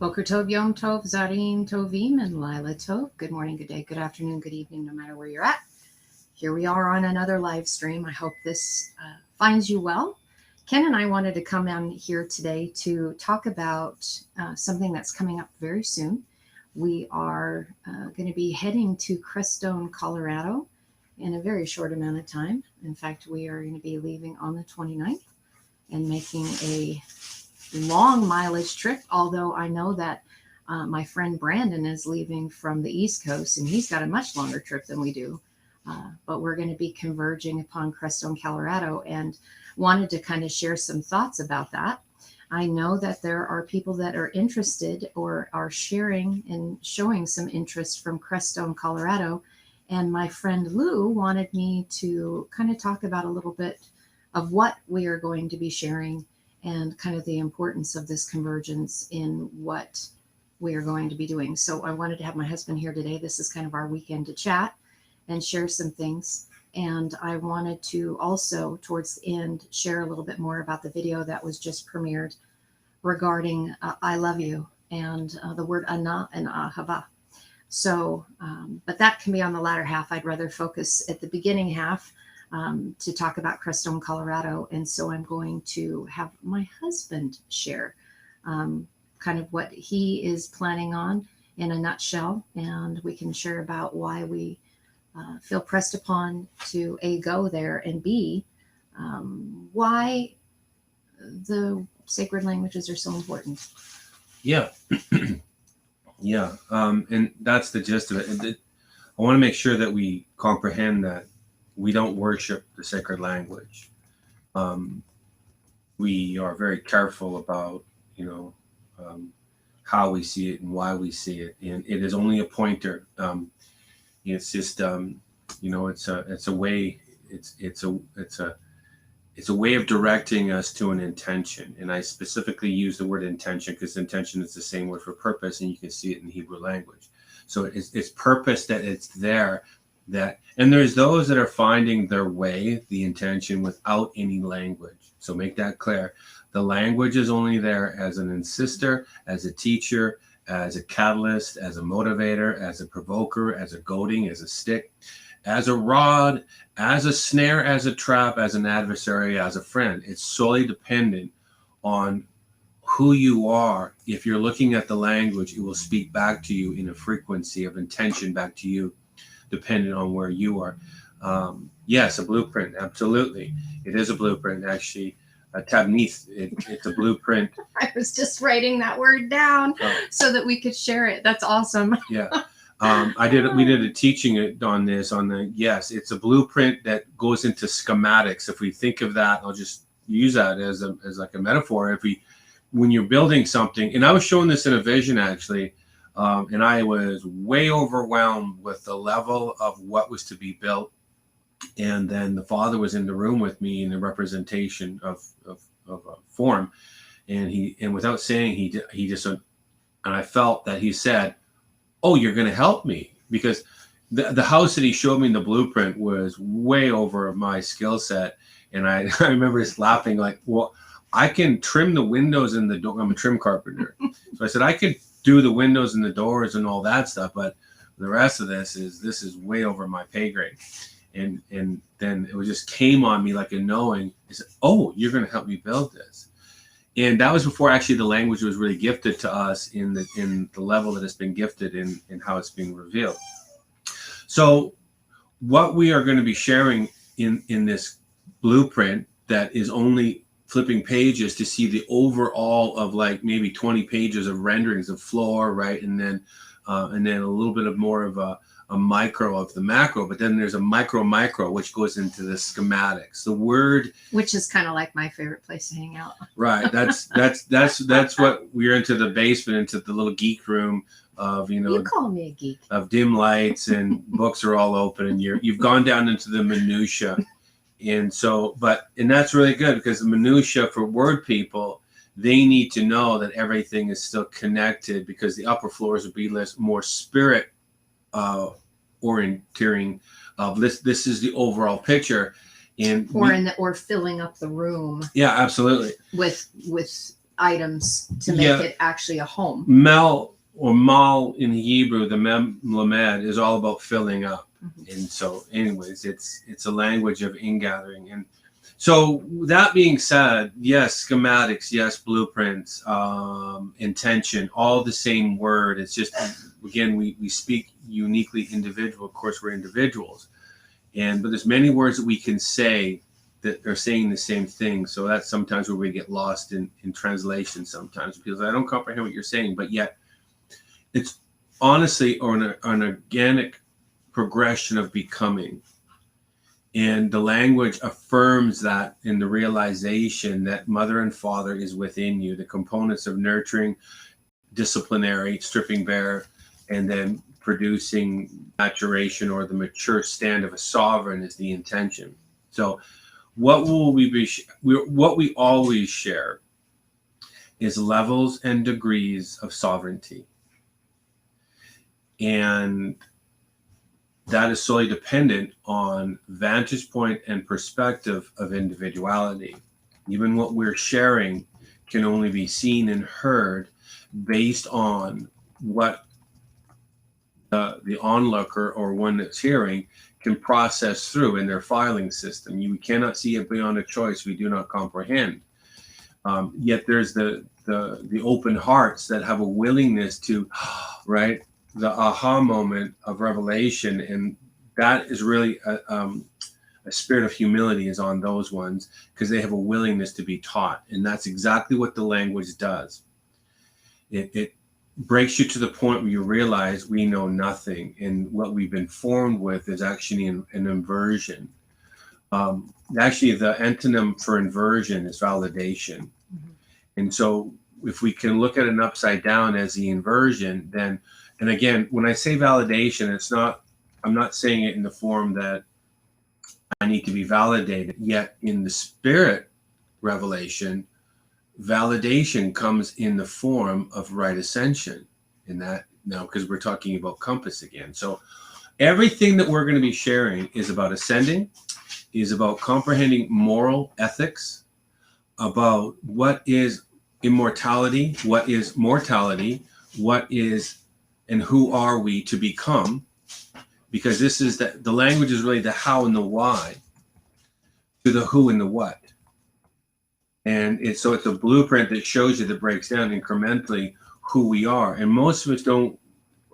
Boker Tov, Yom Tov, Zarim Tovim, and Lila Tov. Good morning, good day, good afternoon, good evening, no matter where you're at. Here we are on another live stream. I hope this finds you well. Ken and I wanted to come on here today to talk about something that's coming up very soon. We are going to be heading to Crestone, Colorado in a very short amount of time. In fact, we are going to be leaving on the 29th and making a long mileage trip, although I know that my friend Brandon is leaving from the East Coast and he's got a much longer trip than we do. But we're going to be converging upon Crestone, Colorado, and wanted to kind of share some thoughts about that. I know that there are people that are interested or are sharing and showing some interest from Crestone, Colorado. And my friend Lou wanted me to kind of talk about a little bit of what we are going to be sharing and kind of the importance of this convergence in what we are going to be doing. So I wanted to have my husband here today. This is kind of our weekend to chat and share some things. And I wanted to also, towards the end, share a little bit more about the video that was just premiered regarding I love you and the word ana and ahava. So, but that can be on the latter half. I'd rather focus at the beginning half to talk about Crestone, Colorado. And so I'm going to have my husband share kind of what he is planning on in a nutshell. And we can share about why we feel pressed upon to A, go there, and B, why the sacred languages are so important. Yeah. Yeah. And that's the gist of it. I want to make sure that we comprehend that we don't worship the sacred language. We are very careful about, how we see it and why we see it. And it is only a pointer. It's just, it's a way, it's a way of directing us to an intention. And I specifically use the word intention because intention is the same word for purpose, and you can see it in the Hebrew language. So it's purpose that it's there. And there's those that are finding their way, the intention, without any language. So make that clear. The language is only there as an insister, as a teacher, as a catalyst, as a motivator, as a provoker, as a goading, as a stick, as a rod, as a snare, as a trap, as an adversary, as a friend. It's solely dependent on who you are. If you're looking at the language, it will speak back to you in a frequency of intention back to you, depending on where you are. Yes, a blueprint. Absolutely. It is a blueprint, actually. A tabnith. It's a blueprint. I was just writing that word down so that we could share it. That's awesome. Yeah. We did a teaching on this, yes, it's a blueprint that goes into schematics. If we think of that, I'll just use that as like a metaphor. When you're building something, and I was showing this in a vision actually, and I was way overwhelmed with the level of what was to be built. And then the Father was in the room with me in the representation of a form, and without saying, he just, and I felt that he said, "Oh, you're going to help me," because the house that he showed me in the blueprint was way over my skill set. And I remember just laughing like, well, I can trim the windows and the door. I'm a trim carpenter. So I said, I could do the windows and the doors and all that stuff, but the rest of this is way over my pay grade. And then it just came on me like a knowing. He said, "Oh, you're going to help me build this." And that was before actually the language was really gifted to us in the level that it's been gifted in how it's being revealed. So what we are going to be sharing in this blueprint that is only flipping pages to see the overall of like maybe 20 pages of renderings of floor, right? And then a little bit of more of a micro of the macro, but then there's a micro, which goes into the schematics. The word, which is kind of like my favorite place to hang out. Right. That's what we're into, the basement, into the little geek room of, You call me a geek. Of dim lights and books are all open and you've gone down into the minutia. And so, and that's really good because the minutia for word people, they need to know that everything is still connected because the upper floors would be more spirit orienteering of this. This is the overall picture, or filling up the room. Yeah, absolutely. With items to make it actually a home. Mel or mal in Hebrew, the Lamad is all about filling up. And so anyways, it's a language of ingathering. And so that being said, yes, schematics, yes, blueprints, intention, all the same word. It's just, again, we speak uniquely individual. Of course, we're individuals. But there's many words that we can say that are saying the same thing. So that's sometimes where we get lost in translation sometimes, because I don't comprehend what you're saying, but yet it's honestly an organic progression of becoming. And the language affirms that in the realization that mother and father is within you, the components of nurturing, disciplinary, stripping bare, and then producing maturation, or the mature stand of a sovereign, is the intention. So what we always share is levels and degrees of sovereignty. And that is solely dependent on vantage point and perspective of individuality. Even what we're sharing can only be seen and heard based on what the onlooker or one that's hearing can process through in their filing system. We cannot see it beyond a choice we do not comprehend. Yet there's the open hearts that have a willingness to, right? The aha moment of revelation, and that is really a spirit of humility is on those ones, because they have a willingness to be taught, and that's exactly what the language does. It breaks you to the point where you realize we know nothing, and what we've been formed with is actually an inversion. Actually, the antonym for inversion is validation. And so if we can look at an upside down as the inversion, then, and again, when I say validation, I'm not saying it in the form that I need to be validated. Yet in the spirit revelation, validation comes in the form of right ascension. In that now, because we're talking about compass again. So everything that we're going to be sharing is about ascending, is about comprehending moral ethics, about what is immortality, what is mortality, what is and who are we to become, because this is the language is really the how and the why to the who and the what. And it's a blueprint that shows you, that breaks down incrementally who we are. And most of us don't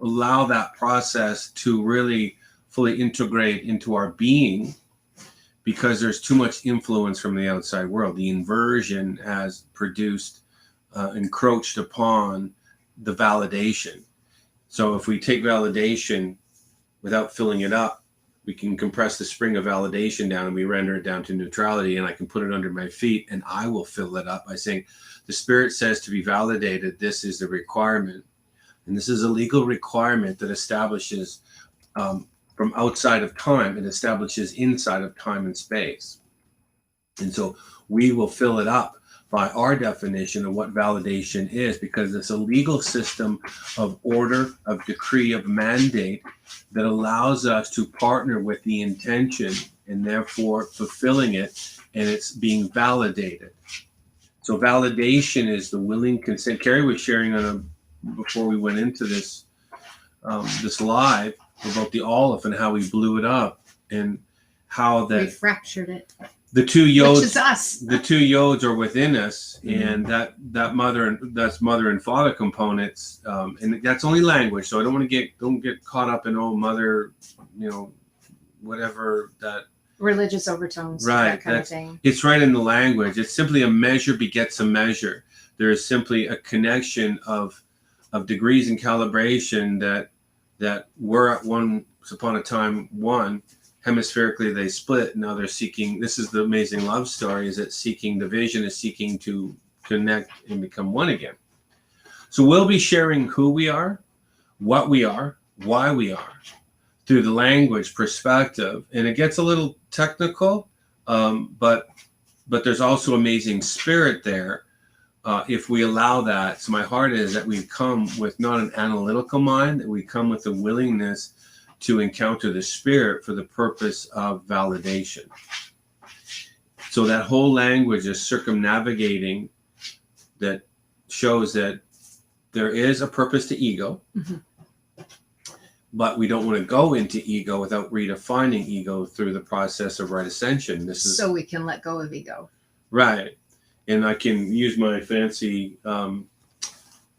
allow that process to really fully integrate into our being, because there's too much influence from the outside world. The inversion has produced, encroached upon the validation. So if we take validation without filling it up, we can compress the spring of validation down, and we render it down to neutrality, and I can put it under my feet, and I will fill it up by saying, the spirit says to be validated, this is the requirement. And this is a legal requirement that establishes from outside of time, it establishes inside of time and space. And so we will fill it up by our definition of what validation is, because it's a legal system of order, of decree, of mandate that allows us to partner with the intention and therefore fulfilling it, and it's being validated. So validation is the willing consent. Carrie was sharing before we went into this this live about the olive and how we blew it up, and how that we fractured it. The two yods, which is us. The two yods are within us, and that's mother and father components, and that's only language. So I don't want to get caught up in mother, whatever that religious overtones, right? That kind of thing. It's right in the language. It's simply a measure begets a measure. There is simply a connection of degrees and calibration that were at once upon a time one. Hemispherically they split. Now they're seeking, this is the amazing love story, is that seeking, the vision is seeking to connect and become one again. So we'll be sharing who we are, what we are, why we are, through the language perspective. And it gets a little technical, but there's also amazing spirit there if we allow that. So my heart is that we come with not an analytical mind, that we come with a willingness to encounter the spirit for the purpose of validation. So that whole language is circumnavigating that shows that there is a purpose to ego, but we don't want to go into ego without redefining ego through the process of right ascension. This is so we can let go of ego. Right. And I can use my fancy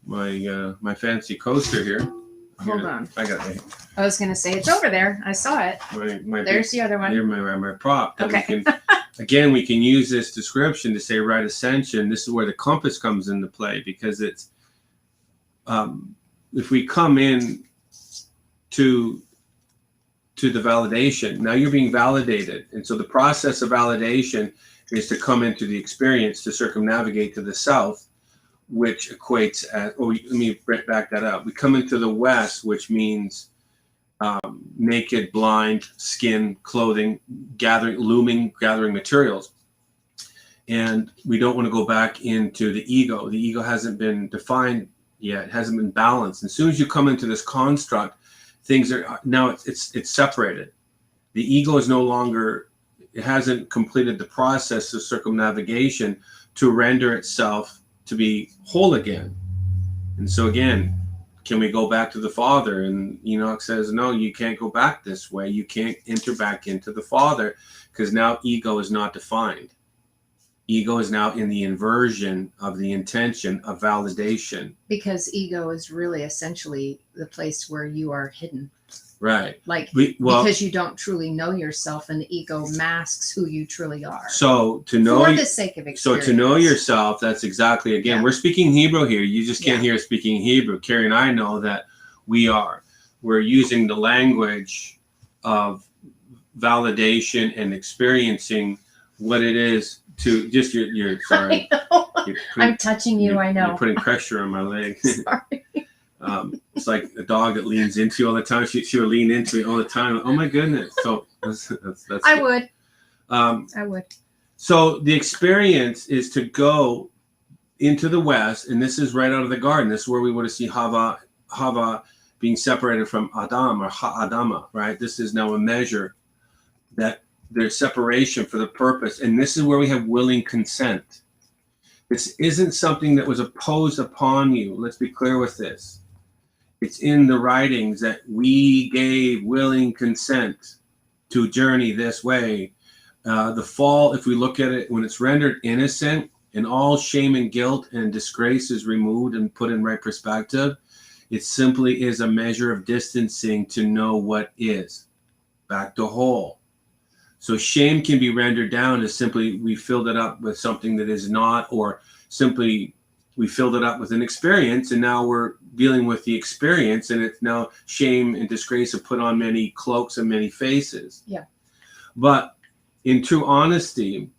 my fancy coaster here. Hold on. I got it. I was going to say it's over there. I saw it. There's the other one. There's my prop. That Okay. we can use this description to say right ascension. This is where the compass comes into play, because it's if we come in to the validation, now you're being validated. And so the process of validation is to come into the experience, to circumnavigate to the south, which equates at, let me back that up. We come into the west, which means naked, blind, skin, clothing, gathering materials. And we don't want to go back into the ego. The ego hasn't been defined yet, it hasn't been balanced. As soon as you come into this construct, things are now it's separated. The ego is no longer, it hasn't completed the process of circumnavigation to render itself to be whole again. And so again, can we go back to the Father? And Enoch says, no, you can't go back this way. You can't enter back into the Father, because now ego is not defined. Ego is now in the inversion of the intention of validation. Because ego is really essentially the place where you are hidden. Right. Because you don't truly know yourself, and the ego masks who you truly are. So to know, for the sake of experience. So to know yourself, that's exactly, again, we're speaking Hebrew here. You just can't hear us speaking Hebrew. Carrie and I know that we're using the language of validation and experiencing what it is to just you're sorry. I'm touching you, I know. You're putting pressure on my leg. Sorry. It's like a dog that leans into you all the time. She would lean into me all the time. Oh my goodness! So that's I would. I would. So the experience is to go into the west, and this is right out of the garden. This is where we want to see Hava being separated from Adam, or Ha-Adama. Right. This is now a measure that there's separation for the purpose, and this is where we have willing consent. This isn't something that was imposed upon you. Let's be clear with this. It's in the writings that we gave willing consent to journey this way. The fall, if we look at it, when it's rendered innocent and all shame and guilt and disgrace is removed and put in right perspective, it simply is a measure of distancing to know what is. Back to whole. So shame can be rendered down as simply we filled it up with something that is not, or simply we filled it up with an experience, and now we're dealing with the experience, and it's now shame and disgrace have put on many cloaks and many faces. Yeah. But in true honesty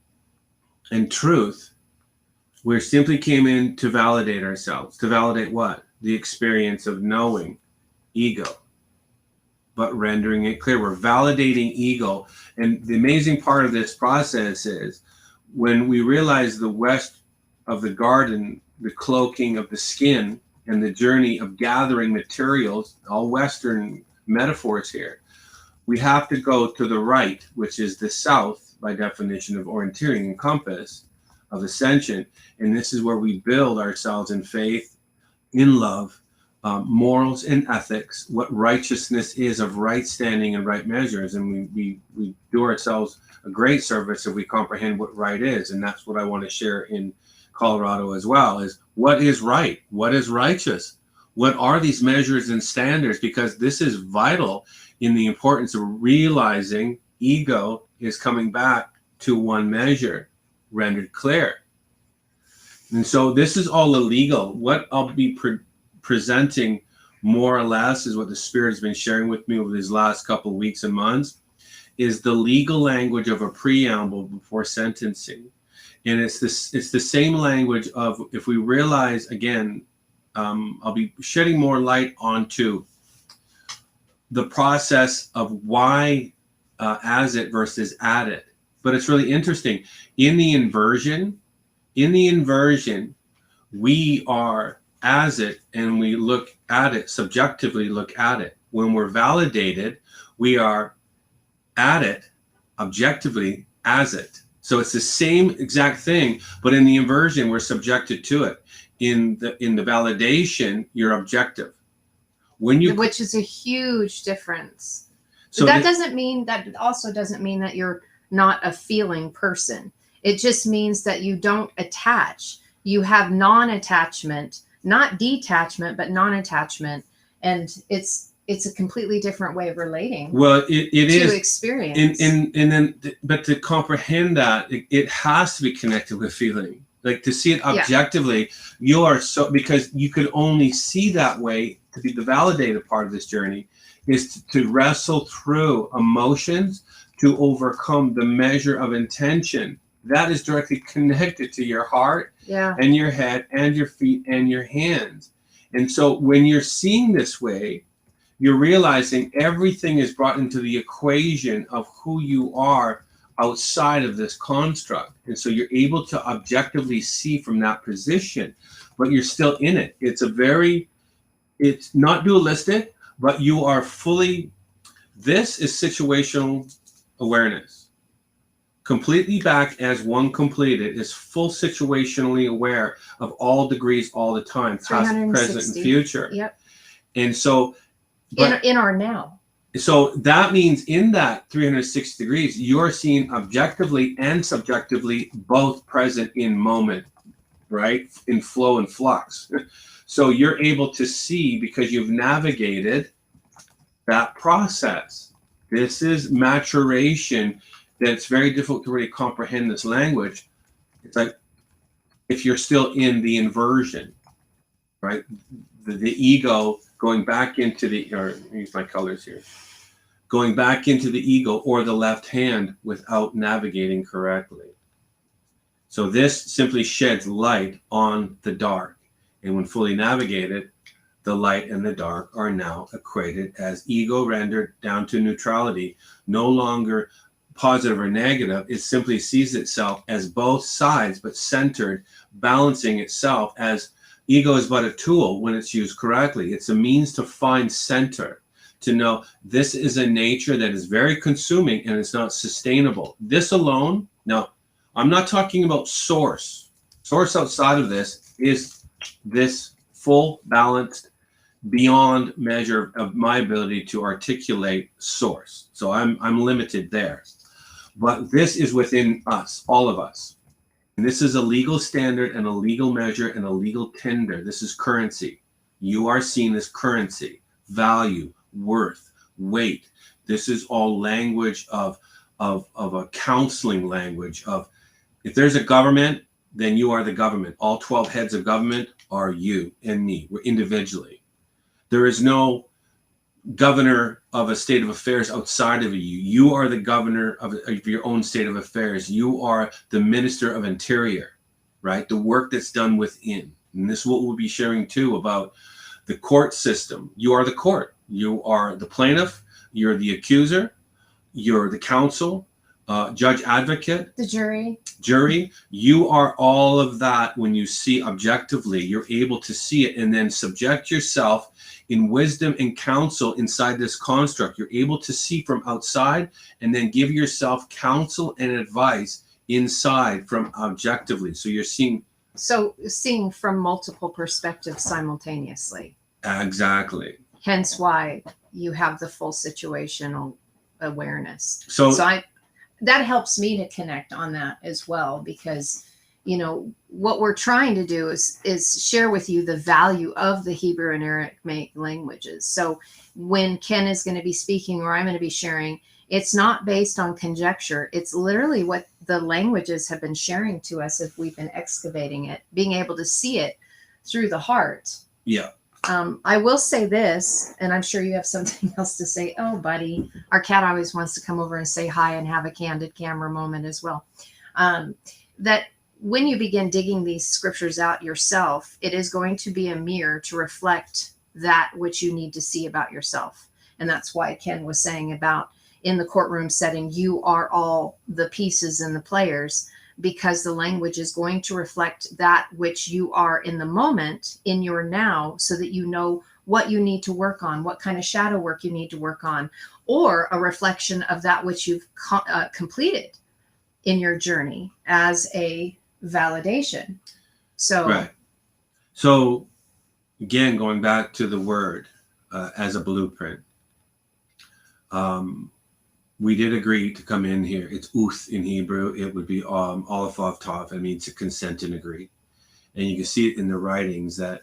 and truth, we simply came in to validate ourselves. To validate what? The experience of knowing ego, but rendering it clear. We're validating ego. And the amazing part of this process is when we realize the west of the garden, the cloaking of the skin, and the journey of gathering materials, all Western metaphors here, we have to go to the right, which is the south by definition of orienteering and compass of ascension. And this is where we build ourselves in faith, in love, morals and ethics, what righteousness is of right standing and right measures. And we do ourselves a great service if we comprehend what right is. And that's what I want to share in Colorado as well, is what is right? What is righteous? What are these measures and standards? Because this is vital in the importance of realizing ego is coming back to one measure, rendered clear. And so this is all illegal. What I'll be presenting more or less is what the Spirit has been sharing with me over these last couple of weeks and months, is the legal language of a preamble before sentencing. And it's the same language of, if we realize, again, I'll be shedding more light onto the process of why as it versus at it. But it's really interesting. In the inversion, we are as it, and we look at it, subjectively look at it. When we're validated, we are at it, objectively as it. So it's the same exact thing, but in the inversion, we're subjected to it. in the validation, you're objective. When you, which is a huge difference. so That doesn't mean, that also doesn't mean that you're not a feeling person. It just means that you don't attach. You have non-attachment, not detachment, but non-attachment. And it's a completely different way of relating. Well, it is to experience. And then, but to comprehend that, it has to be connected with feeling. Like, to see it objectively, you are so, because you could only see that way. To be the validated part of this journey is to wrestle through emotions, to overcome the measure of intention that is directly connected to your heart and your head and your feet and your hands. And so when you're seeing this way, you're realizing everything is brought into the equation of who you are outside of this construct. And so you're able to objectively see from that position, but you're still in it. It's not dualistic, but you are fully, this is situational awareness. Completely back as one completed is full situationally aware of all degrees all the time, past, present, and future. Yep. And so, in our now. So that means in that 360 degrees, you're seeing objectively and subjectively both present in moment, right? In flow and flux. So you're able to see because you've navigated that process. This is maturation that's very difficult to really comprehend this language. It's like if you're still in the inversion, right? The ego going back into the, or use my colors here, going back into the ego or the left hand without navigating correctly. So this simply sheds light on the dark. And when fully navigated, the light and the dark are now equated as ego rendered down to neutrality, no longer positive or negative. It simply sees itself as both sides, but centered, balancing itself, as ego is but a tool when it's used correctly. It's a means to find center, to know this is a nature that is very consuming and it's not sustainable. This alone, now, I'm not talking about source. Source outside of this is this full, balanced, beyond measure of my ability to articulate source. So I'm limited there. But this is within us, all of us. And this is a legal standard and a legal measure and a legal tender. This is currency. You are seen as currency, value, worth, weight. This is all language of a counseling language of, if there's a government, then you are the government. All 12 heads of government are you and me. We're individually. There is no governor of a state of affairs outside of you. You are the governor of your own state of affairs. You are the minister of interior, right? The work that's done within. And this is what we'll be sharing too about the court system. You are the court. You are the plaintiff. You're the accuser. You're the counsel. Judge, advocate, the jury. You are all of that. When you see objectively, you're able to see it and then subject yourself in wisdom and counsel inside this construct. You're able to see from outside and then give yourself counsel and advice inside from objectively. So you're seeing from multiple perspectives simultaneously. Exactly. Hence why you have the full situational awareness. So that helps me to connect on that as well, because, you know, what we're trying to do is share with you the value of the Hebrew and Aramaic languages. So when Ken is going to be speaking or I'm going to be sharing, it's not based on conjecture. It's literally what the languages have been sharing to us if we've been excavating it, being able to see it through the heart. Yeah. I will say this, and I'm sure you have something else to say. Oh, buddy, our cat always wants to come over and say hi and have a candid camera moment as well. That when you begin digging these scriptures out yourself, it is going to be a mirror to reflect that which you need to see about yourself. And that's why Ken was saying about in the courtroom setting, you are all the pieces and the players, because the language is going to reflect that which you are in the moment, in your now, so that you know what you need to work on, what kind of shadow work you need to work on, or a reflection of that which you've completed in your journey as a validation. So right. So again, going back to the word as a blueprint, we did agree to come in here. It's uth in Hebrew. It would be aleph vav tav. It means to consent and agree. And you can see it in the writings that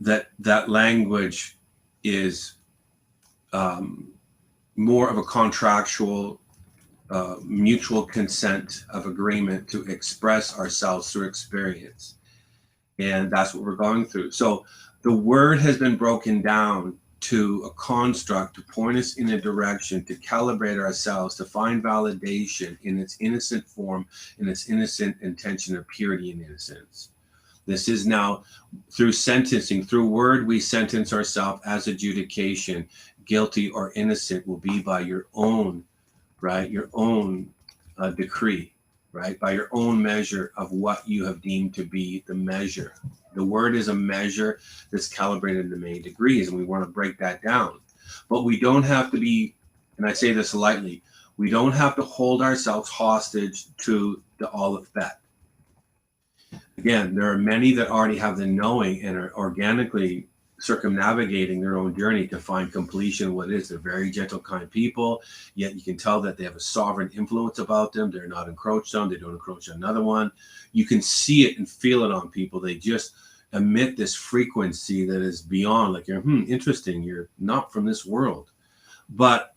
that language is more of a contractual, mutual consent of agreement to express ourselves through experience. And that's what we're going through. So the word has been broken down to a construct to point us in a direction, to calibrate ourselves, to find validation in its innocent form, in its innocent intention of purity and innocence. This is now through sentencing, through word, we sentence ourselves as adjudication. Guilty or innocent will be by your own, right? Your own decree, right? By your own measure of what you have deemed to be the measure. The word is a measure that's calibrated in many degrees, and we want to break that down. But we don't have to be, and I say this lightly, we don't have to hold ourselves hostage to the Aleph Bet. Again, there are many that already have the knowing and are organically circumnavigating their own journey to find completion. What it is, they're very gentle, kind people, yet you can tell that they have a sovereign influence about them. They're not encroached on. They don't encroach on another one. You can see it and feel it on people. They just emit this frequency that is beyond, like, you're interesting, you're not from this world. But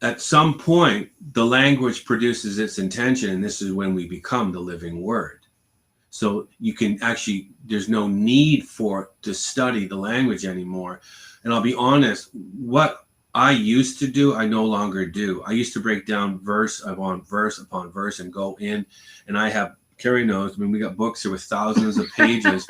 at some point, the language produces its intention, and this is when we become the living word. So you can actually, there's no need to study the language anymore. And I'll be honest, what I used to do, I no longer do. I used to break down verse upon verse upon verse and go in, and I have, Carrie knows, I mean, we got books here with thousands of pages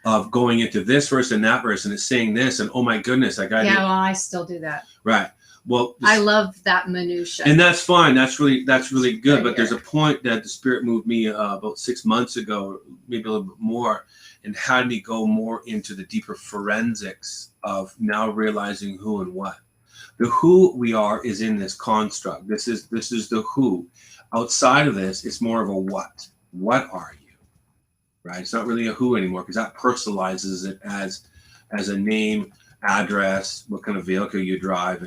of going into this verse and that verse, and it's saying this, and oh my goodness, I got well, I still do that. Right. Well, I love that minutia, and that's fine. That's really good. Right, but there's a point that the Spirit moved me about 6 months ago, maybe a little bit more, and had me go more into the deeper forensics of now realizing who and what. The who we are is in this construct. This is the who. Outside of this, it's more of a what. What are you? Right? It's not really a who anymore, because that personalizes it as a name, address, what kind of vehicle you drive,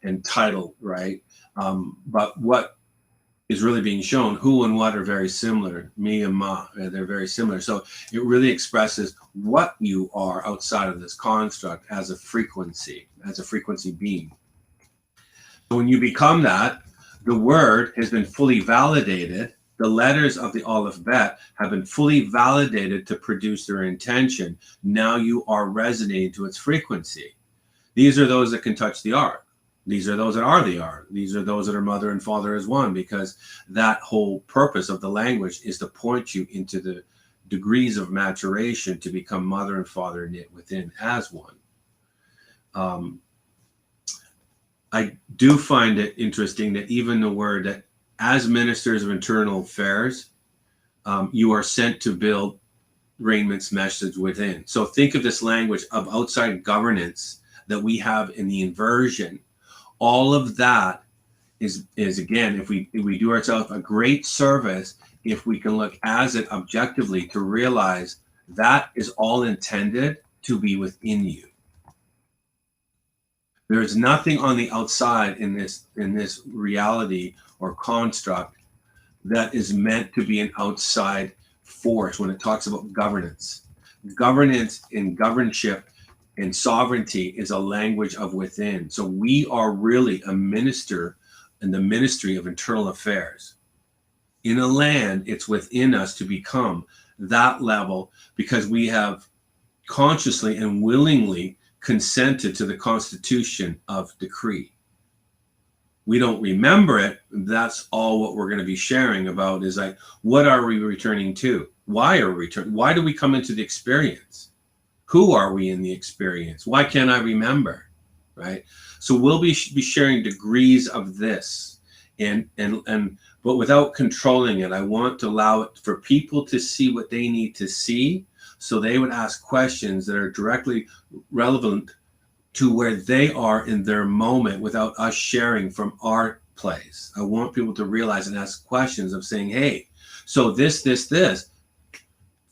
and title, right? But what is really being shown, who and what are very similar. Me and ma, they're very similar. So it really expresses what you are outside of this construct as a frequency being. So when you become that, the word has been fully validated. The letters of the Aleph Bet have been fully validated to produce their intention. Now you are resonating to its frequency. These are those that can touch the ark. These are those that are the ark. These are those that are mother and father as one, because that whole purpose of the language is to point you into the degrees of maturation to become mother and father knit within as one. I do find it interesting that even the word that, as ministers of internal affairs, you are sent to build Rainment's message within. So think of this language of outside governance that we have in the inversion. All of that is again, if we do ourselves a great service, if we can look as it objectively to realize that is all intended to be within you. There is nothing on the outside in this reality or construct that is meant to be an outside force when it talks about governance. Governance and governship and sovereignty is a language of within. So we are really a minister in the ministry of internal affairs. In a land, it's within us to become that level, because we have consciously and willingly consented to the constitution of decree. We don't remember it. That's all what we're going to be sharing about, is like, what are we returning to? Why are we returning? Why do we come into the experience? Who are we in the experience? Why can't I remember? Right? So we'll be sharing degrees of this, but without controlling it. I want to allow it for people to see what they need to see, so they would ask questions that are directly relevant to where they are in their moment without us sharing from our place. I want people to realize and ask questions of saying, hey, so this,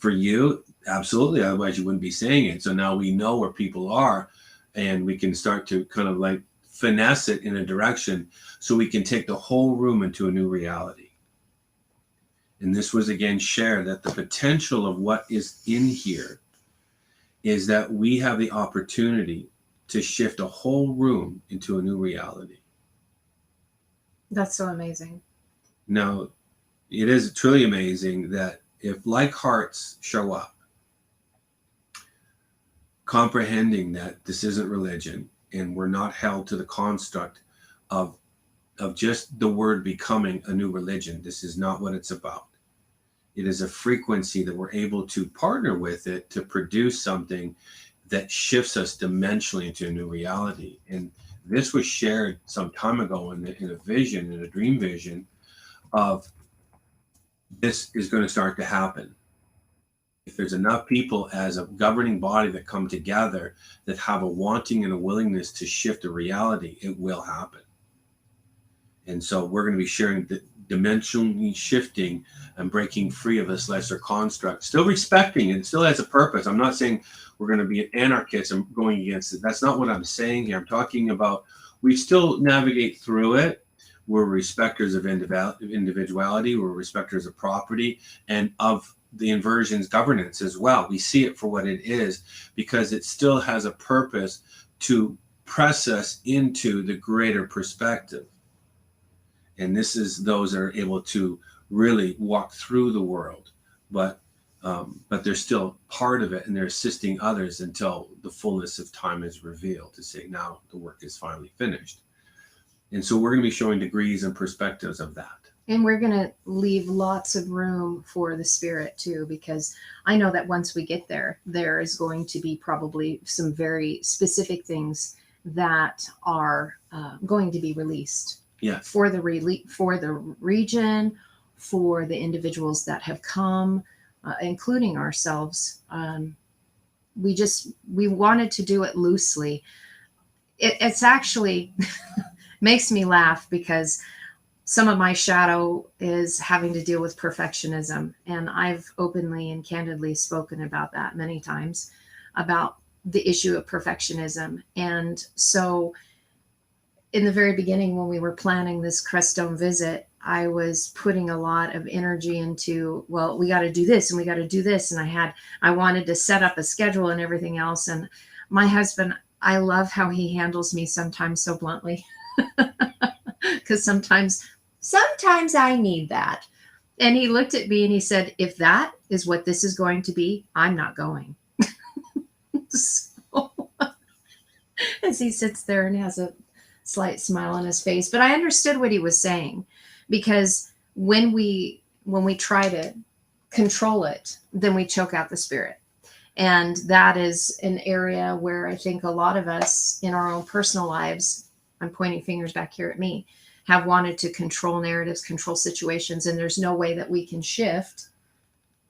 For you, absolutely. Otherwise, you wouldn't be saying it. So now we know where people are, and we can start to kind of like finesse it in a direction so we can take the whole room into a new reality. And this was again shared that the potential of what is in here is that we have the opportunity to shift a whole room into a new reality. That's so amazing. Now, it is truly amazing that if like hearts show up, comprehending that this isn't religion and we're not held to the construct of just the word becoming a new religion. This is not what it's about. It is a frequency that we're able to partner with it to produce something that shifts us dimensionally into a new reality. And this was shared some time ago in a vision, in a dream vision of this is going to start to happen. If there's enough people as a governing body that come together that have a wanting and a willingness to shift a reality, it will happen. And so we're going to be sharing the dimensionally shifting and breaking free of this lesser construct, still respecting it. It still has a purpose. I'm not saying we're going to be anarchists and going against it. That's not what I'm saying here. I'm talking about we still navigate through it. We're respecters of individuality. We're respecters of property and of the inversion's governance as well. We see it for what it is because it still has a purpose to press us into the greater perspective. And this is those that are able to really walk through the world, but they're still part of it, and they're assisting others until the fullness of time is revealed to say, now the work is finally finished. And so we're going to be showing degrees and perspectives of that. And we're going to leave lots of room for the spirit too, because I know that once we get there, there is going to be probably some very specific things that are going to be released. Yes. For the region, for the individuals that have come, including ourselves. We wanted to do it loosely. It's actually makes me laugh because some of my shadow is having to deal with perfectionism. And I've openly and candidly spoken about that many times, about the issue of perfectionism. And so in the very beginning, when we were planning this Crestone visit, I was putting a lot of energy into, well, we got to do this and we got to do this. And I wanted to set up a schedule and everything else. And my husband, I love how he handles me sometimes so bluntly, because sometimes I need that. And he looked at me and he said, if that is what this is going to be, I'm not going. So, as he sits there and has a slight smile on his face, but I understood what he was saying, because when we try to control it, then we choke out the spirit. And that is an area where I think a lot of us in our own personal lives, I'm pointing fingers back here at me, have wanted to control narratives, control situations, and there's no way that we can shift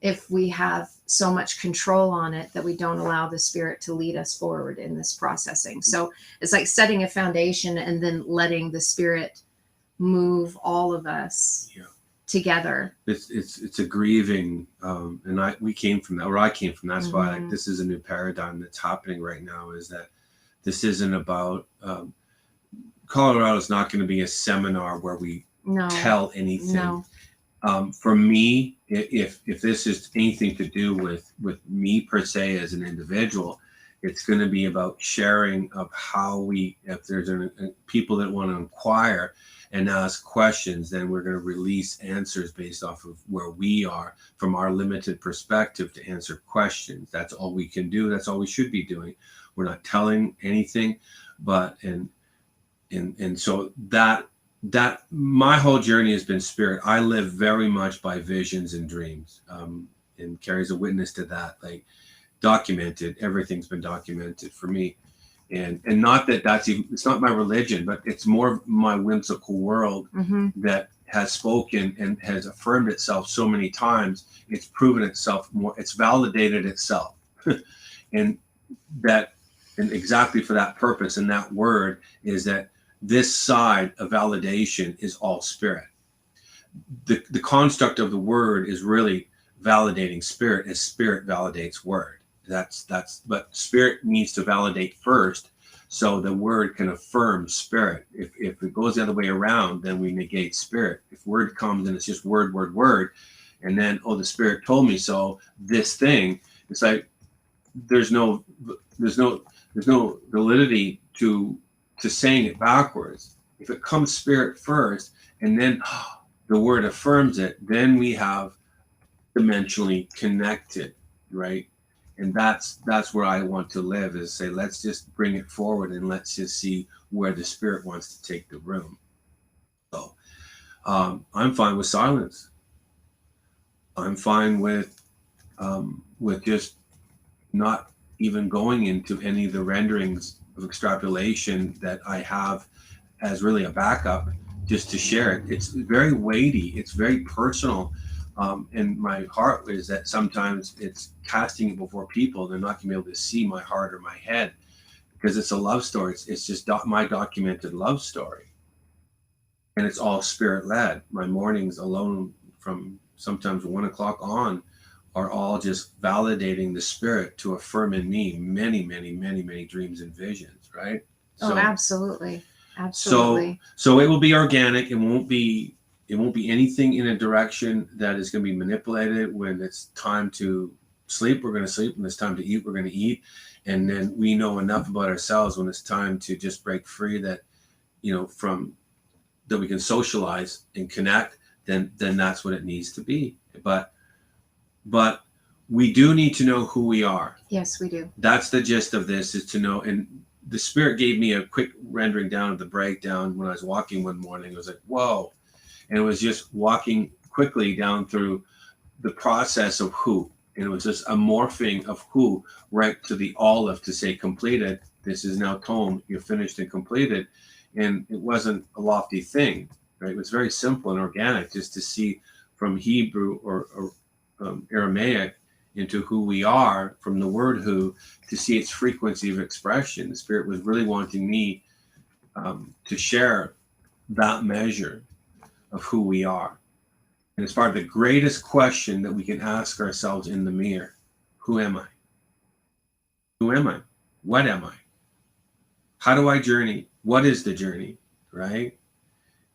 if we have so much control on it that we don't allow the spirit to lead us forward in this processing. So it's like setting a foundation and then letting the spirit move all of us together. It's a grieving, and we came from that, or I came from that. That's why like, this is a new paradigm that's happening right now, is that this isn't about, Colorado is not going to be a seminar where we tell anything. No. For me, if this is anything to do with me per se as an individual, it's going to be about sharing of how if there's people that want to inquire and ask questions, then we're going to release answers based off of where we are from our limited perspective to answer questions. That's all we can do. That's all we should be doing. We're not telling anything, but and so that my whole journey has been spirit. I live very much by visions and dreams, and Carrie's a witness to that. Like, documented, everything's been documented for me, and not that's even, it's not my religion, but it's more of my whimsical world that has spoken and has affirmed itself so many times. It's proven itself more. It's validated itself, and exactly for that purpose. And that word is that this side of validation is all spirit. The construct of the word is really validating spirit as spirit validates word. But spirit needs to validate first, so the word can affirm spirit. If it goes the other way around, then we negate spirit. If word comes and it's just word, word, word, and then, oh, the spirit told me so, this thing, it's like there's no validity to saying it backwards. If it comes spirit first and then the word affirms it, then we have dimensionally connected, right? And that's where I want to live, is say, let's just bring it forward and let's just see where the spirit wants to take the room. So I'm fine with silence. I'm fine with just not even going into any of the renderings of extrapolation that I have as really a backup, just to share it. It's very weighty. It's very personal. And my heart is that sometimes it's casting it before people. They're not going to be able to see my heart or my head, because it's a love story. It's just my documented love story. And it's all spirit led. My mornings alone from sometimes 1 o'clock on are all just validating the spirit to affirm in me many, many, many, many dreams and visions, right? Oh, absolutely. Absolutely. So it will be organic. It won't be anything in a direction that is going to be manipulated. When it's time to sleep, we're going to sleep. When it's time to eat, we're going to eat. And then we know enough about ourselves when it's time to just break free, that, from that we can socialize and connect, then that's what it needs to be. But we do need to know who we are. Yes, we do. That's the gist of this, is to know. And the spirit gave me a quick rendering down of the breakdown when I was walking one morning. It was like, whoa. And it was just walking quickly down through the process of who. And it was just a morphing of who right to the olive to say completed. This is now tone. You're finished and completed. And it wasn't a lofty thing, right? It was very simple and organic, just to see from Hebrew or Aramaic into who we are, from the word who, to see its frequency of expression. The spirit was really wanting me to share that measure of who we are. And it's part of the greatest question that we can ask ourselves in the mirror. Who am I? Who am I? What am I? How do I journey? What is the journey, right?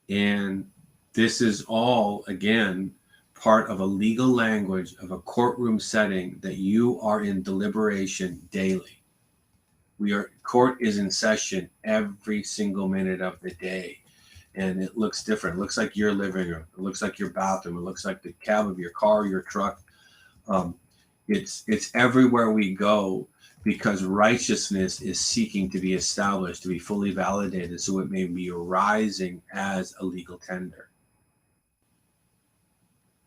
And this is all, again, part of a legal language of a courtroom setting, that you are in deliberation daily. Court is in session every single minute of the day. And it looks different. It looks like your living room. It looks like your bathroom. It looks like the cab of your car, your truck. It's everywhere we go, because righteousness is seeking to be established, to be fully validated, so it may be arising as a legal tender.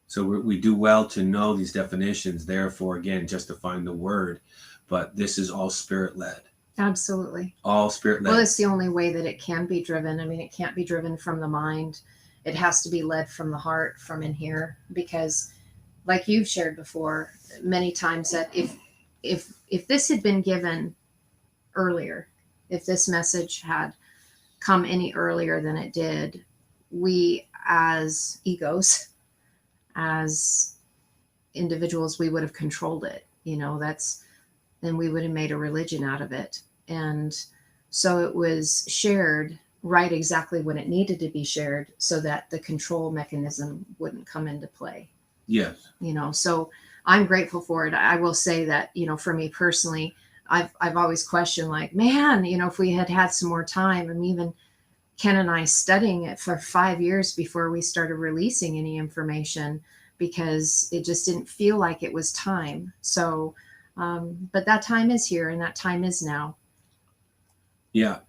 So we do well to know these definitions, therefore, again, justifying the word. But this is all spirit-led. Absolutely. All spirit-led. Well, it's the only way that it can be driven. I mean, it can't be driven from the mind. It has to be led from the heart, from in here. Because, like you've shared before many times, that if this had been given earlier, if this message had come any earlier than it did, we as egos, as individuals, we would have controlled it. Then we would have made a religion out of it. And so it was shared right exactly when it needed to be shared, so that the control mechanism wouldn't come into play. Yes. So I'm grateful for it. I will say that, for me personally, I've always questioned, like, man, if we had had some more time. And even Ken and I studying it for 5 years before we started releasing any information, because it just didn't feel like it was time. So, but that time is here, and that time is now. Yeah.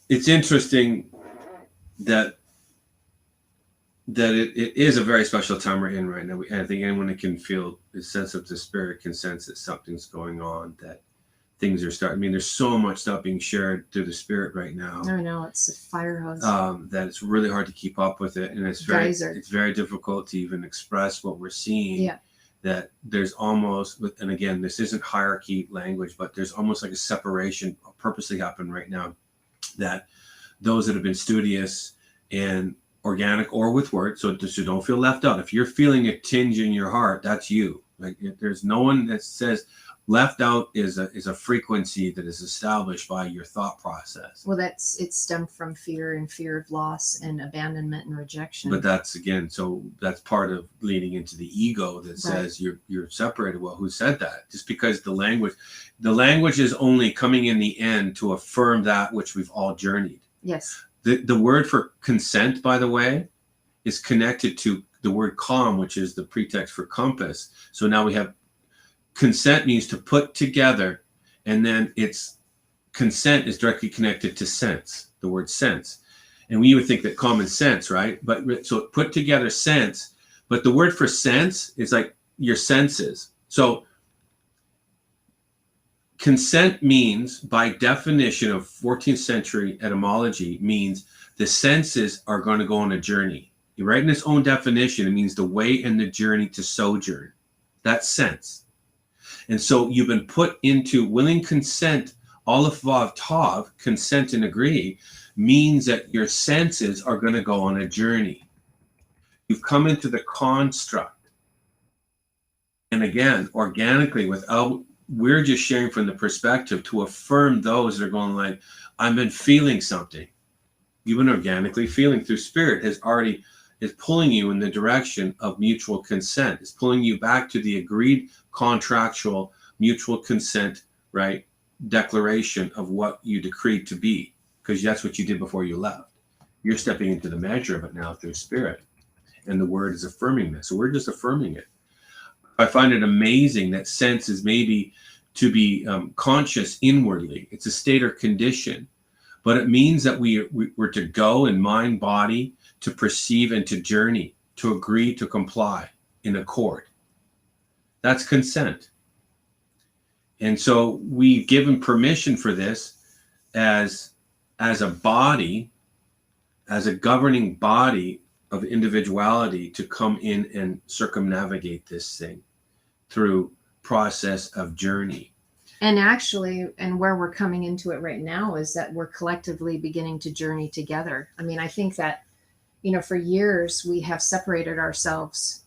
It's interesting that it is a very special time we're in right now. I think anyone that can feel the sense of the spirit can sense that something's going on, that things are starting. I mean, there's so much stuff being shared through the spirit right now. I know, it's a fire hose. That it's really hard to keep up with it. And it's very difficult to even express what we're seeing. Yeah. That there's almost, and again, this isn't hierarchy language, but there's almost like a separation purposely happened right now, that those that have been studious and organic or with words. So don't feel left out. If you're feeling a tinge in your heart, that's you. Like there's no one that says left out is a frequency that is established by your thought process. Well, it's stemmed from fear and fear of loss and abandonment and rejection. But that's part of leading into the ego that says you're separated. Well, who said that? Just because the language is only coming in the end to affirm that which we've all journeyed. Yes. The word for consent, by the way, is connected to the word calm, which is the pretext for compass. So now we have consent means to put together, and then consent is directly connected to sense, the word sense. And we would think that common sense, right? But so put together sense, but the word for sense is like your senses. So consent means, by definition of 14th century etymology, means the senses are going to go on a journey. You write in its own definition, it means the way and the journey to sojourn. That's sense. And so you've been put into willing consent, aleph vav tav, consent and agree, means that your senses are going to go on a journey. You've come into the construct. And again, organically, we're just sharing from the perspective to affirm those that are going like, I've been feeling something. You've been organically feeling through spirit is pulling you in the direction of mutual consent. It's pulling you back to the agreed contractual mutual consent, right? Declaration of what you decreed to be, because that's what you did before you left. You're stepping into the measure of it now through spirit. And the word is affirming this. So we're just affirming it. I find it amazing that sense is maybe to be conscious inwardly. It's a state or condition, but it means that we're to go in mind, body, to perceive and to journey, to agree, to comply in accord. That's consent. And so we've given permission for this as a body, as a governing body of individuality, to come in and circumnavigate this thing through process of journey. And actually, and where we're coming into it right now is that we're collectively beginning to journey together. I mean, I think that, for years we have separated ourselves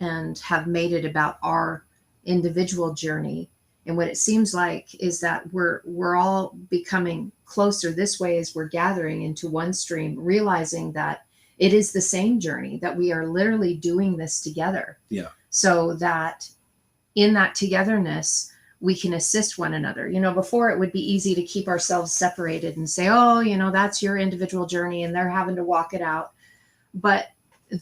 and have made it about our individual journey. And what it seems like is that we're all becoming closer this way as we're gathering into one stream, realizing that it is the same journey, that we are literally doing this together. Yeah. So that in that togetherness, we can assist one another. Before it would be easy to keep ourselves separated and say, oh, that's your individual journey and they're having to walk it out. But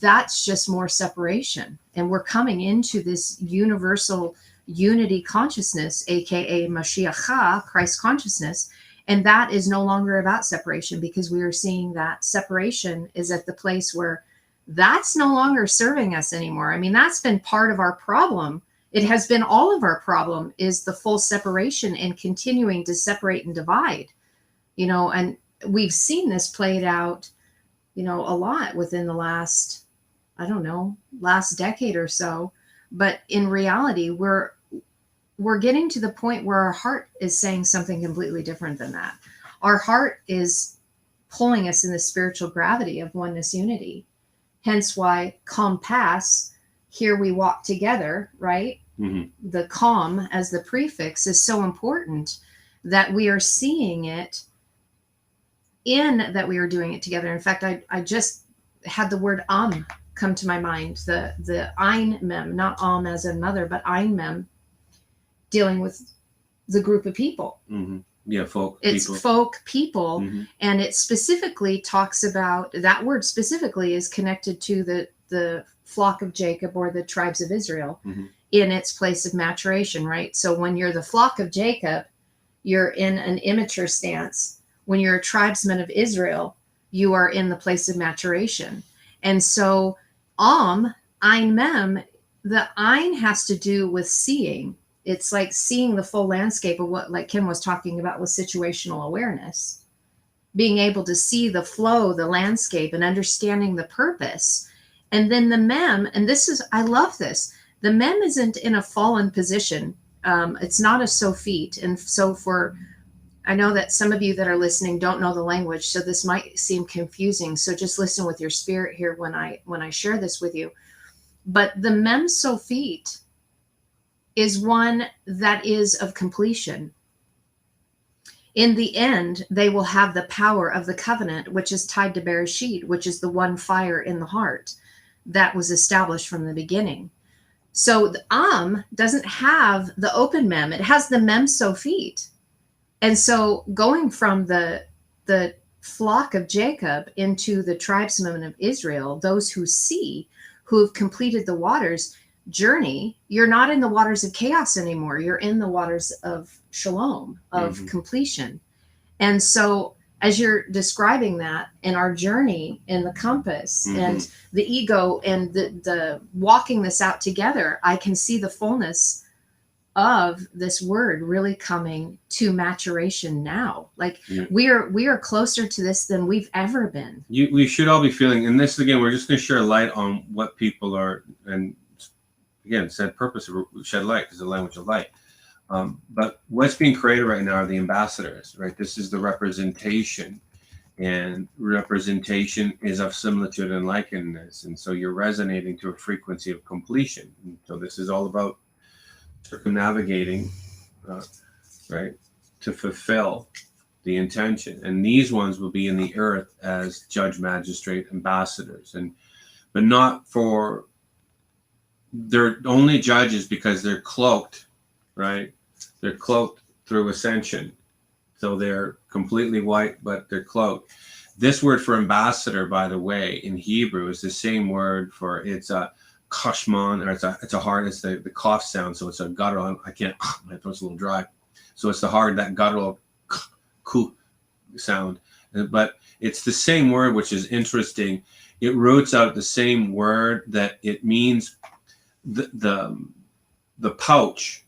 that's just more separation. And we're coming into this universal unity consciousness, aka Mashiach, Christ consciousness. And that is no longer about separation, because we are seeing that separation is at the place where that's no longer serving us anymore. I mean, that's been part of our problem. It has been all of our problem, is the full separation and continuing to separate and divide, and we've seen this played out, a lot within the last decade or so. But in reality, we're getting to the point where our heart is saying something completely different than that. Our heart is pulling us in the spiritual gravity of oneness unity. Hence why compass, here we walk together, right? Mm-hmm. The calm as the prefix is so important, that we are seeing it in that we are doing it together. In fact, I just had the word come to my mind, the ein mem, not as a mother, but ein mem, dealing with the group of people. Mm-hmm. Yeah, folk people. Mm-hmm. And it specifically talks about, that word specifically is connected to the flock of Jacob, or the tribes of Israel, mm-hmm. in its place of maturation, right? So when you're the flock of Jacob, you're in an immature stance. When you're a tribesman of Israel, you are in the place of maturation. And so ein mem, the ein has to do with seeing. It's like seeing the full landscape of what, like Kim was talking about with situational awareness, being able to see the flow, the landscape, and understanding the purpose. And then the mem, and I love this. The mem isn't in a fallen position. It's not a sophite. And so for I know that some of you that are listening don't know the language, so this might seem confusing. So just listen with your spirit here when I share this with you. But the Mem Sophit is one that is of completion. In the end, they will have the power of the covenant, which is tied to Bereshit, which is the one fire in the heart that was established from the beginning. So the doesn't have the open Mem; it has the Mem Sophit. And so going from the flock of Jacob into the tribesmen of Israel, those who see, who have completed the waters journey, you're not in the waters of chaos anymore. You're in the waters of shalom, of completion. And so as you're describing that in our journey in the compass and the ego and the walking this out together, I can see the fullness of this word really coming to maturation now. Like we are closer to this than we've ever been. We should all be feeling, and this again, we're just going to share light on what people are, and again, said purpose of shed light because the language of light. But what's being created right now are the ambassadors, right? This is the representation, and representation is of similitude and likeness, and so you're resonating to a frequency of completion. And so this is all about circumnavigating, right, to fulfill the intention. And these ones will be in the earth as judge, magistrate, ambassadors, but not for, they're only judges because they're cloaked, right? They're cloaked through ascension. So they're completely white, but they're cloaked. This word for ambassador, by the way, in Hebrew is the same word for, it's a kashman, or it's a hard, it's the cough sound, so it's a guttural. I can't, my throat's a little dry, so it's the hard, that guttural ku sound. But it's the same word, which is interesting. It roots out the same word that it means the pouch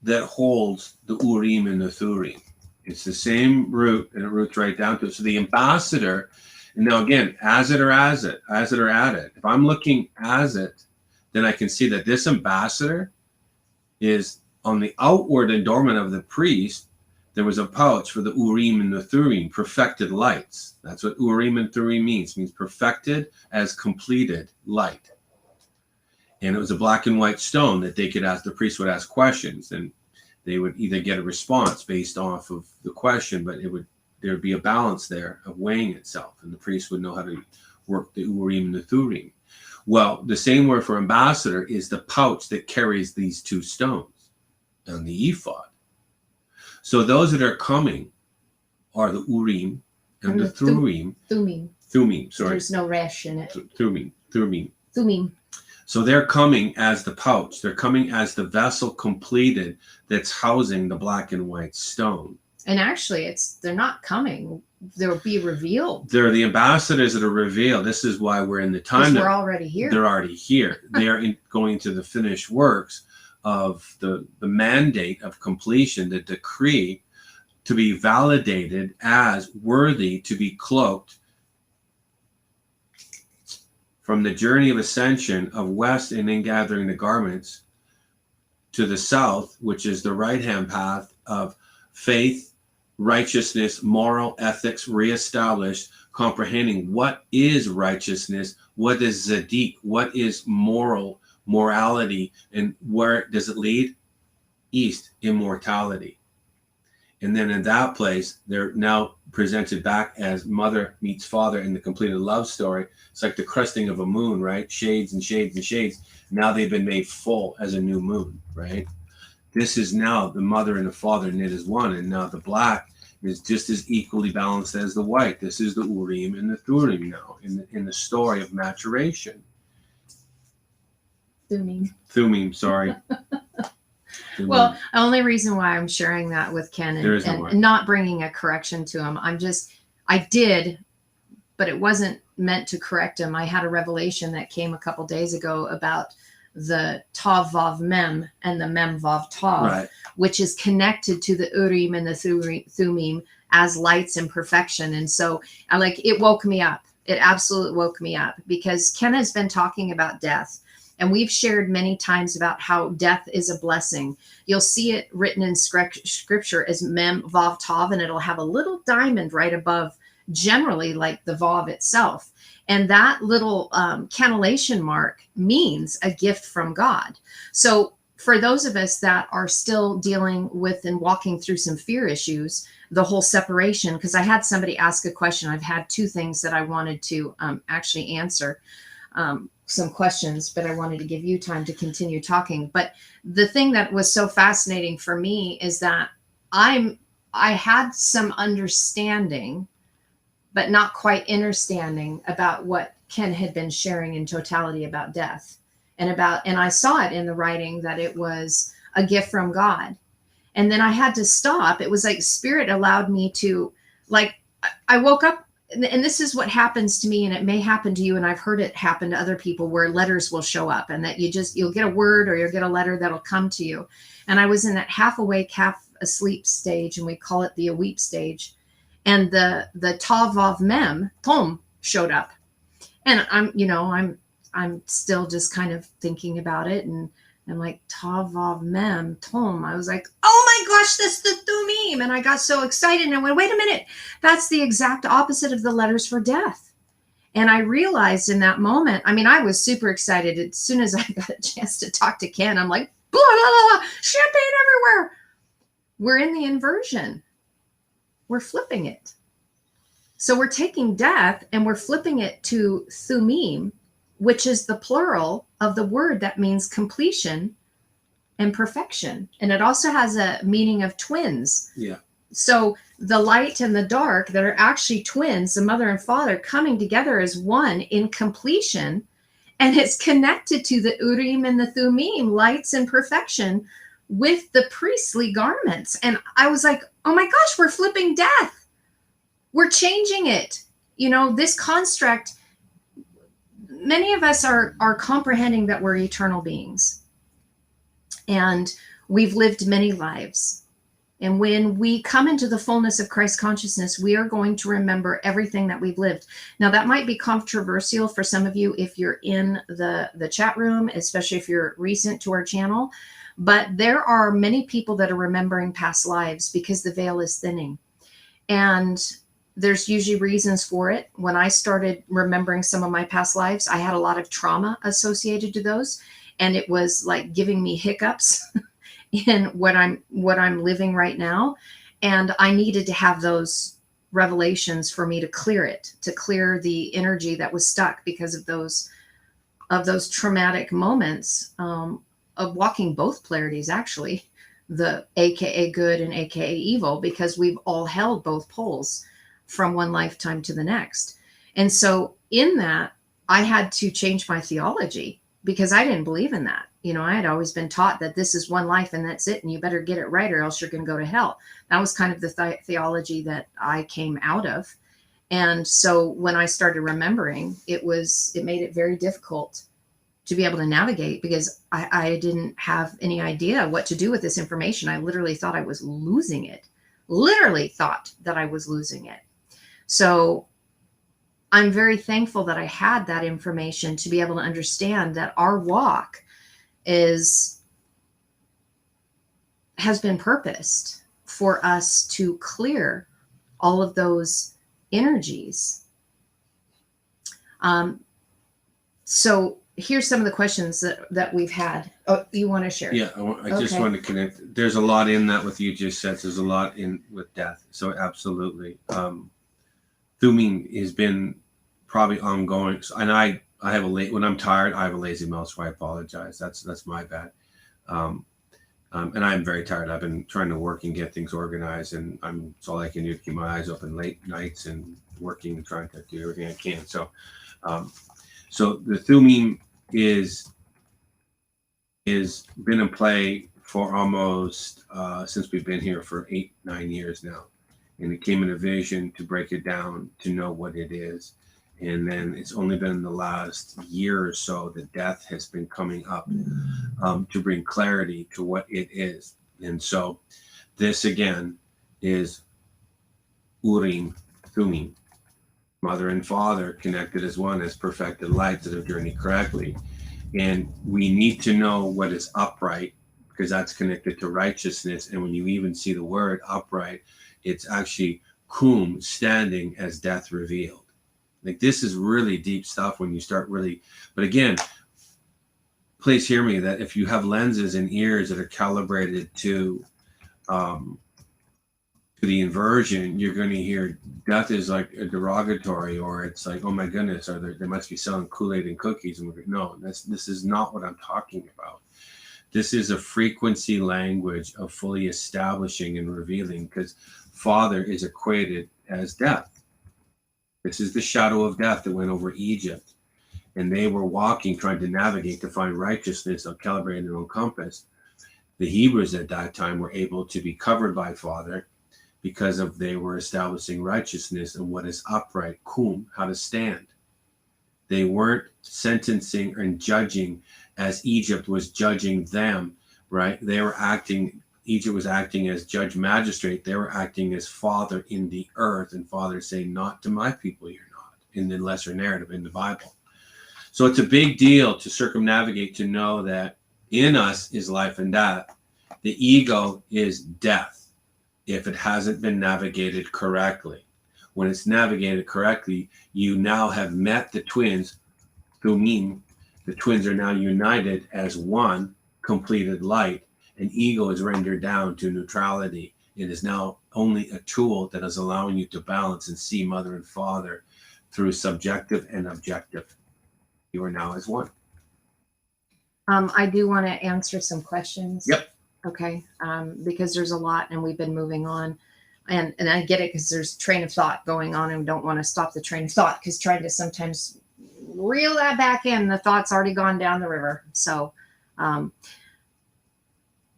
that holds the Urim and the Thurim. It's the same root, and it roots right down to it. So the ambassador, and now again, as it or at it. If I'm looking as it, then I can see that this ambassador is on the outward endowment of the priest. There was a pouch for the Urim and the Thurim, perfected lights. That's what Urim and Thurim means. It means perfected as completed light. And it was a black and white stone that they could ask, the priest would ask questions, and they would either get a response based off of the question, but there would be a balance there of weighing itself, and the priest would know how to work the Urim and the Thurim. Well, the same word for ambassador is the pouch that carries these two stones on the ephod. So those that are coming are the Urim and the Thurim. Thummim, sorry. There's no resh in it. Thummim. So they're coming as the pouch. They're coming as the vessel completed that's housing the black and white stone. And actually, they're not coming. They'll be revealed. They're the ambassadors that are revealed. This is why we're in the time. We're already here. They're already here. They're going to the finished works of the mandate of completion, the decree to be validated as worthy to be cloaked from the journey of ascension of west and in gathering the garments to the south, which is the right-hand path of faith, righteousness, moral ethics reestablished, comprehending what is righteousness, what is Zadik, what is morality, and where does it lead? East, immortality. And then in that place, they're now presented back as mother meets father in the completed love story. It's like the cresting of a moon, right? Shades and shades and shades. Now they've been made full as a new moon, right? This is now the mother and the father knit as one. And now the black is just as equally balanced as the white. This is the Urim and the Thurim now in the story of maturation. Thummim, sorry. Well, the only reason why I'm sharing that with Ken and not bringing a correction to him, I did, but it wasn't meant to correct him. I had a revelation that came a couple days ago about the Tav Vav Mem and the Mem Vav Tav, right, which is connected to the Urim and the Thummim as lights and perfection. And so it woke me up. It absolutely woke me up because Ken has been talking about death. And we've shared many times about how death is a blessing. You'll see it written in scripture as Mem Vav Tav, and it'll have a little diamond right above, generally like the Vav itself. And that little cannellation mark means a gift from God. So for those of us that are still dealing with and walking through some fear issues, the whole separation, because I had somebody ask a question. I've had two things that I wanted to actually answer. Some questions, but I wanted to give you time to continue talking. But the thing that was so fascinating for me is that I had some understanding, but not quite understanding about what Ken had been sharing in totality about death and I saw it in the writing that it was a gift from God. And then I had to stop. It was like Spirit allowed me to, like, I woke up, and this is what happens to me, and it may happen to you, and I've heard it happen to other people, where letters will show up, and that you'll get a word or you'll get a letter that'll come to you. And I was in that half awake, half asleep stage, and we call it the aweep stage. And the Tav Vav Mem, Tom, showed up. And I'm still just kind of thinking about it, and I'm like, Tav Vav Mem, Tom. I was like, oh my gosh, that's the Thumim. And I got so excited, and I went, wait a minute, that's the exact opposite of the letters for death. And I realized in that moment, I mean, I was super excited. As soon as I got a chance to talk to Ken, I'm like, blah, blah, blah, champagne everywhere. We're in the inversion. We're flipping it. So we're taking death and we're flipping it to Thumim, which is the plural of the word that means completion and perfection. And it also has a meaning of twins. Yeah. So the light and the dark that are actually twins, the mother and father coming together as one in completion. And it's connected to the Urim and the Thummim, lights and perfection, with the priestly garments. And I was like, oh my gosh, we're flipping death. We're changing it. This construct, many of us are comprehending that we're eternal beings. And we've lived many lives. And when we come into the fullness of Christ consciousness, we are going to remember everything that we've lived. Now, that might be controversial for some of you if you're in the chat room, especially if you're recent to our channel. But there are many people that are remembering past lives because the veil is thinning. And there's usually reasons for it. When I started remembering some of my past lives, I had a lot of trauma associated to those. And it was like giving me hiccups in what I'm living right now. And I needed to have those revelations for me to clear it, to clear the energy that was stuck because of those traumatic moments of walking both polarities, actually, the AKA good and AKA evil, because we've all held both poles from one lifetime to the next. And so in that, I had to change my theology because I didn't believe in that. I had always been taught that this is one life and that's it, and you better get it right or else you're going to go to hell. That was kind of the theology that I came out of. And so when I started remembering, it made it very difficult to be able to navigate because I didn't have any idea what to do with this information. I literally thought I was losing it. Literally thought that I was losing it. So I'm very thankful that I had that information to be able to understand that our walk has been purposed for us to clear all of those energies. So here's some of the questions that we've had. Oh, you want to share? Yeah, I just want to connect. There's a lot in that what you just said. There's a lot in with death. So absolutely. Thummim has been probably ongoing. And I have when I'm tired, I have a lazy mouth, so I apologize. That's my bad. And I'm very tired. I've been trying to work and get things organized, and it's all I can do to keep my eyes open late nights and working and trying to do everything I can. So, so the Thummim is been in play for almost since we've been here for 8-9 years now, and it came in a vision to break it down to know what it is. And then it's only been in the last year or so that death has been coming up to bring clarity to what it is. And so this again is Urim, Thummim, mother and father connected as one, as perfected lights that have journeyed correctly. And we need to know what is upright, because that's connected to righteousness. And when you even see the word upright, it's actually cum, standing, as death revealed. Like, this is really deep stuff when you start really, but again, please hear me, that if you have lenses and ears that are calibrated to the inversion, you're going to hear death is like a derogatory, or it's like, oh my goodness, or they must be selling Kool-Aid and cookies. And no, this is not what I'm talking about. This is a frequency language of fully establishing and revealing, because Father is equated as death. This is the shadow of death that went over Egypt. And they were walking, trying to navigate to find righteousness, of calibrating their own compass. The Hebrews at that time were able to be covered by Father, because of they were establishing righteousness and what is upright, cum, how to stand. They weren't sentencing and judging as Egypt was judging them, right? They were acting, Egypt was acting as judge magistrate. They were acting as Father in the earth, and Father saying, not to my people you're not, in the lesser narrative in the Bible. So it's a big deal to circumnavigate, to know that in us is life and death. The ego is death if it hasn't been navigated correctly. When it's navigated correctly, you now have met the twins, Thumim. The twins are now united as one completed light, and ego is rendered down to neutrality. It is now only a tool that is allowing you to balance and see Mother and Father through subjective and objective. You are now as one. I do want to answer some questions. Yep. Okay. Because there's a lot, and we've been moving on, and I get it, because there's train of thought going on, and we don't want to stop the train of thought, because trying to sometimes reel that back in, the thought's already gone down the river. So,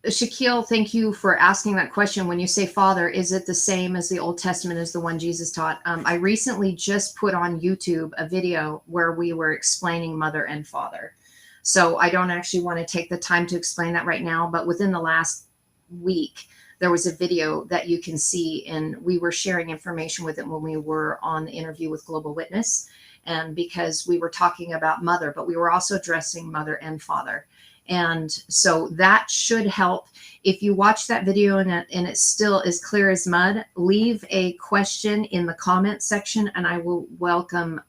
Shaquille, thank you for asking that question. When you say Father, is it the same as the Old Testament, as the one Jesus taught? I recently just put on YouTube a video where we were explaining Mother and Father. So I don't actually want to take the time to explain that right now, but within the last week, there was a video that you can see, and we were sharing information with it when we were on the interview with Global Witness. And because we were talking about Mother, but we were also addressing Mother and Father. And so that should help. If you watch that video and it's still as clear as mud, leave a question in the comment section, and I will welcome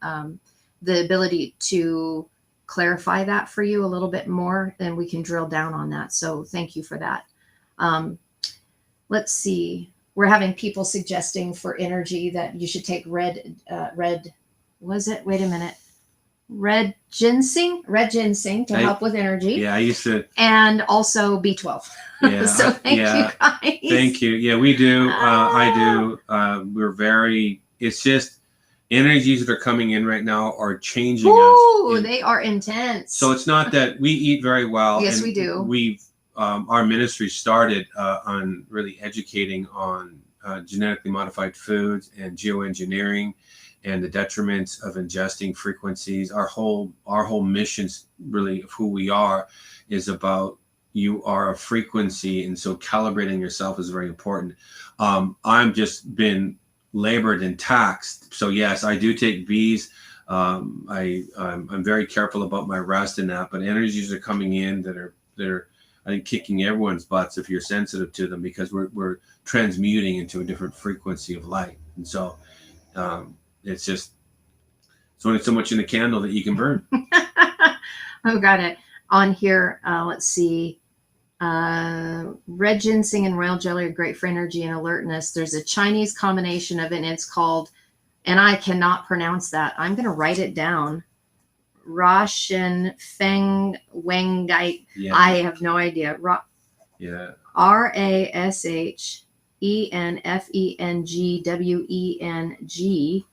the ability to clarify that for you a little bit more, and we can drill down on that. So thank you for that. Let's see. We're having people suggesting for energy that you should take red, was it? Wait a minute. Red ginseng to help with energy. Yeah, I used to. And also B12. Yeah. So thank you guys. Thank you. Yeah, we do. I do. We're very, it's just energies that are coming in right now are changing us. Ooh, they are intense. So it's not that we eat very well. Yes, and we do. We've, our ministry started on really educating on genetically modified foods and geoengineering, and the detriments of ingesting frequencies. Our whole mission, really, of who we are, is about, you are a frequency, and so calibrating yourself is very important. I'm just been labored and taxed. So yes, I do take Bs. I'm very careful about my rest and that, but energies are coming in that are I think kicking everyone's butts if you're sensitive to them, because we're transmuting into a different frequency of light. And so it's just, it's only so much in a candle that you can burn. Oh, got it. On here, let's see. Red ginseng and royal jelly are great for energy and alertness. There's a Chinese combination of it, and it's called, and I cannot pronounce that. I'm going to write it down. Rashen Feng Wengai. Yeah. I have no idea. Yeah. RASHENFENGWENG.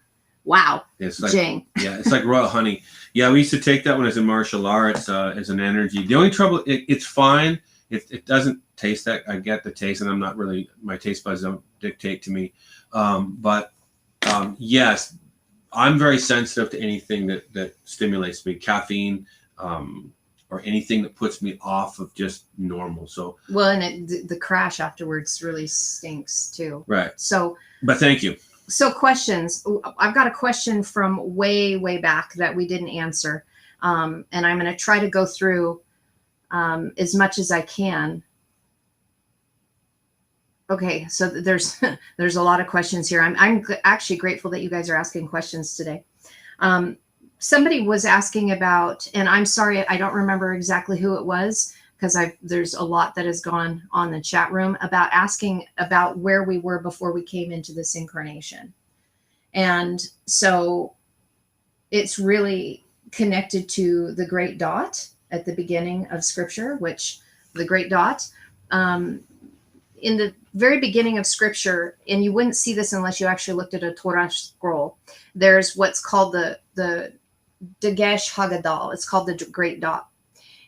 Wow. It's like, Jing. Yeah, it's like royal honey. Yeah, we used to take that one as a martial arts, as an energy. The only trouble, it's fine. It doesn't taste that. I get the taste, and I'm not really, my taste buds don't dictate to me. But yes, I'm very sensitive to anything that stimulates me, caffeine, or anything that puts me off of just normal. So well, and the crash afterwards really stinks too. Right. So, but thank you. So questions. I've got a question from way back that we didn't answer. And I'm going to try to go through as much as I can. Okay, so there's there's a lot of questions here. I'm actually grateful that you guys are asking questions today. Somebody was asking about, and I'm sorry, I don't remember exactly who it was, because there's a lot that has gone on the chat room about asking about where we were before we came into this incarnation. And so it's really connected to the great dot at the beginning of scripture, which the great dot, in the very beginning of scripture, and you wouldn't see this unless you actually looked at a Torah scroll, there's what's called the Dagesh Hagadol. It's called the great dot.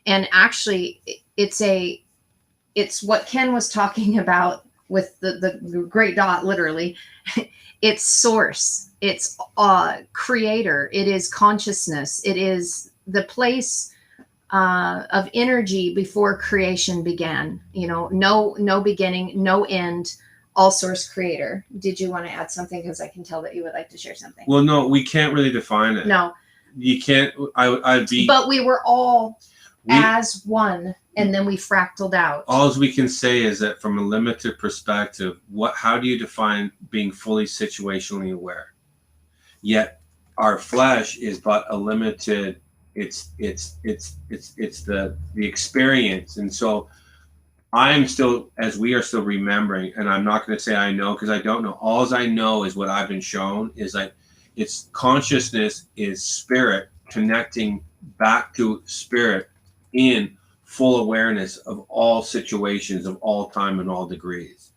And actually it's what Ken was talking about with the great dot, literally. It's source, it's creator, it is consciousness, it is the place of energy before creation began. No beginning, no end, all source creator. Did you want to add something? Because I can tell that you would like to share something. Well, no, we can't really define it. No, you can't. I'd be. But we were all as one, and then we fractaled out. All we can say is that from a limited perspective, how do you define being fully situationally aware? Yet our flesh is but a limited. It's the experience, and so I'm still, as we are still remembering, and I'm not going to say I know, because I don't know. All I know is what I've been shown is like it's consciousness is spirit connecting back to spirit in full awareness of all situations of all time and all degrees.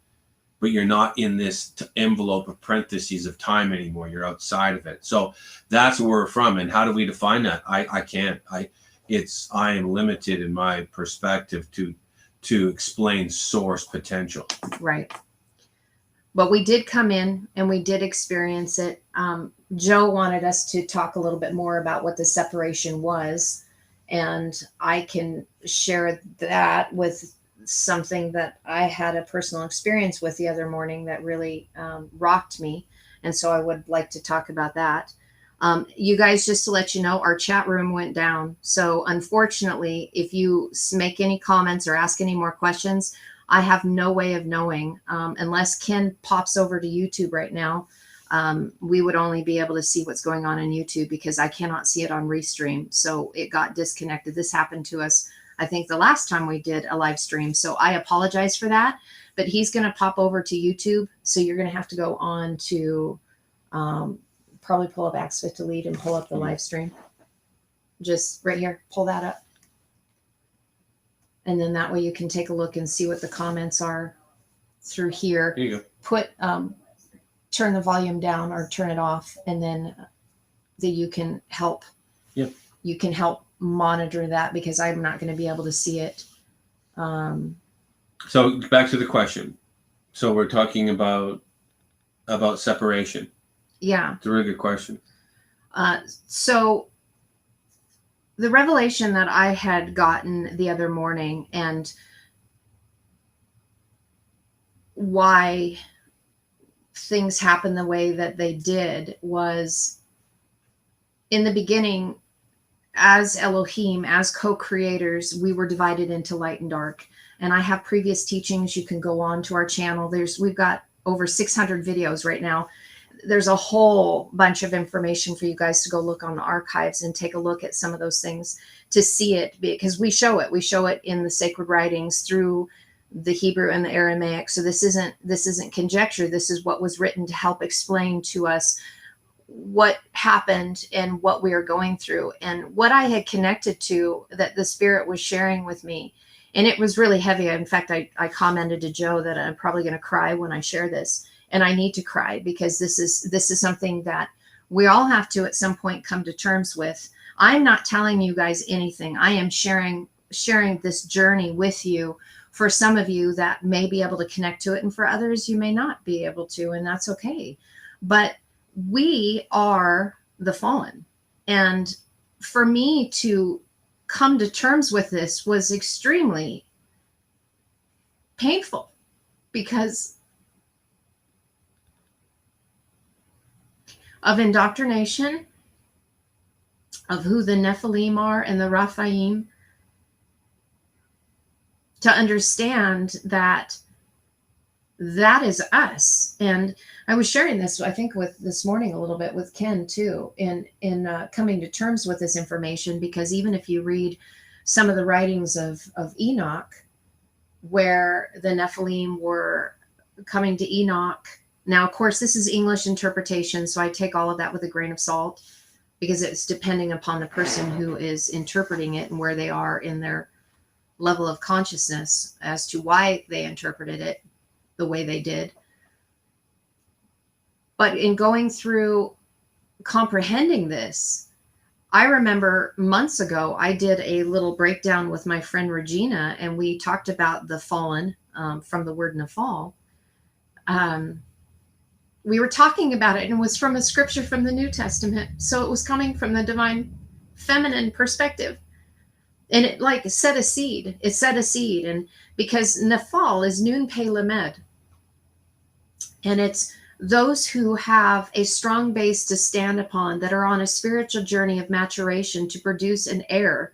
But you're not in this envelope of parentheses of time anymore. You're outside of it. So that's where we're from. And how do we define that? I can't. I am limited in my perspective to explain source potential. Right. But we did come in and we did experience it. Joe wanted us to talk a little bit more about what the separation was. And I can share that with something that I had a personal experience with the other morning that really rocked me. And so I would like to talk about that. You guys, just to let you know, our chat room went down. So unfortunately, if you make any comments or ask any more questions, I have no way of knowing, unless Ken pops over to YouTube right now. We would only be able to see what's going on YouTube because I cannot see it on Restream. So it got disconnected. This happened to us, I think, the last time we did a live stream. So I apologize for that, but he's going to pop over to YouTube. So you're going to have to go on to probably pull up Axfit Delete and pull up the live stream. Just right here, pull that up. And then that way you can take a look and see what the comments are through here. There you go. Put, turn the volume down or turn it off, and then you can help. Yep. You can help monitor that because I'm not going to be able to see it. So back to the question. So we're talking about separation. Yeah. It's a really good question. So the revelation that I had gotten the other morning and why things happened the way that they did was, in the beginning, as Elohim, as co-creators, we were divided into light and dark. And I have previous teachings. You can go on to our channel. We've got over 600 videos right now. There's a whole bunch of information for you guys to go look on the archives and take a look at some of those things to see it, because we show it. We show it in the sacred writings through the Hebrew and the Aramaic. So this isn't conjecture. This is what was written to help explain to us what happened and what we are going through and what I had connected to that the Spirit was sharing with me. And it was really heavy. In fact, I commented to Joe that I'm probably going to cry when I share this. And I need to cry because this is something that we all have to at some point come to terms with. I'm not telling you guys anything. I am sharing this journey with you. For some of you that may be able to connect to it, and for others you may not be able to, and that's okay. But we are the fallen. And for me to come to terms with this was extremely painful because of indoctrination, of who the Nephilim are and the Raphaim, to understand that that is us. And I was sharing this, I think, with this morning a little bit with Ken too, in coming to terms with this information, because even if you read some of the writings of Enoch, where the Nephilim were coming to Enoch. Now, of course, this is English interpretation, so I take all of that with a grain of salt, because it's depending upon the person who is interpreting it and where they are in their level of consciousness as to why they interpreted it the way they did. But in going through comprehending this, I remember months ago, I did a little breakdown with my friend Regina, and we talked about the fallen, from the word nafal. We were talking about it, and it was from a scripture from the New Testament. So it was coming from the divine feminine perspective. And it like set a seed. It set a seed. And because nafal is nun pe lamed. And it's those who have a strong base to stand upon, that are on a spiritual journey of maturation to produce an heir,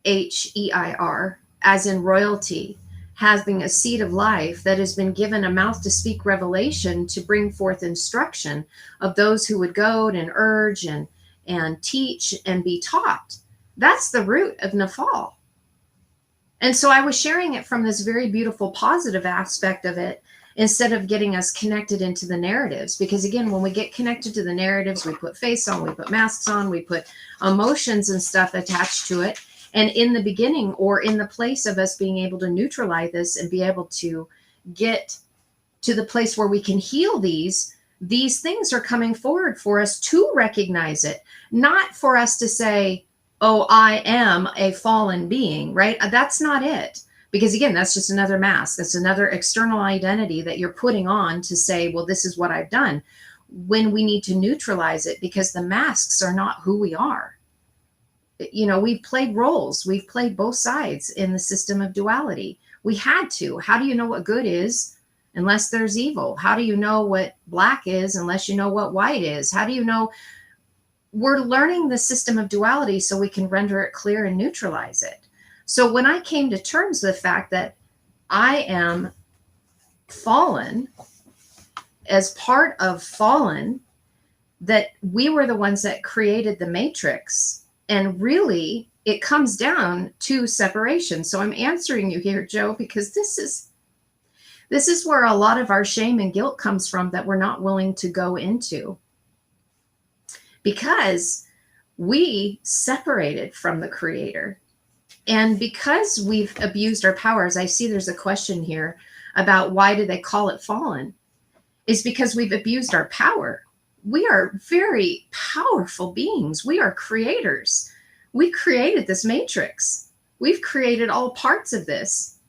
H-E-I-R, as in royalty, having a seed of life that has been given a mouth to speak revelation, to bring forth instruction of those who would goad and urge and teach and be taught. That's the root of nafal. And so I was sharing it from this very beautiful positive aspect of it, instead of getting us connected into the narratives. Because again, when we get connected to the narratives, we put face on, we put masks on, we put emotions and stuff attached to it. And in the beginning, or in the place of us being able to neutralize this and be able to get to the place where we can heal these things are coming forward for us to recognize it, not for us to say, oh, I am a fallen being, right? That's not it. Because again, that's just another mask. That's another external identity that you're putting on to say, well, this is what I've done, when we need to neutralize it, because the masks are not who we are. You know, we've played roles. We've played both sides in the system of duality. We had to. How do you know what good is unless there's evil? How do you know what black is unless you know what white is? How do you know? We're learning the system of duality so we can render it clear and neutralize it. So when I came to terms with the fact that I am fallen, as part of fallen, that we were the ones that created the matrix, and really it comes down to separation. So I'm answering you here, Joe, because this is where a lot of our shame and guilt comes from, that we're not willing to go into, because we separated from the creator. And because we've abused our powers, I see there's a question here about why do they call it fallen? It's because we've abused our power. We are very powerful beings. We are creators. We created this matrix. We've created all parts of this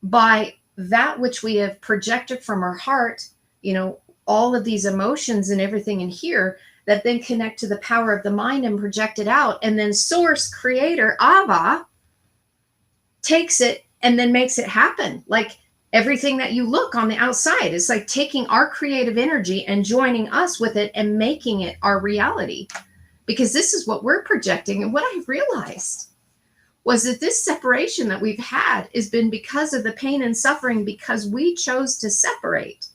by that which we have projected from our heart, you know, all of these emotions and everything in here that then connect to the power of the mind and project it out. And then source, creator, Ava, takes it and then makes it happen. Like everything that you look on the outside is like taking our creative energy and joining us with it and making it our reality, because this is what we're projecting. And what I realized was that this separation that we've had has been because of the pain and suffering, because we chose to separate.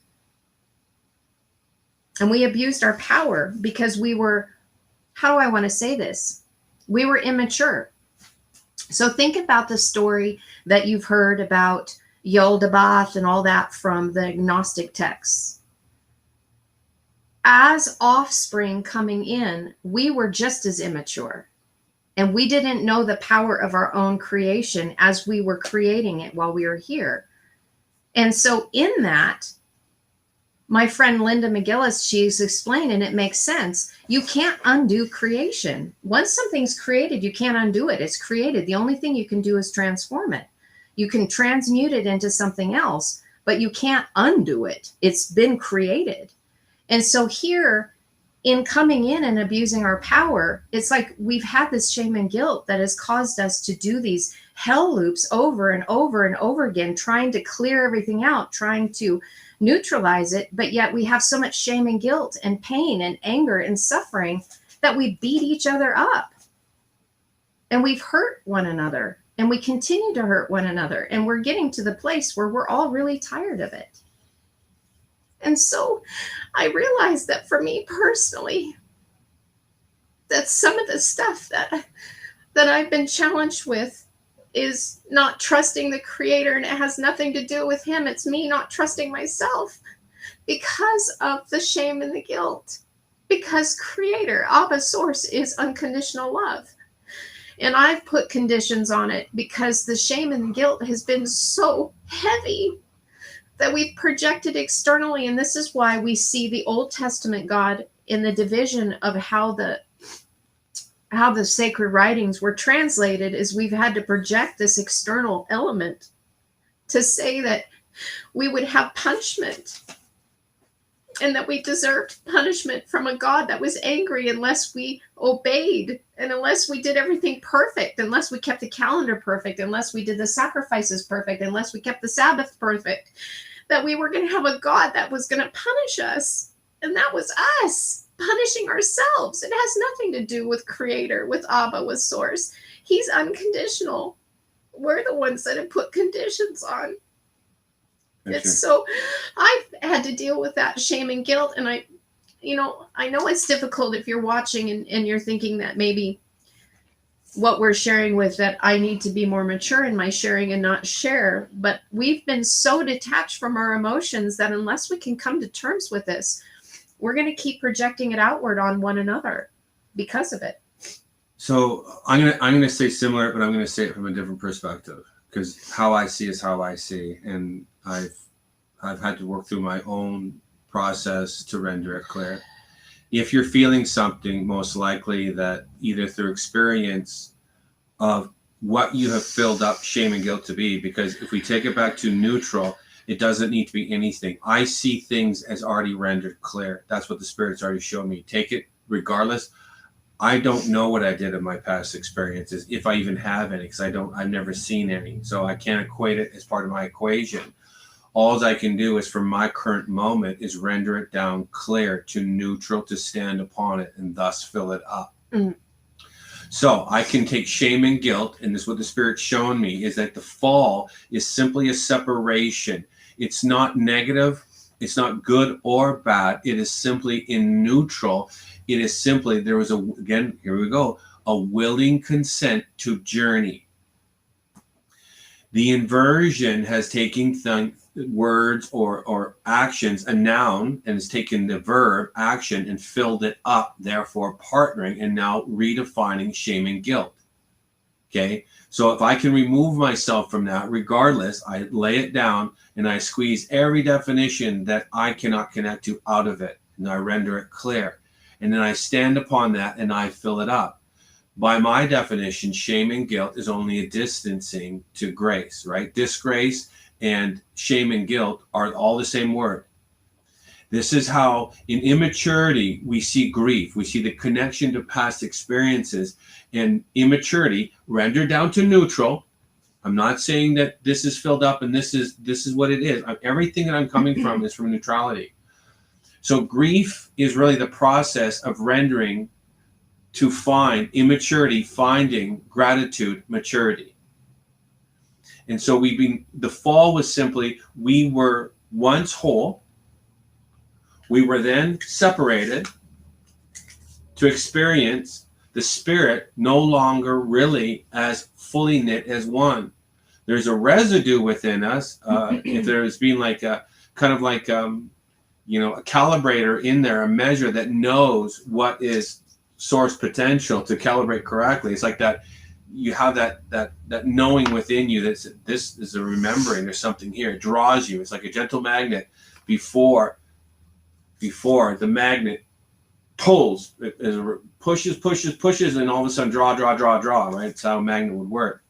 And we abused our power because we were, how do I want to say this? We were immature. So think about the story that you've heard about Yaldabaoth and all that from the Gnostic texts. As offspring coming in, we were just as immature. And we didn't know the power of our own creation as we were creating it while we were here. And so in that, my friend Linda McGillis, she's explained, and it makes sense. You can't undo creation. Once something's created, you can't undo it. It's created. The only thing you can do is transform it. You can transmute it into something else, but you can't undo it. It's been created. And so here, in coming in and abusing our power, it's like we've had this shame and guilt that has caused us to do these hell loops over and over and over again, trying to clear everything out, trying to neutralize it. But yet we have so much shame and guilt and pain and anger and suffering that we beat each other up and we've hurt one another and we continue to hurt one another. And we're getting to the place where we're all really tired of it. And so I realized that for me personally, that some of the stuff that I've been challenged with is not trusting the Creator, and it has nothing to do with Him. It's me not trusting myself because of the shame and the guilt. Because Creator, Abba Source, is unconditional love. And I've put conditions on it because the shame and the guilt has been so heavy that we've projected externally. And this is why we see the Old Testament God in the division of how the sacred writings were translated, is we've had to project this external element to say that we would have punishment and that we deserved punishment from a God that was angry unless we obeyed and unless we did everything perfect, unless we kept the calendar perfect, unless we did the sacrifices perfect, unless we kept the Sabbath perfect, that we were going to have a God that was going to punish us. And that was us punishing ourselves. It has nothing to do with Creator, with Abba, with Source. He's unconditional. We're the ones that have put conditions on. It's so I've had to deal with that shame and guilt. And I know it's difficult if you're watching and you're thinking that maybe what we're sharing with, that I need to be more mature in my sharing and not share. But we've been so detached from our emotions that unless we can come to terms with this, we're going to keep projecting it outward on one another because of it. So I'm gonna say similar, but I'm gonna say it from a different perspective, because how I see is how I see, and I've had to work through my own process to render it clear. If you're feeling something, most likely that either through experience of what you have filled up shame and guilt to be, because if we take it back to neutral, it doesn't need to be anything. I see things as already rendered clear. That's what the Spirit's already shown me. Take it regardless. I don't know what I did in my past experiences, if I even have any, because I've never seen any. So I can't equate it as part of my equation. All I can do is, from my current moment, is render it down clear to neutral, to stand upon it and thus fill it up. Mm. So I can take shame and guilt, and this is what the Spirit's shown me, is that the fall is simply a separation. It's not negative. It's not good or bad. It is simply in neutral. It is simply, there was here we go, a willing consent to journey. The inversion has taken words or actions, a noun, and has taken the verb action and filled it up, therefore partnering and now redefining shame and guilt. Okay, so if I can remove myself from that, regardless, I lay it down and I squeeze every definition that I cannot connect to out of it, and I render it clear. And then I stand upon that and I fill it up. By my definition, shame and guilt is only a distancing to grace, right? Disgrace and shame and guilt are all the same word. This is how, in immaturity, we see grief. We see the connection to past experiences. And immaturity, rendered down to neutral. I'm not saying that this is filled up and this is what it is. Everything that I'm coming from is from neutrality. So grief is really the process of rendering to find immaturity, finding gratitude, maturity. And so the fall was simply, we were once whole. We were then separated to experience the Spirit no longer really as fully knit as one. There's a residue within us. If there's been like a kind of like a calibrator in there, a measure that knows what is source potential to calibrate correctly. It's like that. You have that knowing within you that this is a remembering. There's something here. It draws you. It's like a gentle magnet. Before the magnet pulls, it pushes, and all of a sudden draw. Right? That's how a magnet would work.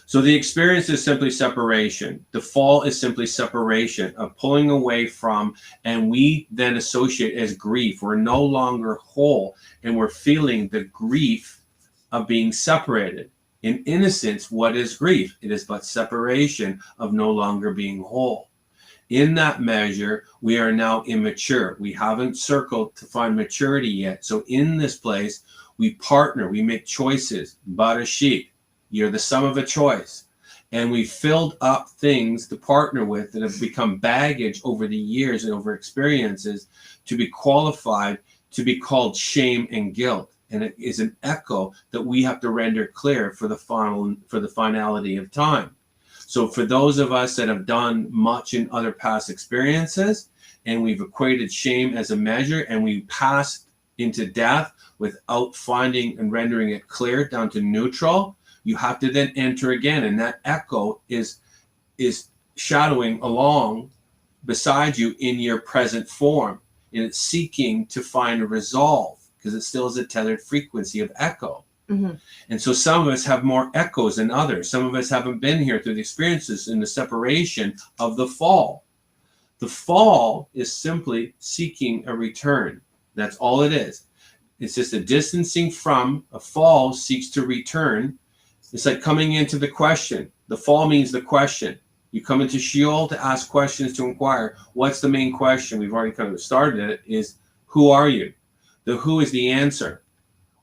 So the experience is simply separation. The fall is simply separation, of pulling away from, and we then associate as grief. We're no longer whole, and we're feeling the grief of being separated. In innocence, what is grief? It is but separation of no longer being whole. In that measure, we are now immature. We haven't circled to find maturity yet. So in this place, we partner, we make choices. Barashit, you're the sum of a choice. And we filled up things to partner with that have become baggage over the years and over experiences to be qualified to be called shame and guilt. And it is an echo that we have to render clear for the finality of time. So for those of us that have done much in other past experiences, and we've equated shame as a measure, and we passed into death without finding and rendering it clear down to neutral, you have to then enter again. And that echo is shadowing along beside you in your present form. And it's seeking to find a resolve because it still is a tethered frequency of echo. Mm-hmm. And so some of us have more echoes than others. Some of us haven't been here through the experiences in the separation of the fall. The fall is simply seeking a return. That's all it is. It's just a distancing from. A fall seeks to return. It's like coming into the question. The fall means the question. You come into Sheol to ask questions, to inquire. What's the main question? We've already kind of started it, is who are you? The who is the answer.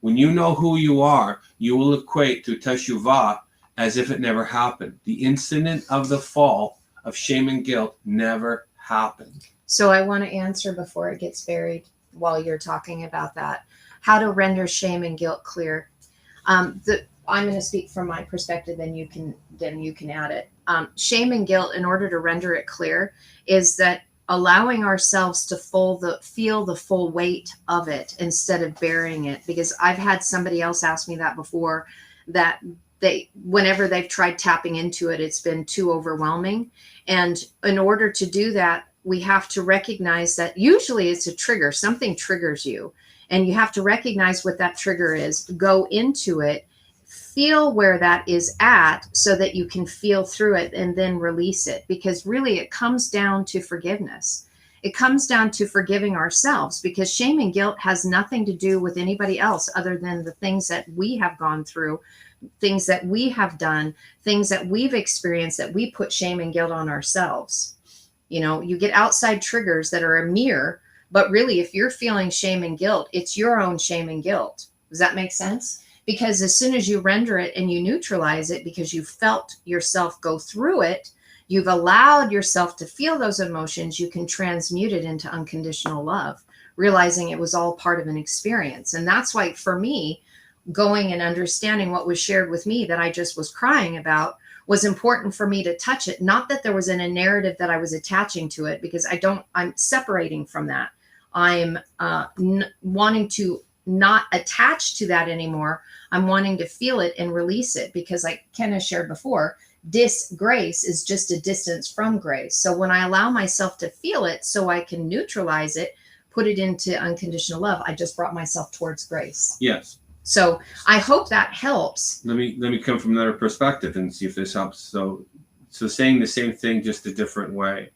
When you know who you are, you will equate to teshuvah as if it never happened. The incident of the fall of shame and guilt never happened. So I want to answer before it gets buried while you're talking about that. How to render shame and guilt clear. I'm going to speak from my perspective, then you can add it. Shame and guilt, in order to render it clear, is that allowing ourselves to feel the full weight of it instead of burying it. Because I've had somebody else ask me that before, that whenever they've tried tapping into it, it's been too overwhelming. And in order to do that, we have to recognize that usually it's a trigger. Something triggers you, and you have to recognize what that trigger is, go into it, feel where that is at so that you can feel through it and then release it. Because really it comes down to forgiveness. It comes down to forgiving ourselves, because shame and guilt has nothing to do with anybody else other than the things that we have gone through, things that we have done, things that we've experienced, that we put shame and guilt on ourselves. You know, you get outside triggers that are a mirror, but really if you're feeling shame and guilt, it's your own shame and guilt. Does that make sense? Because as soon as you render it and you neutralize it, because you felt yourself go through it, you've allowed yourself to feel those emotions, you can transmute it into unconditional love, realizing it was all part of an experience. And that's why, for me, going and understanding what was shared with me that I just was crying about was important for me to touch it. Not that there was a narrative that I was attaching to it, because I'm separating from that. I'm wanting to not attach to that anymore. I'm wanting to feel it and release it, because like Ken has shared before, disgrace is just a distance from grace. So when I allow myself to feel it so I can neutralize it, put it into unconditional love, I just brought myself towards grace. Yes. So I hope that helps. Let me come from another perspective and see if this helps. So saying the same thing, just a different way.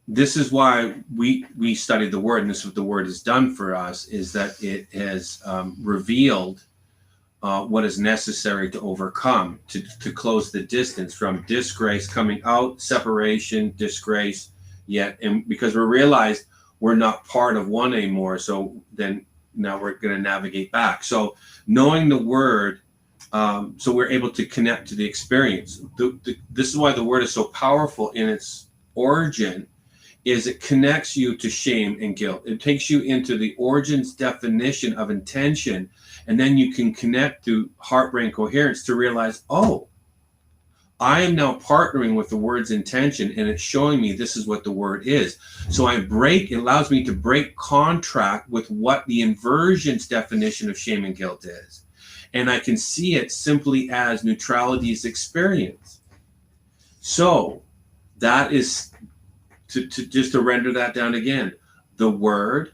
This is why we studied the word, and this is what the word has done for us, is that it has revealed what is necessary to overcome, to close the distance from disgrace, coming out, separation, disgrace, and because we realized we're not part of one anymore, so then now we're going to navigate back. So knowing the word, so we're able to connect to the experience. This is why the word is so powerful in its origin, is it connects you to shame and guilt. It takes you into the origin's definition of intention, and then you can connect to heart-brain coherence to realize, oh, I am now partnering with the word's intention, and it's showing me this is what the word is. So it allows me to break contract with what the inversion's definition of shame and guilt is. And I can see it simply as neutrality's experience. So that is, to render that down again, the word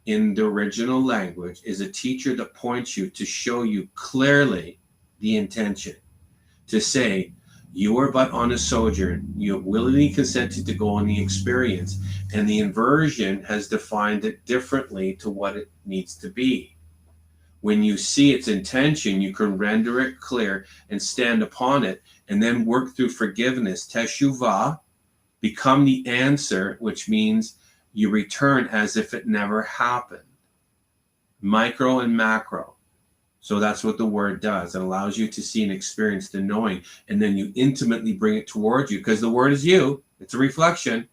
in the original language is a teacher that points you to show you clearly the intention, to say, you are but on a sojourn. You have willingly consented to go on the experience, and the inversion has defined it differently to what it needs to be. When you see its intention, you can render it clear and stand upon it, and then work through forgiveness, teshuvah, Become the answer, which means you return as if it never happened. Micro and macro. So that's what the word does. It allows you to see and experience the knowing, and then you intimately bring it towards you, because the word is you. It's a reflection.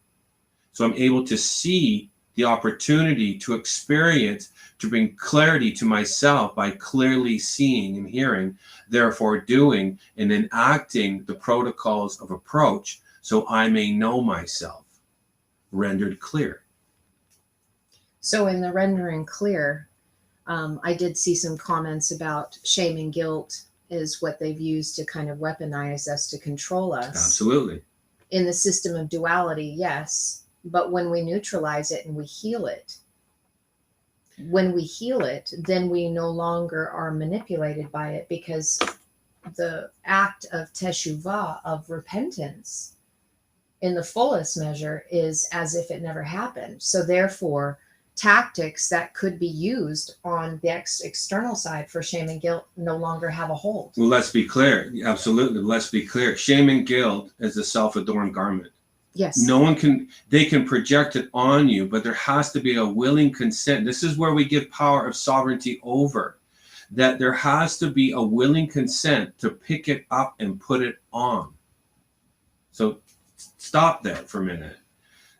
So I'm able to see the opportunity to experience, to bring clarity to myself by clearly seeing and hearing, therefore doing and then acting the protocols of approach so I may know myself, rendered clear. So in the rendering clear, I did see some comments about shame and guilt is what they've used to kind of weaponize us to control us. Absolutely. In the system of duality, yes. But when we neutralize it and we heal it, then we no longer are manipulated by it, because the act of teshuvah, of repentance, in the fullest measure is as if it never happened. So therefore, tactics that could be used on the external side for shame and guilt no longer have a hold. Well, let's be clear. Absolutely. Let's be clear. Shame and guilt is a self-adorned garment. Yes. No one can, they can project it on you, but there has to be a willing consent. This is where we give power of sovereignty over, that there has to be a willing consent to pick it up and put it on. So stop there for a minute.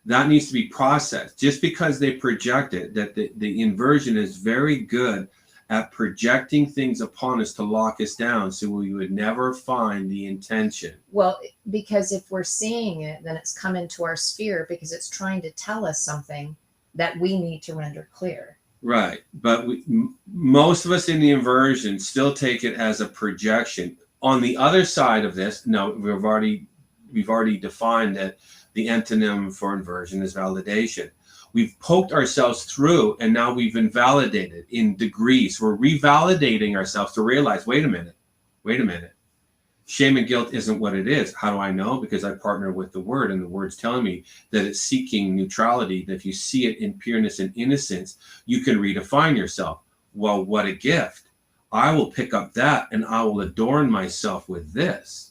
That needs to be processed. Just because they project it, that the inversion is very good at projecting things upon us to lock us down, so we would never find the intention. Well, because if we're seeing it, then it's come into our sphere because it's trying to tell us something that we need to render clear. Right. But most of us in the inversion still take it as a projection. On the other side of this, no, we've already defined that the antonym for inversion is validation. We've poked ourselves through, and now we've invalidated in degrees. We're revalidating ourselves to realize, wait a minute. Shame and guilt isn't what it is. How do I know? Because I partner with the word, and the word's telling me that it's seeking neutrality, that if you see it in pureness and innocence, you can redefine yourself. Well, what a gift. I will pick up that and I will adorn myself with this.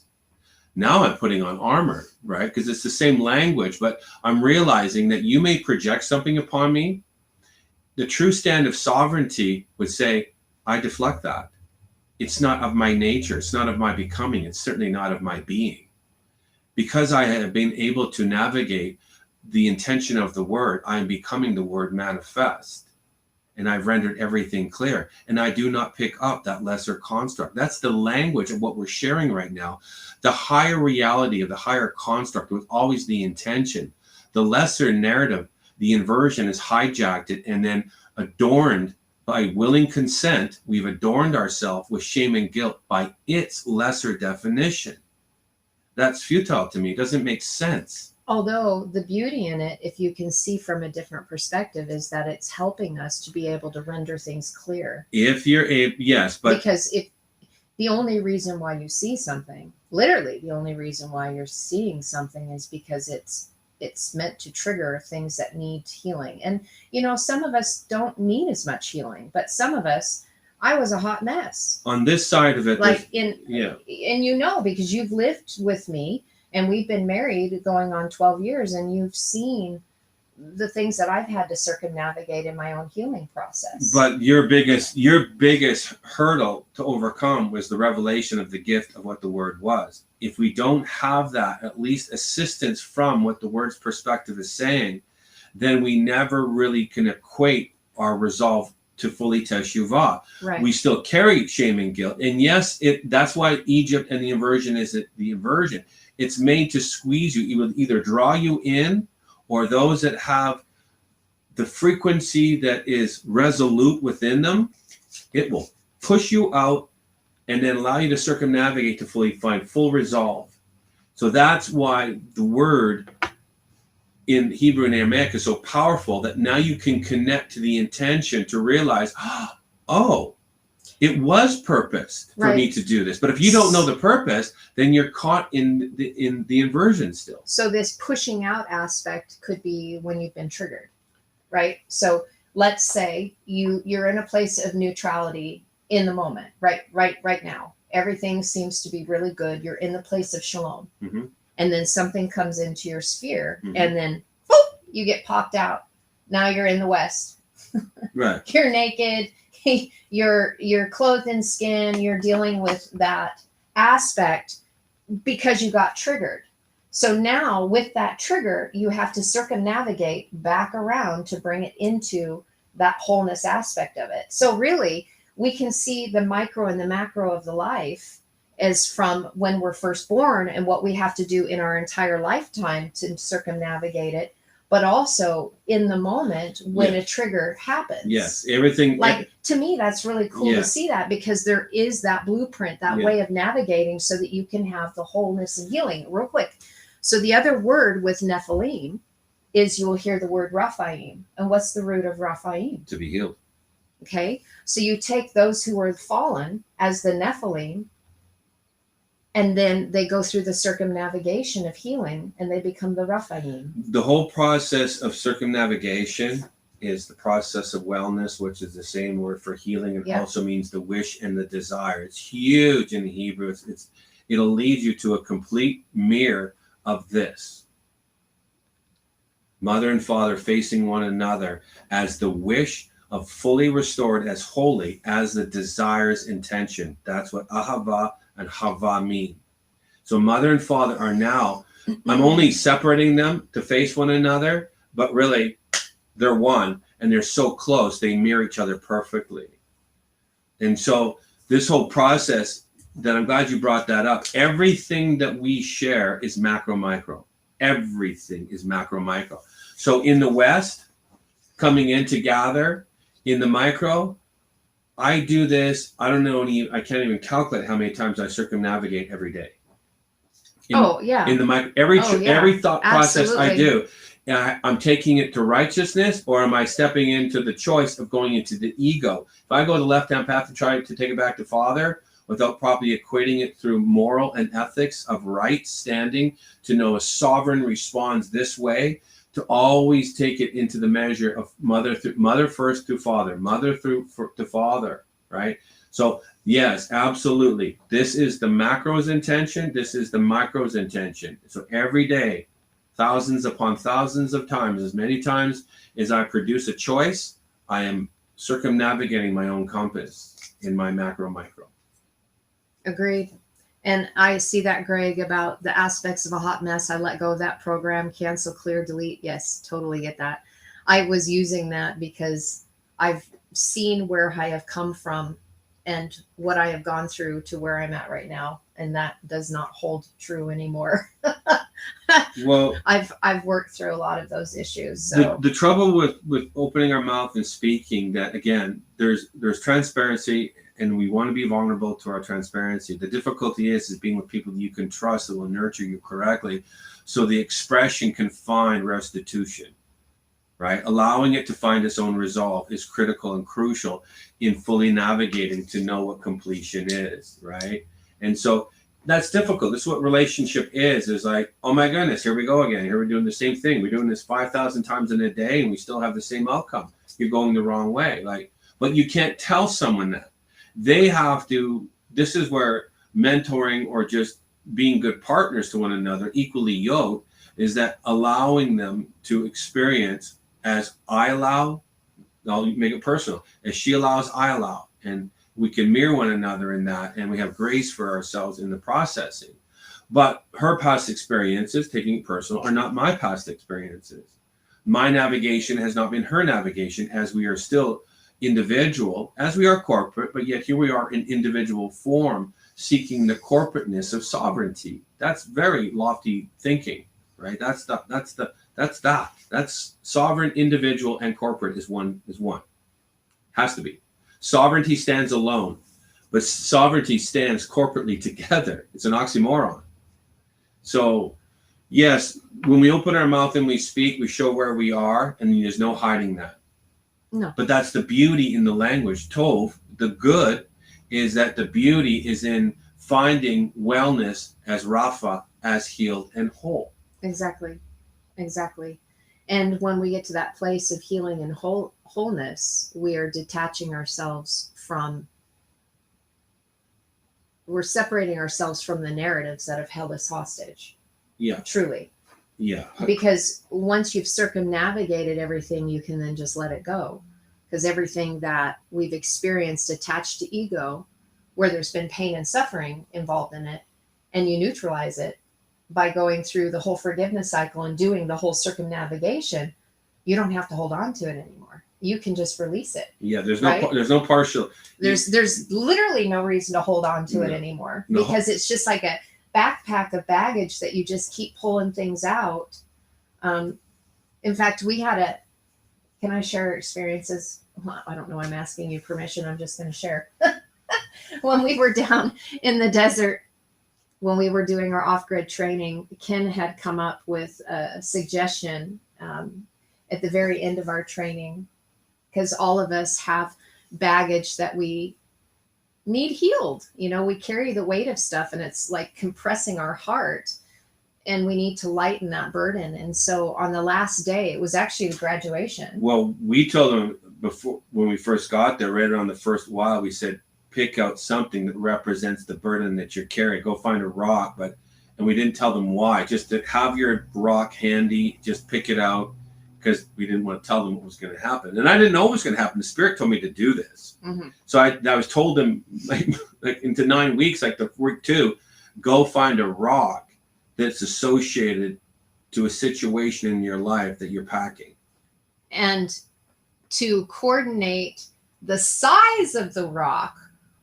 Now I'm putting on armor, right? Because it's the same language, but I'm realizing that you may project something upon me. The true stand of sovereignty would say, I deflect that. It's not of my nature. It's not of my becoming. It's certainly not of my being. Because I have been able to navigate the intention of the word, I am becoming the word manifest. And I've rendered everything clear. And I do not pick up that lesser construct. That's the language of what we're sharing right now. The higher reality of the higher construct was always the intention. The lesser narrative, the inversion, is hijacked it and then adorned by willing consent. We've adorned ourselves with shame and guilt by its lesser definition. That's futile to me. It doesn't make sense. Although the beauty in it, if you can see from a different perspective, is that it's helping us to be able to render things clear. If you're able, yes, but because if the only reason why you see something, literally the only reason why you're seeing something, is because it's meant to trigger things that need healing. And some of us don't need as much healing, but some of us, I was a hot mess on this side of it, and because you've lived with me. And we've been married going on 12 years, and you've seen the things that I've had to circumnavigate in my own healing process. But your biggest hurdle to overcome was the revelation of the gift of what the word was. If we don't have that, at least assistance from what the word's perspective is saying, then we never really can equate our resolve to fully teshuvah. Right. We still carry shame and guilt. And yes, that's why Egypt and the inversion is the inversion. It's made to squeeze you. It will either draw you in, or those that have the frequency that is resolute within them, it will push you out and then allow you to circumnavigate to fully find full resolve. So that's why the word in Hebrew and Aramaic is so powerful, that now you can connect to the intention to realize, oh, it was purposed for me to do this. But if you don't know the purpose, then you're caught in the inversion still. So this pushing out aspect could be when you've been triggered, right? So let's say you're in a place of neutrality in the moment, right now. Everything seems to be really good. You're in the place of shalom. Mm-hmm. and then something comes into your sphere, Mhm. and then whoop, you get popped out. Now you're in the West. Right. You're naked. You're clothed in skin. You're dealing with that aspect because you got triggered. So now with that trigger, you have to circumnavigate back around to bring it into that wholeness aspect of it. So really, we can see the micro and the macro of the life as from when we're first born and what we have to do in our entire lifetime to circumnavigate it, but also in the moment when a trigger happens. Yes, everything. Like, to me, that's really cool to see that, because there is that blueprint, that way of navigating so that you can have the wholeness and healing. Real quick. So the other word with Nephilim is, you'll hear the word Raphaim. And what's the root of Raphaim? To be healed. Okay. So you take those who are fallen as the Nephilim, and then they go through the circumnavigation of healing and they become the Raphaim. The whole process of circumnavigation is the process of wellness, which is the same word for healing. It also means the wish and the desire. It's huge in Hebrew. It'll lead you to a complete mirror of this. Mother and father facing one another as the wish of fully restored as holy as the desire's intention. That's what ahava and hava mean. So mother and father are now, I'm only separating them to face one another, but really they're one, and they're so close, they mirror each other perfectly. And so this whole process, that I'm glad you brought that up, everything that we share is macro micro. Everything is macro micro. So in the West, coming in to gather in the micro, I do this, I don't know, I can't even calculate how many times I circumnavigate every day. In the micro, every thought process I do, I'm taking it to righteousness, or am I stepping into the choice of going into the ego? If I go the left-hand path and try to take it back to Father without properly equating it through moral and ethics of right standing, to know a sovereign responds this way, to always take it into the measure of mother first to father, mother to father, right? So yes, absolutely. This is the macro's intention. This is the micro's intention. So every day, thousands upon thousands of times, as many times as I produce a choice, I am circumnavigating my own compass in my macro micro. Agreed. And I see that, Greg, about the aspects of a hot mess. I let go of that program, cancel, clear, delete. Yes, totally get that. I was using that because I've seen where I have come from and what I have gone through to where I'm at right now. And that does not hold true anymore. Well, I've worked through a lot of those issues. So the trouble with opening our mouth and speaking, that again, there's transparency, and we want to be vulnerable to our transparency. The difficulty is being with people that you can trust, that will nurture you correctly, so the expression can find restitution, right? Allowing it to find its own resolve is critical and crucial in fully navigating to know what completion is, right? And so that's difficult. This is what relationship is like, oh my goodness, here we go again. Here we're doing the same thing. We're doing this 5,000 times in a day, and we still have the same outcome. You're going the wrong way. But you can't tell someone that. They have to, this is where mentoring or just being good partners to one another, equally yoked, is that allowing them to experience as I allow, I'll make it personal, as she allows, I allow. And we can mirror one another in that, and we have grace for ourselves in the processing. But her past experiences, taking it personal, are not my past experiences. My navigation has not been her navigation, as we are still individual, as we are corporate, but yet here we are in individual form, seeking the corporateness of sovereignty. That's very lofty thinking, right? That's sovereign, individual, and corporate is one. Has to be. Sovereignty stands alone, but sovereignty stands corporately together. It's an oxymoron. So yes, when we open our mouth and we speak, we show where we are, and there's no hiding that. No. But that's the beauty in the language. Tov, the good, is that the beauty is in finding wellness as Rapha, as healed and whole. Exactly. And when we get to that place of healing and wholeness, we are detaching ourselves from, we're separating ourselves from the narratives that have held us hostage. Yeah. Truly. Yeah. Because once you've circumnavigated everything, you can then just let it go. Because everything that we've experienced attached to ego, where there's been pain and suffering involved in it, and you neutralize it by going through the whole forgiveness cycle and doing the whole circumnavigation, you don't have to hold on to it anymore. You can just release it. Yeah, there's right? no partial. There's literally no reason to hold on to it anymore, because it's just like a backpack of baggage that you just keep pulling things out. In fact, we had can I share experiences? Well, I don't know. I'm asking you permission. I'm just going to share. When we were down in the desert, when we were doing our off-grid training, Ken had come up with a suggestion at the very end of our training, because all of us have baggage that we need healed. We carry the weight of stuff, and it's like compressing our heart, and we need to lighten that burden. And so on the last day, it was actually the graduation. Well, we told them before, when we first got there, right around the first while, we said, pick out something that represents the burden that you're carrying. Go find a rock, and we didn't tell them why. Just to have your rock handy, just pick it out, because we didn't want to tell them what was going to happen. And I didn't know what was going to happen. The Spirit told me to do this. Mm-hmm. So I was told them like into 9 weeks, like the week 2, go find a rock that's associated to a situation in your life that you're packing. And to coordinate the size of the rock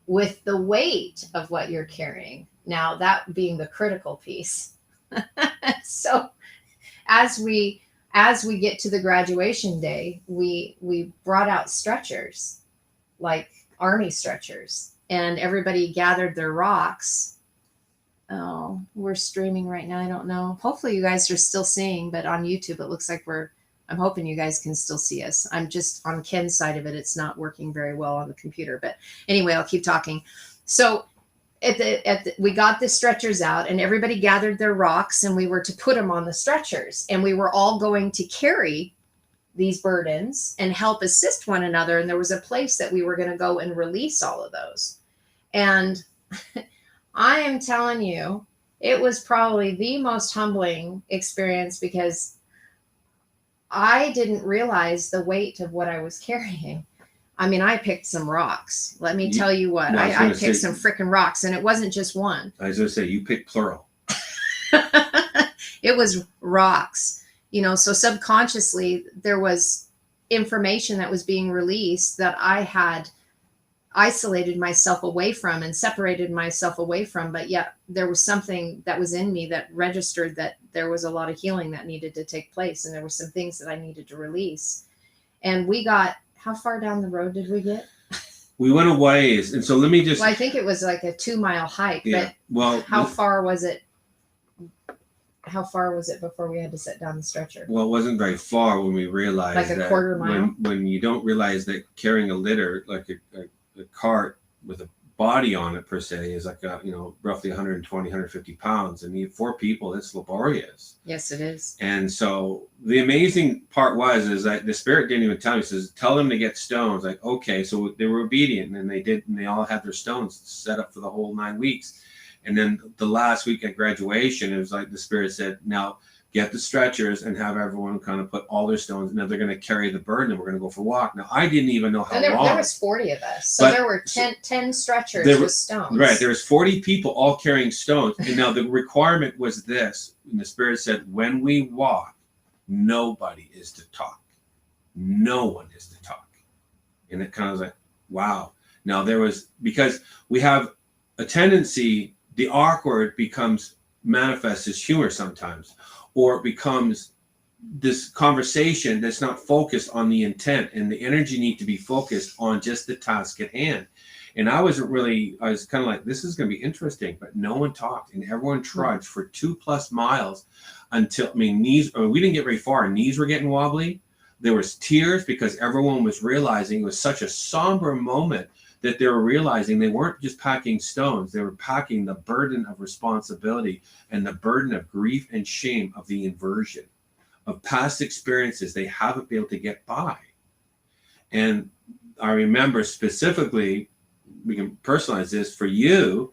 with the weight of what you're carrying. Now, that being the critical piece. So as we get to the graduation day, we brought out stretchers, like army stretchers, and everybody gathered their rocks. Oh, we're streaming right now. I don't know. Hopefully you guys are still seeing, but on YouTube, it looks like I'm hoping you guys can still see us. I'm just on Ken's side of it. It's not working very well on the computer, but anyway, I'll keep talking. So we got the stretchers out, and everybody gathered their rocks, and we were to put them on the stretchers, and we were all going to carry these burdens and help assist one another. And there was a place that we were going to go and release all of those. And I am telling you, it was probably the most humbling experience, because I didn't realize the weight of what I was carrying. I mean, I picked some rocks. Let me tell you what, I picked some freaking rocks, and it wasn't just one. I was going to say, you picked plural. It was rocks, so subconsciously there was information that was being released that I had isolated myself away from and separated myself away from, but yet there was something that was in me that registered that there was a lot of healing that needed to take place, and there were some things that I needed to release. And we got, how far down the road did we get? We went a ways, and so let me just... Well, I think it was like a 2-mile hike, yeah. But how far was it? How far was it before we had to set down the stretcher? Well, it wasn't very far when we realized like a that quarter mile. When you don't realize that carrying a litter, like a cart with a body on it per se, is like roughly 120, 150 pounds, and you have 4 people. It's laborious. Yes, it is. And so the amazing part is that the Spirit didn't even tell me. He says, tell them to get stones. Like, okay, so they were obedient, and they did, and they all had their stones set up for the whole 9 weeks. And then the last week at graduation, it was like the Spirit said, now get the stretchers and have everyone kind of put all their stones. Now they're going to carry the burden, and we're going to go for a walk. Now, I didn't even know how long. There was 40 of us. So there were 10 stretchers with stones. Right. There was 40 people all carrying stones. And now the requirement was this. And the Spirit said, when we walk, nobody is to talk. No one is to talk. And it kind of was like, wow. Now because we have a tendency, the awkward becomes manifest as humor sometimes, or it becomes this conversation that's not focused on the intent, and the energy need to be focused on just the task at hand. And I was kind of like, this is going to be interesting, but no one talked, and everyone trudged for 2+ miles until, we didn't get very far. Knees were getting wobbly. There was tears because everyone was realizing it was such a somber moment that they were realizing they weren't just packing stones. They were packing the burden of responsibility and the burden of grief and shame of the inversion, of past experiences they haven't been able to get by. And I remember specifically, we can personalize this for you.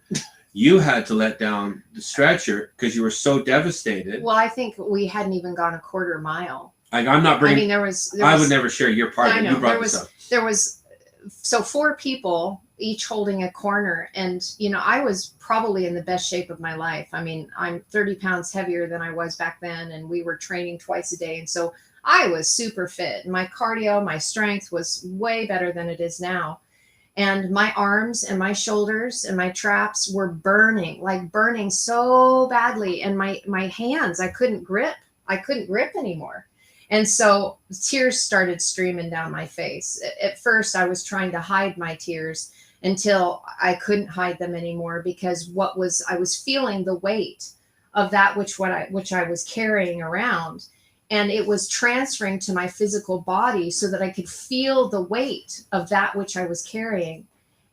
You had to let down the stretcher because you were so devastated. Well, I think we hadn't even gone a quarter mile. Like, I'm not bringing. I mean, there was I would never share your part. I know, You brought this up. There was so 4 people each holding a corner, and I was probably in the best shape of my life. I mean, I'm 30 pounds heavier than I was back then, and we were training twice a day, and so I was super fit. My cardio, my strength was way better than it is now. And my arms and my shoulders and my traps were burning, like burning so badly. And my hands, I couldn't grip anymore. And so tears started streaming down my face. At first, I was trying to hide my tears until I couldn't hide them anymore, because I was feeling the weight of that which I was carrying around. And it was transferring to my physical body so that I could feel the weight of that which I was carrying.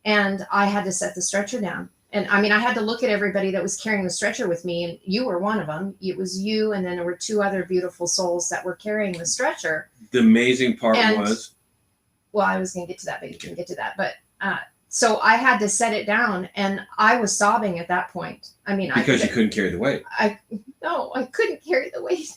And I had to set the stretcher down. And I mean, I had to look at everybody that was carrying the stretcher with me, and you were one of them. It was you, and then there were 2 other beautiful souls that were carrying the stretcher. The amazing part was... Well, I was going to get to that, but you didn't get to that. But so I had to set it down, and I was sobbing at that point. I mean, because you couldn't carry the weight. No, I couldn't carry the weight.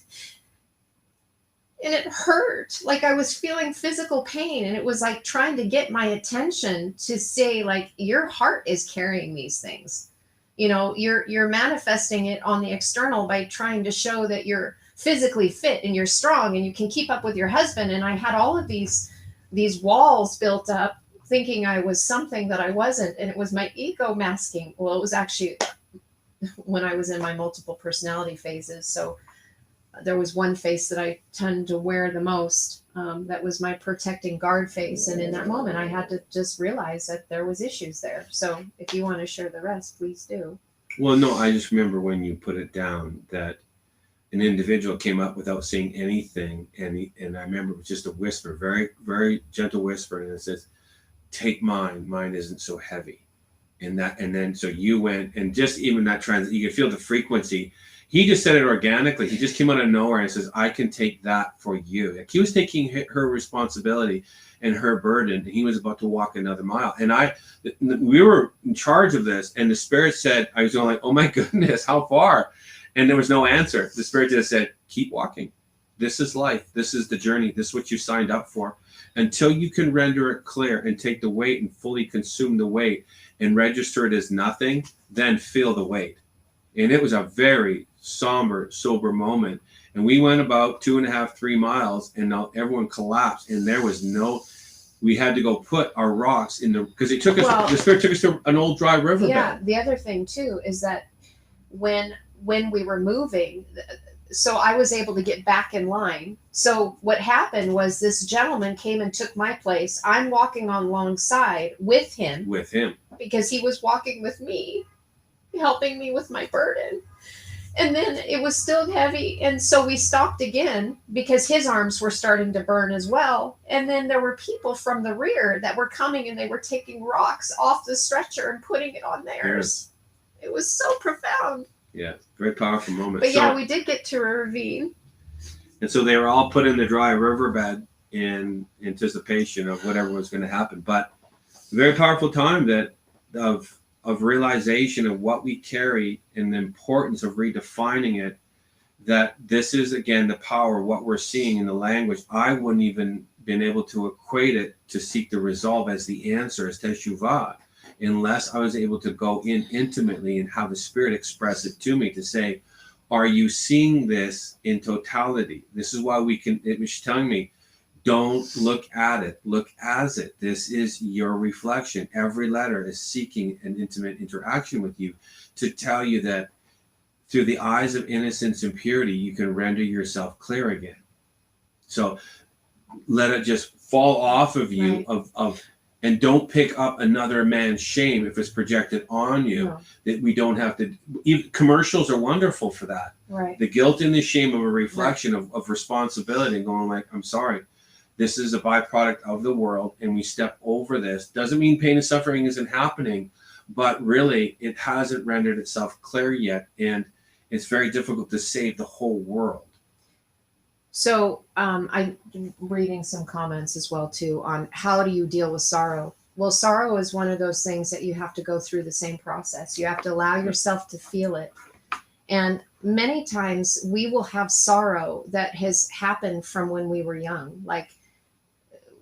And it hurt. Like, I was feeling physical pain, and it was like trying to get my attention to say, like, your heart is carrying these things. You're manifesting it on the external by trying to show that you're physically fit and you're strong and you can keep up with your husband. And I had all of these walls built up, thinking I was something that I wasn't. And it was my ego masking. Well, it was actually when I was in my multiple personality phases. So there was one face that I tend to wear the most. That was my protecting guard face. And in that moment, I had to just realize that there was issues there. So if you want to share the rest, please do. Well, no, I just remember when you put it down that an individual came up without saying anything. And I remember it was just a whisper, very, very gentle whisper. And it says, take mine. Mine isn't so heavy. And then so you went, and just even that transit, you could feel the frequency. He just said it organically. He just came out of nowhere and says, I can take that for you. Like, he was taking her responsibility and her burden, and he was about to walk another mile. And we were in charge of this, and the Spirit said, I was going like, oh my goodness, how far? And there was no answer. The Spirit just said, keep walking. This is life. This is the journey. This is what you signed up for. Until you can render it clear and take the weight and fully consume the weight and register it as nothing, then feel the weight. And it was a very somber, sober moment. And we went about 2.5, 3 miles, and now everyone collapsed. And there was we had to go put our rocks in because the Spirit took us to an old dry riverbed. Yeah. The other thing too is that when we were moving, so I was able to get back in line. So what happened was this gentleman came and took my place. I'm walking alongside with him. Because he was walking with me, helping me with my burden. And then it was still heavy. And so we stopped again because his arms were starting to burn as well. And then there were people from the rear that were coming, and they were taking rocks off the stretcher and putting it on theirs. It was so profound. Yeah, very powerful moment. But yeah, we did get to a ravine. And so they were all put in the dry riverbed in anticipation of whatever was going to happen. But a very powerful time of realization of what we carry and the importance of redefining it, that this is, again, the power of what we're seeing in the language. I wouldn't even been able to equate it to seek the resolve as the answer, as Teshuvah, unless I was able to go in intimately and have the Spirit express it to me to say, are you seeing this in totality? This is why it was telling me, don't look at it, look as it. This is your reflection. Every letter is seeking an intimate interaction with you to tell you that through the eyes of innocence and purity, you can render yourself clear again. So let it just fall off of you, right. And don't pick up another man's shame if it's projected on you. No. That we don't have to. Even commercials are wonderful for that. Right. The guilt and the shame of a reflection of responsibility, and going like, I'm sorry. This is a byproduct of the world, and we step over this. Doesn't mean pain and suffering isn't happening, but really it hasn't rendered itself clear yet, and it's very difficult to save the whole world. So I'm reading some comments as well too on how do you deal with sorrow. Well, sorrow is one of those things that you have to go through the same process. You have to allow yourself to feel it. And many times we will have sorrow that has happened from when we were young. Like,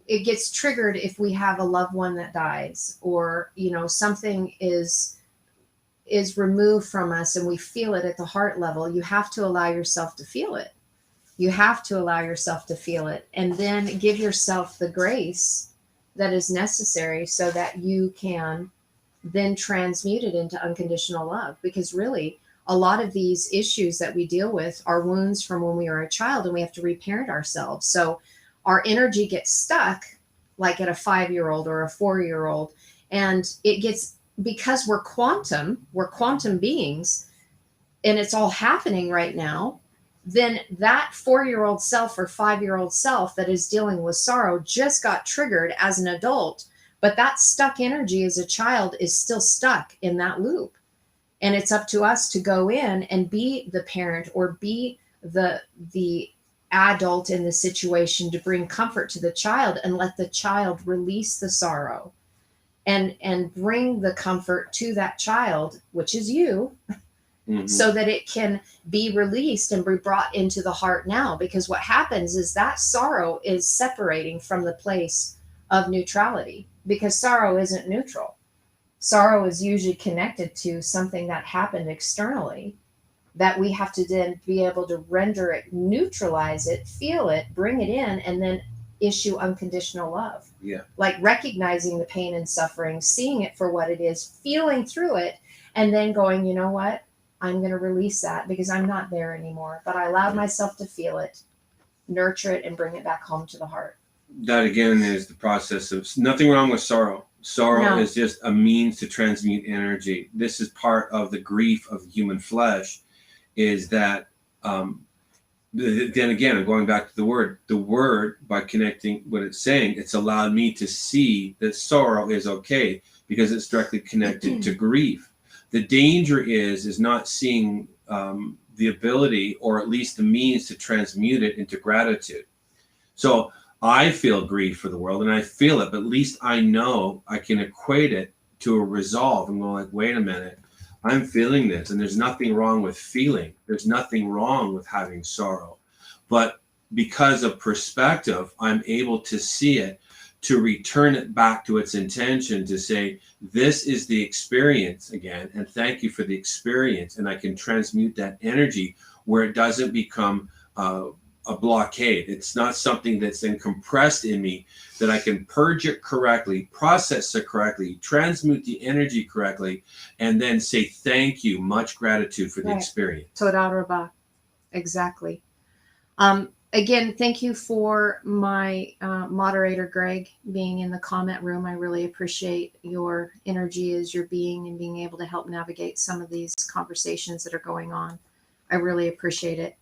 it gets triggered if we have a loved one that dies, or, you know, something is removed from us and we feel it at the heart level. You have to allow yourself to feel it. You have to allow yourself to feel it, and then give yourself the grace that is necessary so that you can then transmute it into unconditional love. Because really, a lot of these issues that we deal with are wounds from when we were a child, and we have to reparent ourselves. So our energy gets stuck, like at a 5-year-old or a 4-year-old, and it gets, because we're quantum beings, and it's all happening right now. Then that 4-year-old self or 5-year-old self that is dealing with sorrow just got triggered as an adult, but that stuck energy as a child is still stuck in that loop. And it's up to us to go in and be the parent, or be the adult in the situation, to bring comfort to the child and let the child release the sorrow, and bring the comfort to that child, which is you, so that it can be released and be brought into the heart now. Because what happens is that sorrow is separating from the place of neutrality, because sorrow isn't neutral. Sorrow is usually connected to something that happened externally, that we have to then be able to render it, neutralize it, feel it, bring it in, and then issue unconditional love. Yeah. Like recognizing the pain and suffering, seeing it for what it is, feeling through it, and then going, you know what? I'm going to release that because I'm not there anymore. But I allowed myself to feel it, nurture it, and bring it back home to the heart. That again is the process of nothing wrong with sorrow. Sorrow is just a means to transmute energy. This is part of the grief of the human flesh, is that then again, I'm going back to the word, by connecting what it's saying, it's allowed me to see that sorrow is okay because it's directly connected to grief. The danger is not seeing the ability, or at least the means, to transmute it into gratitude. So I feel grief for the world, and I feel it, but at least I know I can equate it to a resolve and go like, wait a minute, I'm feeling this, and there's nothing wrong with feeling. There's nothing wrong with having sorrow. But because of perspective, I'm able to see it, to return it back to its intention, to say, this is the experience again, and thank you for the experience. And I can transmute that energy where it doesn't become a blockade. It's not something that's then compressed in me, that I can purge it correctly, process it correctly, transmute the energy correctly, and then say thank you, much gratitude for the experience. Toda Rabah. Exactly. Again, thank you for my moderator, Greg, being in the comment room. I really appreciate your energy as your being, and being able to help navigate some of these conversations that are going on. I really appreciate it.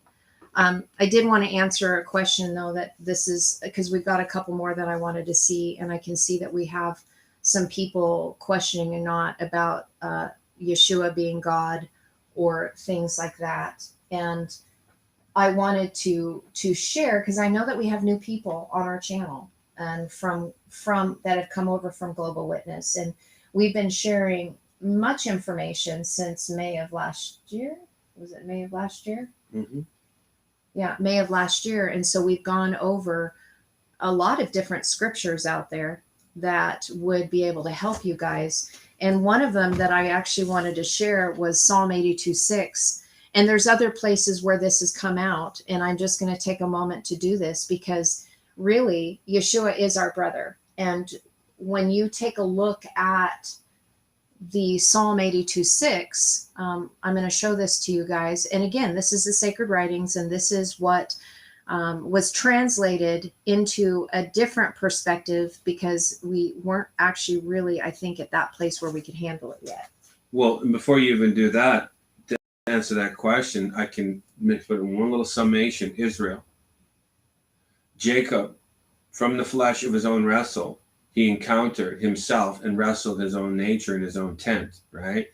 I did want to answer a question, though, that this is because we've got a couple more that I wanted to see, and I can see that we have some people questioning or not about Yeshua being God or things like that. And I wanted to share, because I know that we have new people on our channel, and from that have come over from Global Witness, and we've been sharing much information since May of last year. Was it May of last year? Mm-hmm. Yeah, May of last year. And so we've gone over a lot of different scriptures out there that would be able to help you guys. And one of them that I actually wanted to share was Psalm 82:6. And there's other places where this has come out. And I'm just going to take a moment to do this, because really, Yeshua is our brother. And when you take a look at the Psalm 82:6, I'm going to show this to you guys. And again, this is the sacred writings, and this is what was translated into a different perspective, because we weren't actually really, I think, at that place where we could handle it yet. Well, and before you even do that, to answer that question, I can put in one little summation. Israel, Jacob, from the flesh of his own wrestle, he encountered himself and wrestled his own nature in his own tent, right?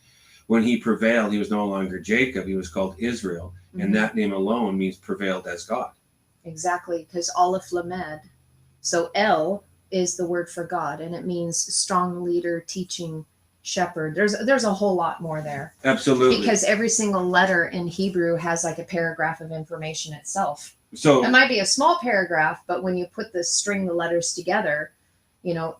When he prevailed, he was no longer Jacob. He was called Israel. Mm-hmm. And that name alone means prevailed as God. Exactly, because Aleph Lamad. So El is the word for God, and it means strong leader, teaching, shepherd. There's a whole lot more there. Absolutely. Because every single letter in Hebrew has like a paragraph of information itself. So it might be a small paragraph, but when you put the string the letters together, you know,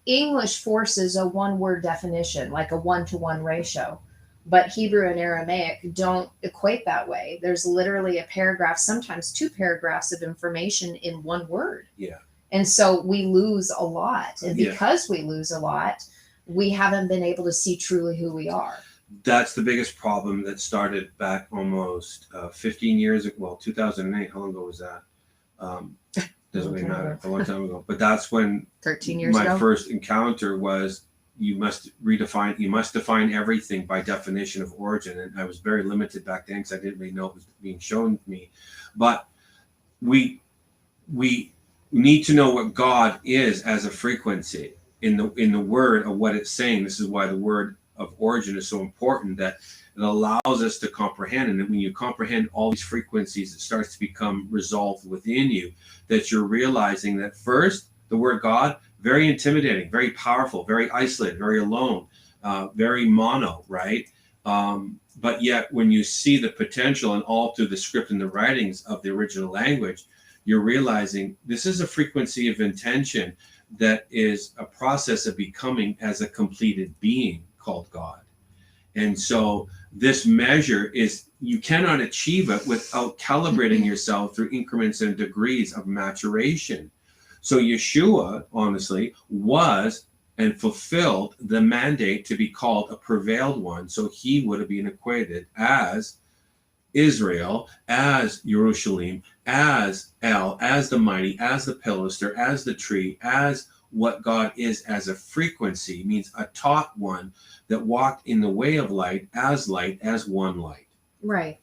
English forces a one-word definition, like a 1-to-1 ratio. But Hebrew and Aramaic don't equate that way. There's literally a paragraph, sometimes 2 paragraphs of information in one word. Yeah. And so we lose a lot. And because we lose a lot, we haven't been able to see truly who we are. That's the biggest problem that started back almost 15 years ago. Well, 2008. How long ago was that? Doesn't really matter. A long time ago. But that's when 13 years ago. My first encounter was you must define everything by definition of origin. And I was very limited back then because I didn't really know it was being shown to me. But we need to know what God is as a frequency in the word of what it's saying. This is why the word of origin is so important, that it allows us to comprehend. And when you comprehend all these frequencies, it starts to become resolved within you, that you're realizing that first, the word God, very intimidating, very powerful, very isolated, very alone, very mono, right? But yet when you see the potential and all through the script and the writings of the original language, you're realizing this is a frequency of intention that is a process of becoming as a completed being called God. And so this measure is, you cannot achieve it without calibrating yourself through increments and degrees of maturation. So Yeshua, honestly, was and fulfilled the mandate to be called a prevailed one. So he would have been equated as Israel, as Jerusalem, as El, as the mighty, as the pilaster, as the tree, as what God is as a frequency, means a taught one that walked in the way of light, as one light. Right.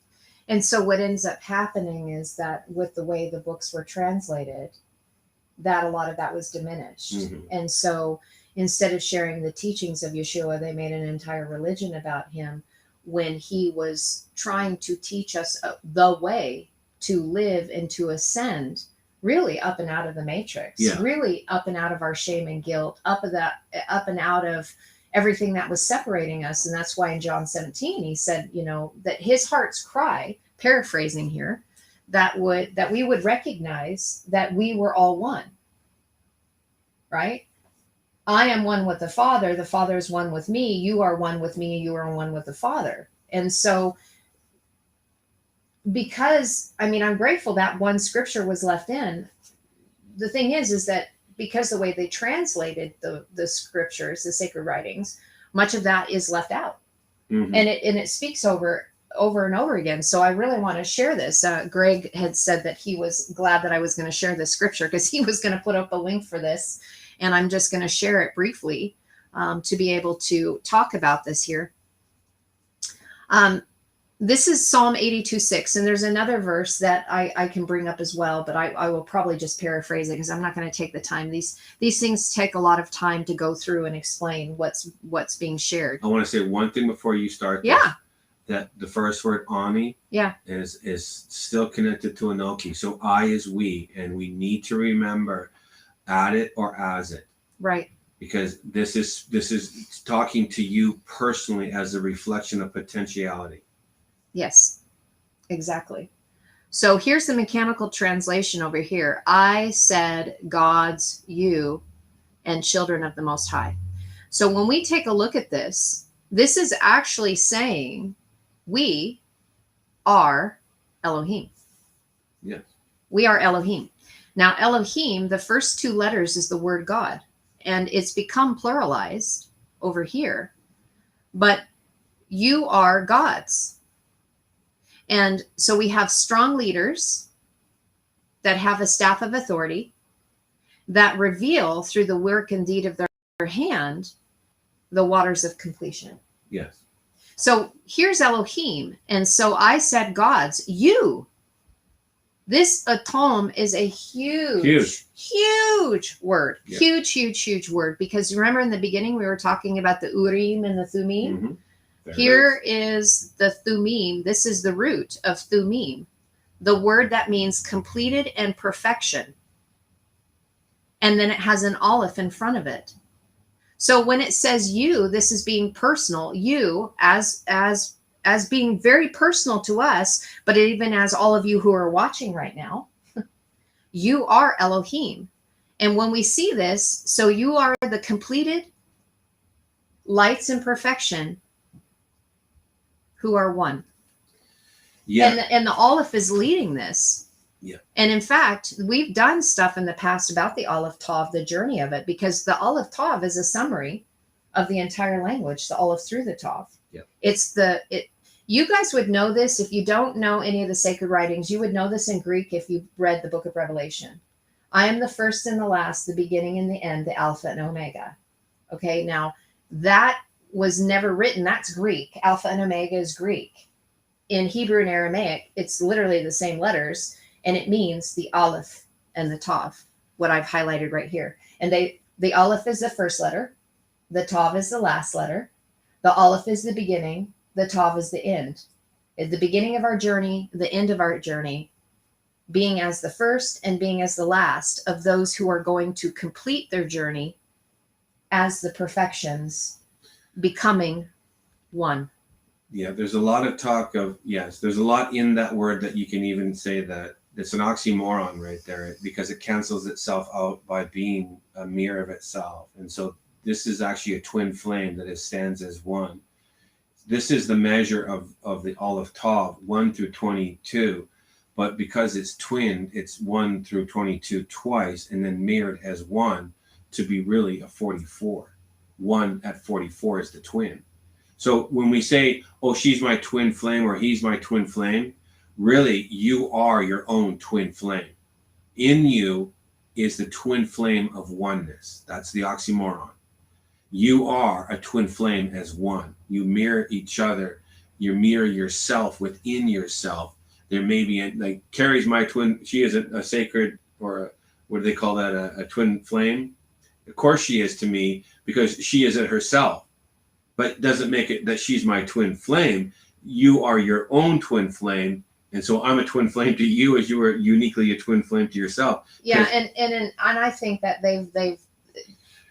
And so what ends up happening is that with the way the books were translated, that a lot of that was diminished. Mm-hmm. And so instead of sharing the teachings of Yeshua, they made an entire religion about him, when he was trying to teach us the way to live and to ascend, really up and out of the matrix, really up and out of our shame and guilt, up and out of everything that was separating us. And that's why in John 17, he said, that his heart's cry, paraphrasing here, that we would recognize that we were all one, right? I am one with the Father is one with me, you are one with me, you are one with the Father. And so, because, I'm grateful that one scripture was left in. The thing is that because the way they translated the scriptures, the sacred writings, much of that is left out. Mm-hmm. And it speaks over and over again. So I really want to share this. Greg had said that he was glad that I was going to share this scripture because he was going to put up a link for this. And I'm just going to share it briefly to be able to talk about this here. This is Psalm 82:6, and there's another verse that I can bring up as well, but I will probably just paraphrase it because I'm not going to take the time. These things take a lot of time to go through and explain what's being shared. I want to say one thing before you start. Yeah. That the first word ani is still connected to Enoki. So I is we, and we need to remember at it or as it. Right. Because this is talking to you personally as a reflection of potentiality. Yes, exactly. So here's the mechanical translation over here. I said God's, you, and children of the Most High. So when we take a look at this is actually saying we are Elohim. Yes. We are Elohim. Now, Elohim, the first 2 letters is the word God, and it's become pluralized over here, but you are God's. And so we have strong leaders that have a staff of authority that reveal through the work and deed of their hand the waters of completion. Yes. So here's Elohim. And so I said God's, you. This atom is a huge word. Yeah. Huge word. Because remember in the beginning we were talking about the Urim and the Thummim? Mm-hmm. Here is the Thummim. This is the root of Thummim, the word that means completed and perfection. and then it has an aleph in front of it. So when it says you, this is being personal, you as being very personal to us, but even as all of you who are watching right now, you are Elohim. And when we see this, so you are the completed lights in perfection who are one. Yeah. And the Aleph is leading this. Yeah. And in fact, we've done stuff in the past about the Aleph Tav, the journey of it, because the Aleph Tav is a summary of the entire language, the Aleph through the Tav. Yeah. You guys would know this if you don't know any of the sacred writings. You would know this in Greek if you read the book of Revelation. I am the first and the last, the beginning and the end, the Alpha and Omega. Okay, now that was never written. That's Greek. Alpha and Omega is Greek. In Hebrew and Aramaic, it's literally the same letters, and it means the Aleph and the Tav, what I've highlighted right here. And the Aleph is the first letter, the Tav is the last letter, the Aleph is the beginning, the Tav is the end. At the beginning of our journey, the end of our journey, being as the first and being as the last of those who are going to complete their journey as the perfections, becoming one. Yeah, there's a lot of talk of, yes, there's a lot in that word that you can even say that it's an oxymoron right there, because it cancels itself out by being a mirror of itself. And so this is actually a twin flame that stands as one. This is the measure of the Aleph Tav, 1 through 22. But because it's twinned, it's 1 through 22 twice, and then mirrored as 1 to be really a 44. 1 at 44 is the twin. So when we say, oh, she's my twin flame or he's my twin flame, really you are your own twin flame. In you is the twin flame of oneness. That's the oxymoron. You are a twin flame as one. You mirror each other. You mirror yourself within yourself. There may be, like Carrie's my twin. She is a sacred, or what do they call that? A twin flame. Of course she is to me, because she is it herself. But it doesn't make it that she's my twin flame. You are your own twin flame. And so I'm a twin flame to you as you are uniquely a twin flame to yourself. Yeah, and I think that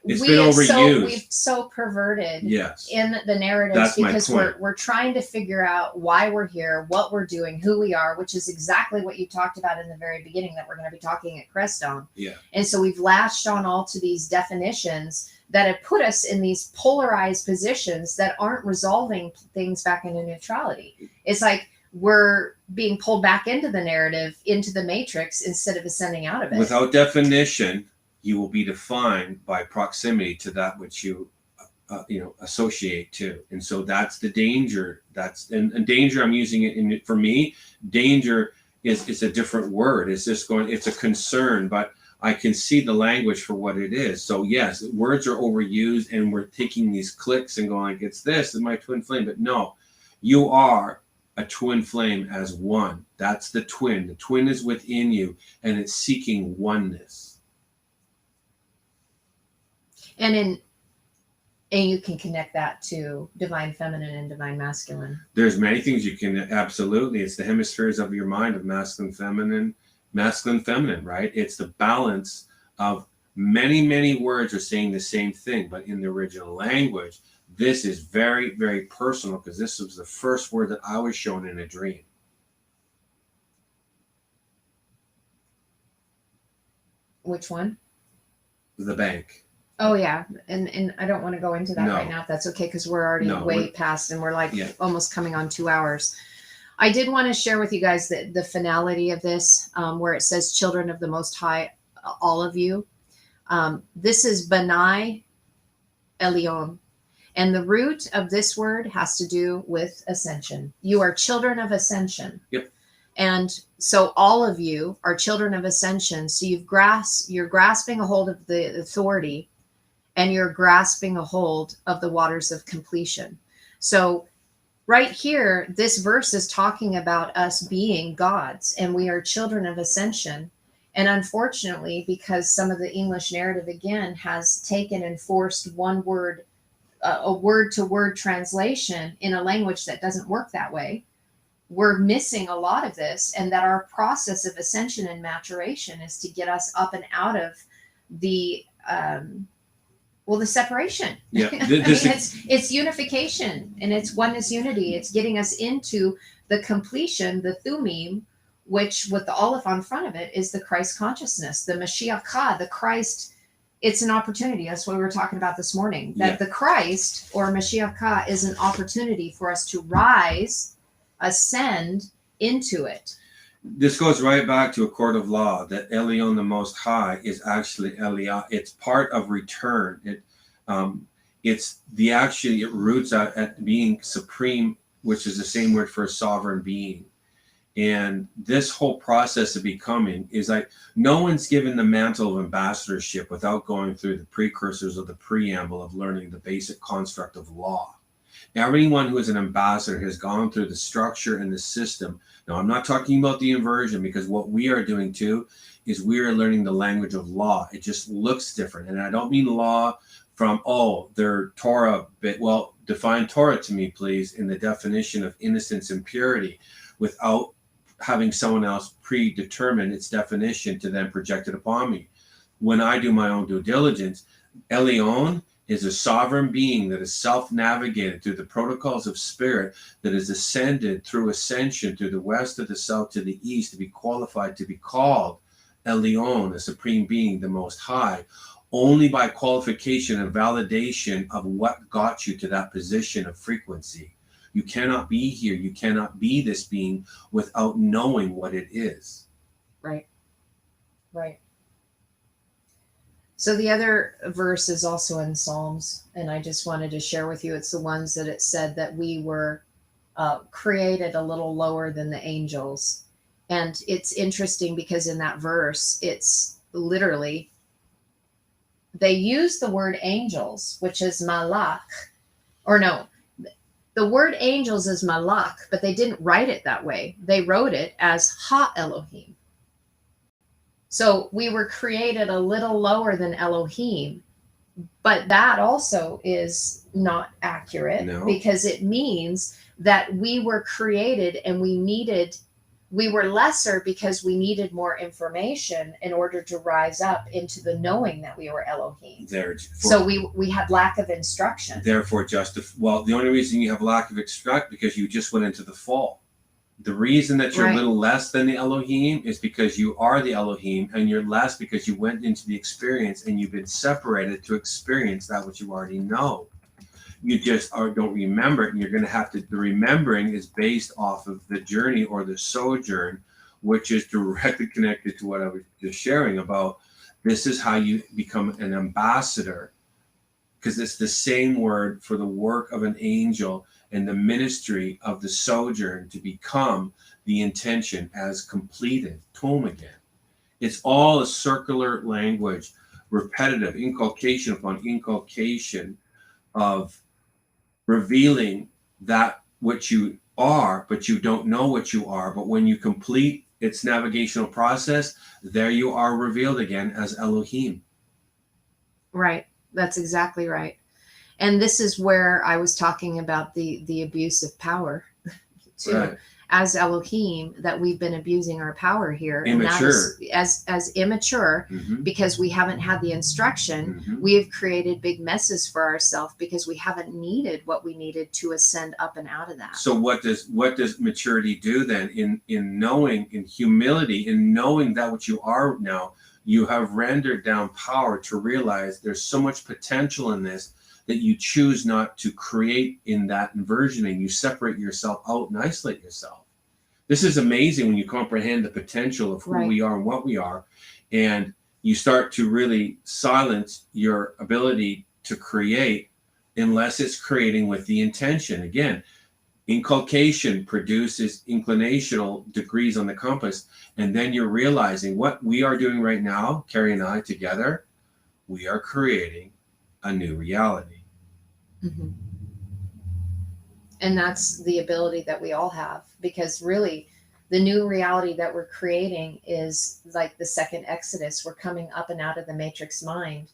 it's been overused. We've so perverted yes. in the narratives. That's because we're trying to figure out why we're here, what we're doing, who we are, which is exactly what you talked about in the very beginning that we're going to be talking at Crestone. Yeah. And so we've latched on all to these definitions that have put us in these polarized positions that aren't resolving things back into neutrality. It's like we're being pulled back into the narrative, into the matrix, instead of ascending out of it. Without definition, you will be defined by proximity to that which you associate to. And so that's the danger. And danger, I'm using it for me, danger is a different word. It's a concern, but I can see the language for what it is. So yes, words are overused, and we're taking these clicks and going, it's this is my twin flame. But no, you are a twin flame as one. That's the twin. The twin is within you, and it's seeking oneness. And you can connect that to divine feminine and divine masculine. There's many things you can, absolutely. It's the hemispheres of your mind of masculine, feminine, right? It's the balance of many, many words are saying the same thing, but in the original language, this is very, very personal, because this was the first word that I was shown in a dream. Which one? The bank. Oh yeah, and I don't want to go into that right now, if that's okay, because we're already way past, and we're almost coming on 2 hours. I did want to share with you guys the finality of this, where it says children of the Most High, all of you. This is Banai Elion, and the root of this word has to do with ascension. You are children of ascension. Yep. And so all of you are children of ascension. So you're grasping a hold of the authority, and you're grasping a hold of the waters of completion. So right here, this verse is talking about us being gods, and we are children of ascension. And unfortunately, because some of the English narrative, again, has taken and forced one word, a word-to-word translation in a language that doesn't work that way, we're missing a lot of this, and that our process of ascension and maturation is to get us up and out of the the separation. Yeah. I mean, it's unification, and it's oneness unity. It's getting us into the completion, the thumim, which with the Aleph on front of it is the Christ consciousness, the Mashiach, the Christ. It's an opportunity. That's what we were talking about this morning. That the Christ or Mashiach is an opportunity for us to rise, ascend into it. This goes right back to a court of law, that Elyon, the Most High, is actually Eliyah. It's part of return. It roots out at being supreme, which is the same word for a sovereign being. And this whole process of becoming is like, no one's given the mantle of ambassadorship without going through the precursors of the preamble of learning the basic construct of law. Everyone who is an ambassador has gone through the structure and the system. Now, I'm not talking about the inversion, because what we are doing too is we are learning the language of law. It just looks different. And I don't mean law from, their Torah bit. Well, define Torah to me, please, in the definition of innocence and purity, without having someone else predetermine its definition to then project it upon me. When I do my own due diligence, Elyon is a sovereign being that is self-navigated through the protocols of spirit, that is ascended through ascension through the west to the south to the east to be qualified to be called Elyon, a supreme being, the Most High, only by qualification and validation of what got you to that position of frequency. You cannot be here. You cannot be this being without knowing what it is. Right. Right. So the other verse is also in Psalms, and I just wanted to share with you. It's the ones that it said that we were created a little lower than the angels. And it's interesting because in that verse, it's literally, they use the word angels, which is malach, or no, the word angels is malach, but they didn't write it that way. They wrote it as ha-Elohim. So we were created a little lower than Elohim, but that also is not accurate. No. Because it means that we were created and we were lesser because we needed more information in order to rise up into the knowing that we were Elohim. So we had lack of instruction. Therefore, the only reason you have lack of instruction because you just went into the fall. The reason that you're a little less than the Elohim is because you are the Elohim, and you're less because you went into the experience and you've been separated to experience that which you already know. You just don't remember it, and you're going to have to. The remembering is based off of the journey or the sojourn, which is directly connected to what I was just sharing about. This is how you become an ambassador, because it's the same word for the work of an angel and the ministry of the sojourn to become the intention as completed, Tom again. It's all a circular language, repetitive, inculcation upon inculcation of revealing that which you are, but you don't know what you are. But when you complete its navigational process, there you are revealed again as Elohim. Right. That's exactly right. And this is where I was talking about the abuse of power too. Right. As Elohim, that we've been abusing our power here. Immature. And that is, as immature, because we haven't had the instruction, we have created big messes for ourselves because we haven't needed what we needed to ascend up and out of that. So what does maturity do then? In knowing, in humility, in knowing that what you are now, you have rendered down power to realize there's so much potential in this that you choose not to create in that inversion, and you separate yourself out and isolate yourself. This is amazing when you comprehend the potential of who we are and what we are, and you start to really silence your ability to create unless it's creating with the intention. Again, inculcation produces inclinational degrees on the compass, and then you're realizing what we are doing right now, Carrie and I together, we are creating a new reality. And that's the ability that we all have, because really the new reality that we're creating is like the second Exodus. We're coming up and out of the matrix mind.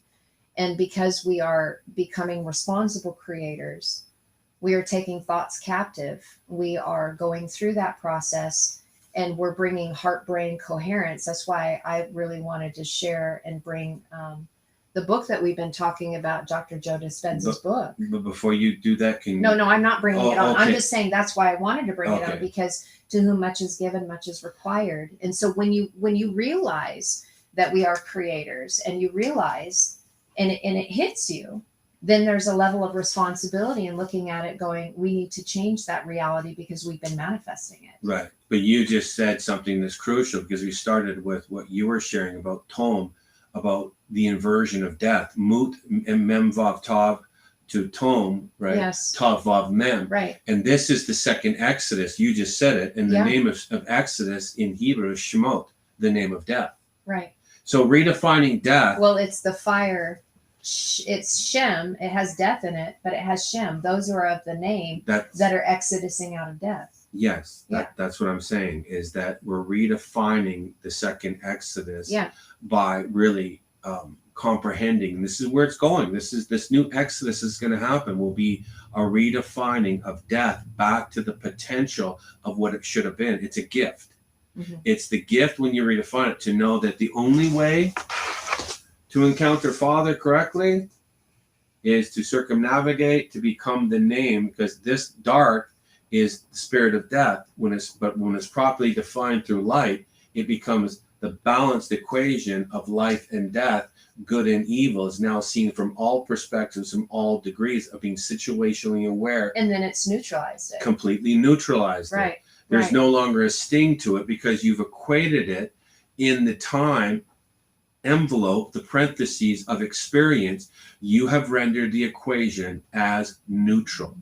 And because we are becoming responsible creators, we are taking thoughts captive. We are going through that process, and we're bringing heart-brain coherence. That's why I really wanted to share and bring the book that we've been talking about, Dr. Joe Dispenza's book. But before you do that, can you... No, I'm not bringing it on. Okay. I'm just saying that's why I wanted to bring it on, Okay. because to whom much is given, much is required. And so when you realize that we are creators, and you realize, and it hits you, then there's a level of responsibility in looking at it going, we need to change that reality because we've been manifesting it. Right. But you just said something that's crucial, because we started with what you were sharing about Tom, about the inversion of death. Mut and mem vav tav to Tom, right? Yes. Tav vav mem. Right. And this is the second Exodus. You just said it. And the name of Exodus in Hebrew is Shemot, the name of death. Right. So redefining death. Well, it's the fire. It's Shem. It has death in it, but it has Shem. Those are of the name that are exodusing out of death. Yes, that's what I'm saying, is that we're redefining the second Exodus by really comprehending. This is where it's going. This new Exodus is going to happen. Will be a redefining of death back to the potential of what it should have been. It's a gift. Mm-hmm. It's the gift, when you redefine it, to know that the only way to encounter Father correctly is to circumnavigate, to become the name, because this dark is the spirit of death. When it's properly defined through light, it becomes the balanced equation of life and death. Good and evil is now seen from all perspectives, from all degrees of being situationally aware. And then it's neutralized it. Completely neutralized right. it. There's no longer a sting to it, because you've equated it in the time envelope, the parentheses of experience. You have rendered the equation as neutral.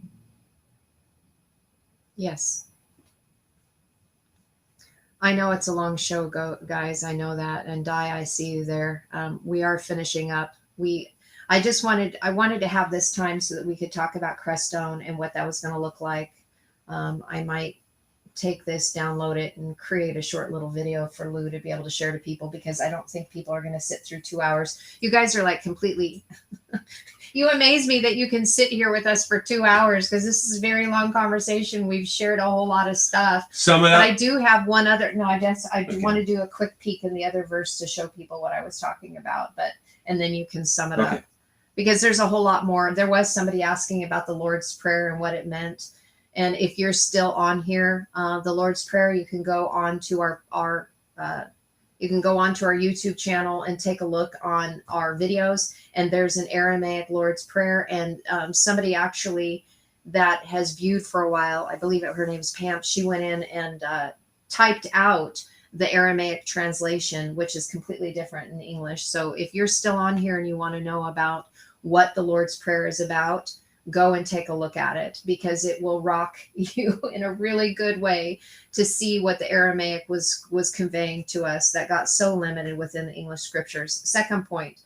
Yes. I know it's a long show, guys. I know that. And Di, I see you there. We are finishing up. I wanted to have this time so that we could talk about Crestone and what that was going to look like. I might take this, download it, and create a short little video for Lou to be able to share to people, because I don't think people are going to sit through 2 hours. You guys are like completely, you amaze me that you can sit here with us for 2 hours, because this is a very long conversation. We've shared a whole lot of stuff. Some of that. But I do have one other, I do want to do a quick peek in the other verse to show people what I was talking about, and then you can sum it up, because there's a whole lot more. There was somebody asking about the Lord's Prayer and what it meant. And if you're still on here, the Lord's Prayer, you can go on to our YouTube channel and take a look on our videos. And there's an Aramaic Lord's Prayer. And somebody actually that has viewed for a while, I believe her name's Pam, she went in and typed out the Aramaic translation, which is completely different in English. So if you're still on here and you want to know about what the Lord's Prayer is about, go and take a look at it, because it will rock you in a really good way to see what the Aramaic was conveying to us that got so limited within the English scriptures. Second point,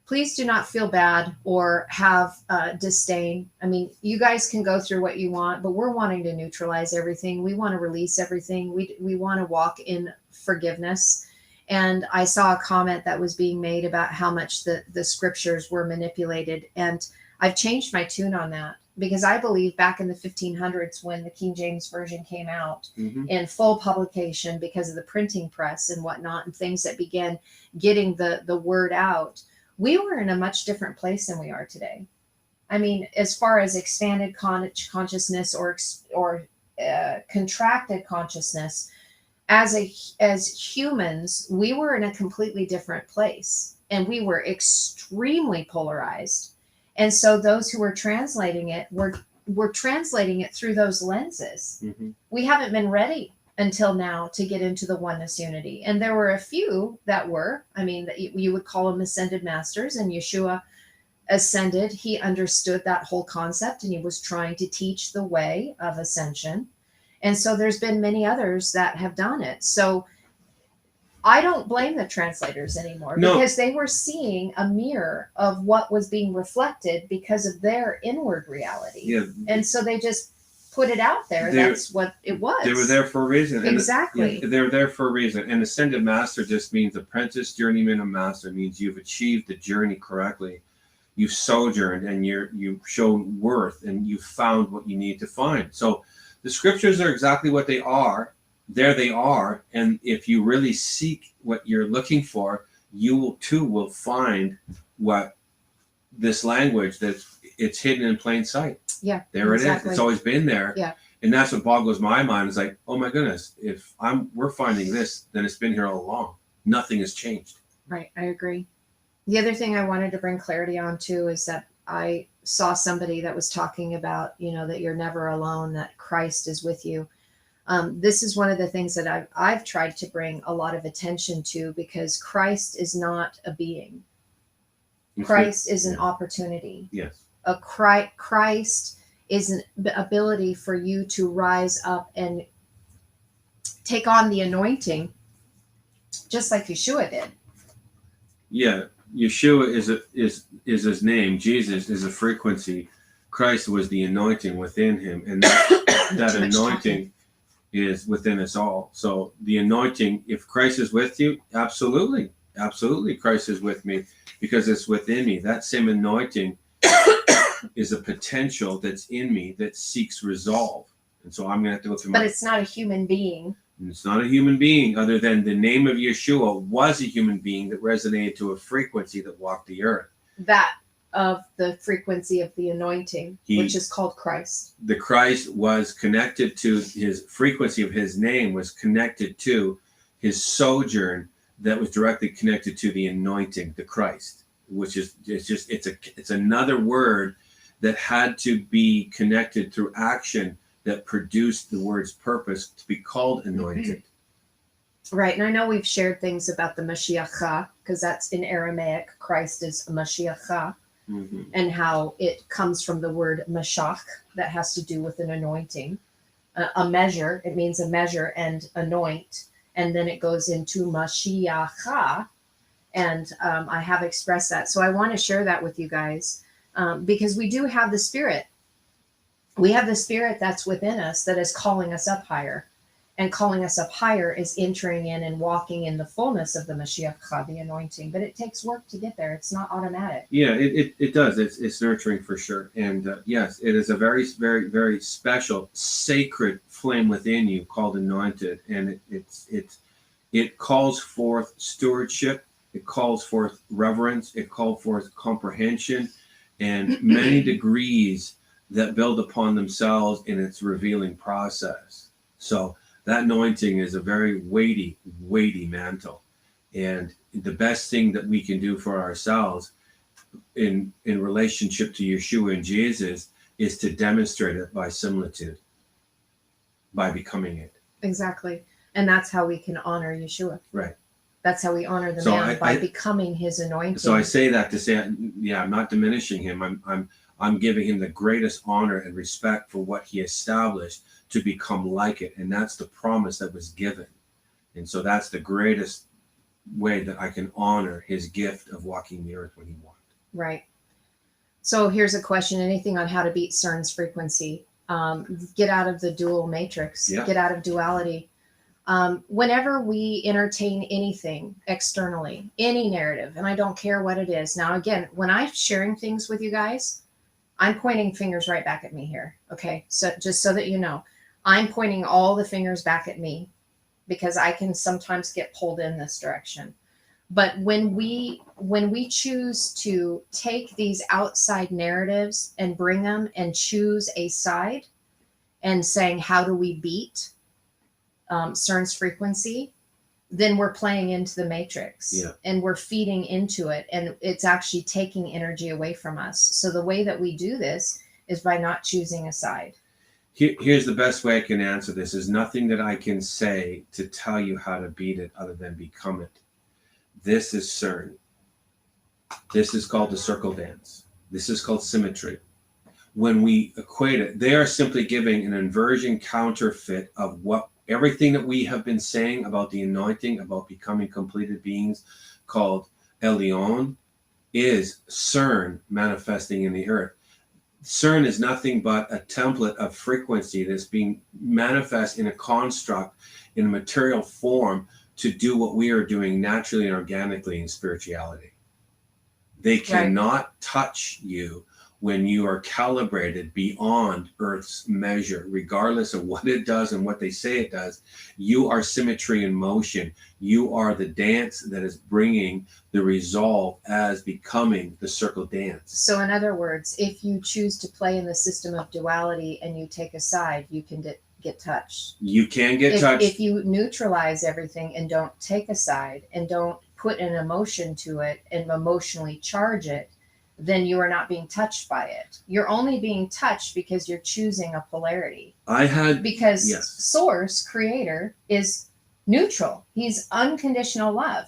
please do not feel bad or have disdain. I mean, you guys can go through what you want, but we're wanting to neutralize everything. We want to release everything. We want to walk in forgiveness. And I saw a comment that was being made about how much the scriptures were manipulated. And I've changed my tune on that, because I believe back in the 1500s, when the King James Version came out in full publication because of the printing press and whatnot, and things that began getting the word out, we were in a much different place than we are today. I mean, as far as expanded consciousness or contracted consciousness, as humans, we were in a completely different place, and we were extremely polarized. And so those who were translating it were translating it through those lenses. Mm-hmm. We haven't been ready until now to get into the oneness unity. And there were a few that were, that you would call them ascended masters, and Yeshua ascended. He understood that whole concept, and he was trying to teach the way of ascension. And so there's been many others that have done it. So I don't blame the translators anymore, because they were seeing a mirror of what was being reflected because of their inward reality. Yeah. And so they just put it out there. That's what it was. They were there for a reason. Exactly. They were there for a reason. And ascended master just means apprentice, journeyman, and master. It means you've achieved the journey correctly. You've sojourned, and you've shown worth, and you've found what you need to find. So the scriptures are exactly what they are. There they are. And if you really seek what you're looking for, you too will find what this language that it's hidden in plain sight. Yeah, there exactly. it is. It's always been there. Yeah. And that's what boggles my mind. It's like, oh my goodness, if we're finding this, then it's been here all along. Nothing has changed. Right. I agree. The other thing I wanted to bring clarity on too is that I saw somebody that was talking about, that you're never alone, that Christ is with you. This is one of the things that I've tried to bring a lot of attention to, because Christ is not a being. Christ is an opportunity. Yes. Christ is an ability for you to rise up and take on the anointing, just like Yeshua did. Yeah, Yeshua is his name. Jesus is a frequency. Christ was the anointing within him, and that anointing is within us all. So the anointing, if Christ is with you, absolutely, Christ is with me, because it's within me. That same anointing is a potential that's in me that seeks resolve. And so I'm going to have to go through But it's not a human being. It's not a human being, other than the name of Yeshua was a human being that resonated to a frequency that walked the earth. That of the frequency of the anointing, which is called Christ. The Christ was connected to his frequency of his name, was connected to his sojourn, that was directly connected to the anointing, the Christ, which is it's another word that had to be connected through action that produced the word's purpose to be called anointed. Right. And I know we've shared things about the Mashiach, because that's in Aramaic. Christ is Mashiach, and how it comes from the word Mashach, that has to do with an anointing. A measure, it means a measure and anoint. And then it goes into Mashiach. And I have expressed that. So I want to share that with you guys, because we do have the Spirit. We have the Spirit that's within us that is calling us up higher. And calling us up higher is entering in and walking in the fullness of the Mashiach, the anointing. But it takes work to get there. It's not automatic. Yeah, it does. It's nurturing for sure. And yes, it is a very, very, very special, sacred flame within you called anointed. And it calls forth stewardship. It calls forth reverence. It calls forth comprehension, and many degrees that build upon themselves in its revealing process. So that anointing is a very weighty, weighty mantle. And the best thing that we can do for ourselves in relationship to Yeshua and Jesus is to demonstrate it by similitude, by becoming it. Exactly. And that's how we can honor Yeshua. Right. That's how we honor the man, by becoming his anointing. So I say that to say, yeah, I'm not diminishing him. I'm giving him the greatest honor and respect for what he established to become like it. And that's the promise that was given. And so that's the greatest way that I can honor his gift of walking the earth when he walked. Right. So here's a question. Anything on how to beat CERN's frequency? Get out of the dual matrix. Yeah. Get out of duality. Whenever we entertain anything externally, any narrative, and I don't care what it is. Now, again, when I'm sharing things with you guys, I'm pointing fingers right back at me here. Okay. So just so that you know, I'm pointing all the fingers back at me, because I can sometimes get pulled in this direction. But when we choose to take these outside narratives and bring them and choose a side and saying, how do we beat CERN's frequency, then we're playing into the matrix. Yeah. And we're feeding into it, and it's actually taking energy away from us. So the way that we do this is by not choosing a side. Here's the best way I can answer this. There's nothing that I can say to tell you how to beat it other than become it. This is CERN. This is called the circle dance. This is called symmetry. When we equate it, they are simply giving an inversion counterfeit of what everything that we have been saying about the anointing, about becoming completed beings, called Elyon, is CERN manifesting in the earth. CERN is nothing but a template of frequency that's being manifest in a construct, in a material form, to do what we are doing naturally and organically in spirituality. They cannot touch you when you are calibrated beyond Earth's measure, regardless of what it does and what they say it does, you are symmetry in motion. You are the dance that is bringing the resolve as becoming the circle dance. So in other words, if you choose to play in the system of duality and you take a side, you can get touched. You can get touched. If you neutralize everything and don't take a side and don't put an emotion to it and emotionally charge it, then you are not being touched by it. You're only being touched because you're choosing a polarity. Because yes. Source, Creator, is neutral. He's unconditional love.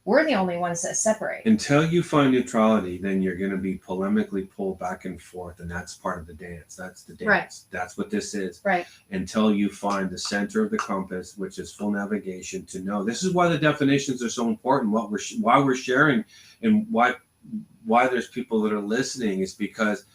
We're the only ones that separate. Until you find neutrality, then you're going to be polemically pulled back and forth, and that's part of the dance. That's the dance. Right. That's what this is. Right. Until you find the center of the compass, which is full navigation, to know. This is why the definitions are so important. Why we're sharing, and why there's people that are listening, is because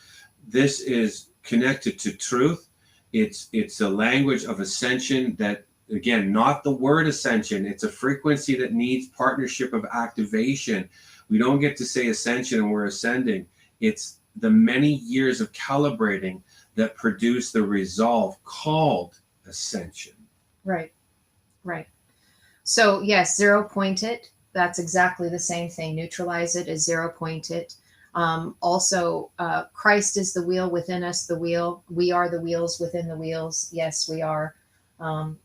this is connected to truth. It's a language of ascension that, again, not the word ascension. It's a frequency that needs partnership of activation. We don't get to say ascension and we're ascending. It's the many years of calibrating that produce the resolve called ascension. Right. Right. So yes, 0 point it. That's exactly the same thing. Neutralize it is 0 point it. Also, Christ is the wheel within us, the wheel. We are the wheels within the wheels. Yes, we are.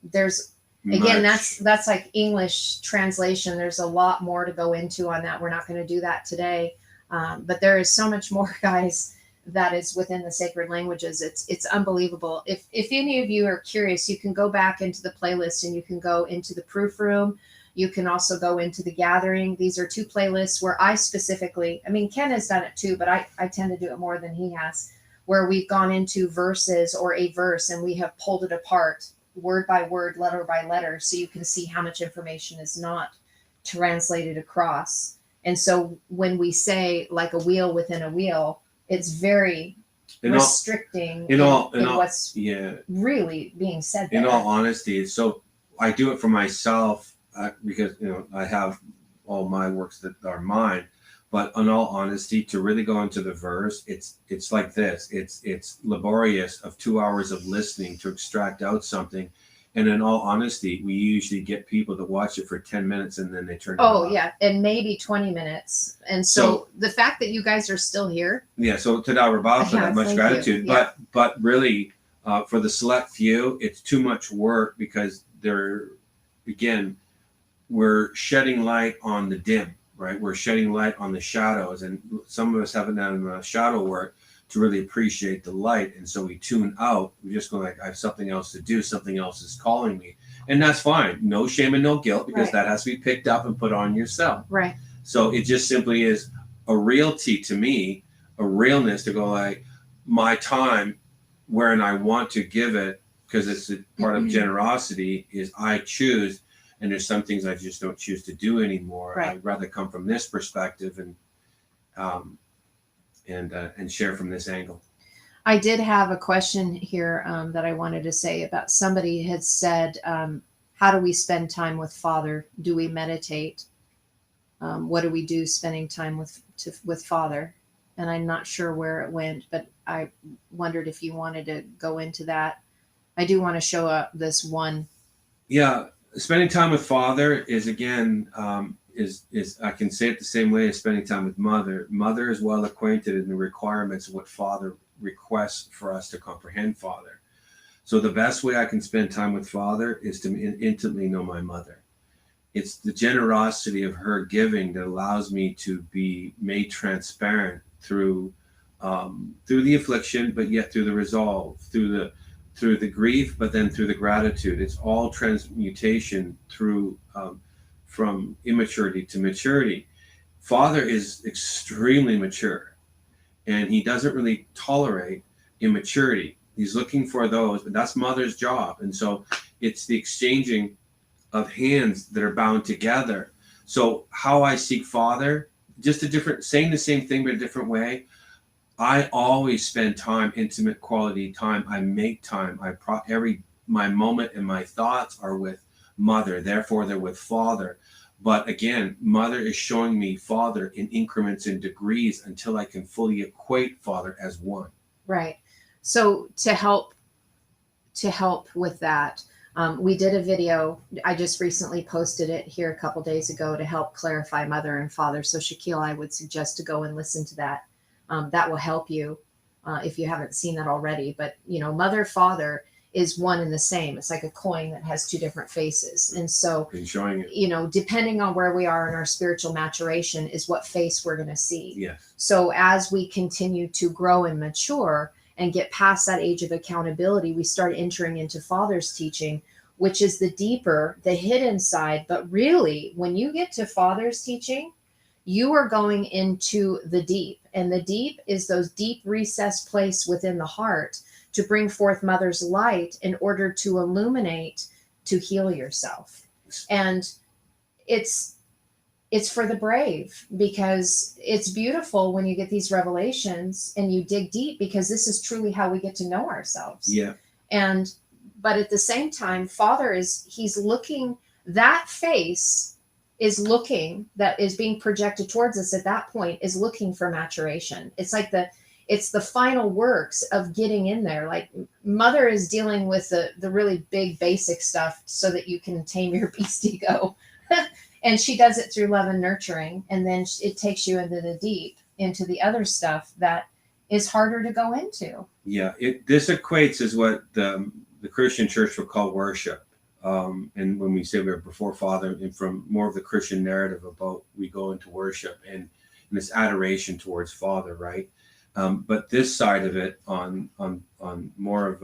There's, again, that's like English translation. There's a lot more to go into on that. We're not going to do that today. But there is so much more, guys, that is within the sacred languages. It's unbelievable. If any of you are curious, you can go back into the playlist and you can go into the proof room. You can also go into the gathering. These are 2 playlists where I specifically, I mean, Ken has done it too, but I tend to do it more than he has, where we've gone into verses or a verse and we have pulled it apart word by word, letter by letter, so you can see how much information is not translated across. And so when we say like a wheel within a wheel, it's very restricting in what's really being said there. In all honesty, so I do it for myself because I have all my works that are mine. But in all honesty, to really go into the verse, it's like this. It's laborious of 2 hours of listening to extract out something. And in all honesty, we usually get people that watch it for 10 minutes and then they turn it off. Oh, yeah. And maybe 20 minutes. And so the fact that you guys are still here. Yeah. So to Rabah for that much gratitude. Yeah. But really, for the select few, it's too much work because we're shedding light on the dim. Right, we're shedding light on the shadows, and some of us haven't done shadow work to really appreciate the light, and so we tune out. We just go like, I have something else to do. Something else is calling me, and that's fine. No shame and no guilt, because that has to be picked up and put on yourself. Right. So it just simply is a realty to me, a realness to go like, my time, wherein I want to give it, because it's a part of generosity, is I choose. And there's some things I just don't choose to do anymore. Right. I'd rather come from this perspective and share from this angle. I did have a question here that I wanted to say about somebody had said, how do we spend time with Father? Do we meditate? What do we do spending time with Father? And I'm not sure where it went, but I wondered if you wanted to go into that. I do want to show up this one. Yeah. Spending time with Father is, again, is I can say it the same way as spending time with Mother. Mother is well acquainted in the requirements of what Father requests for us to comprehend Father. So the best way I can spend time with Father is to intimately know my mother. It's the generosity of her giving that allows me to be made transparent through the affliction, but yet through the resolve, through the grief, but then through the gratitude. It's all transmutation through from immaturity to maturity. Father is extremely mature, and he doesn't really tolerate immaturity. He's looking for those, but that's Mother's job. And so it's the exchanging of hands that are bound together. So how I seek Father, just saying the same thing, but a different way. I always spend time, intimate quality time. I make time. My moment and my thoughts are with Mother. Therefore, they're with Father. But again, mother is showing me father in increments and degrees until I can fully equate father as one. Right. So to help with that, we did a video. I just recently posted it here a couple days ago to help clarify mother and father. So Shaquille, I would suggest to go and listen to that. That will help you if you haven't seen that already. But mother, father is one and the same. It's like a coin that has two different faces. And so, Enjoying it. Depending on where we are in our spiritual maturation is what face we're going to see. Yes. So as we continue to grow and mature and get past that age of accountability, we start entering into Father's teaching, which is the deeper, the hidden side. But really, when you get to Father's teaching, you are going into the deep. And the deep is those deep recessed place within the heart to bring forth mother's light in order to illuminate, to heal yourself. And it's for the brave, because it's beautiful when you get these revelations and you dig deep, because this is truly how we get to know ourselves. Yeah. But at the same time, Father he's looking, that face is looking, that is being projected towards us at that point, is looking for maturation. It's like it's the final works of getting in there. Like mother is dealing with the really big basic stuff so that you can tame your beast ego. And she does it through love and nurturing. And then it takes you into the deep, into the other stuff that is harder to go into. Yeah. This equates as what the Christian church would call worship. And when we say we're before Father, and from more of the Christian narrative about, we go into worship and this adoration towards Father, right? But this side of it, on more of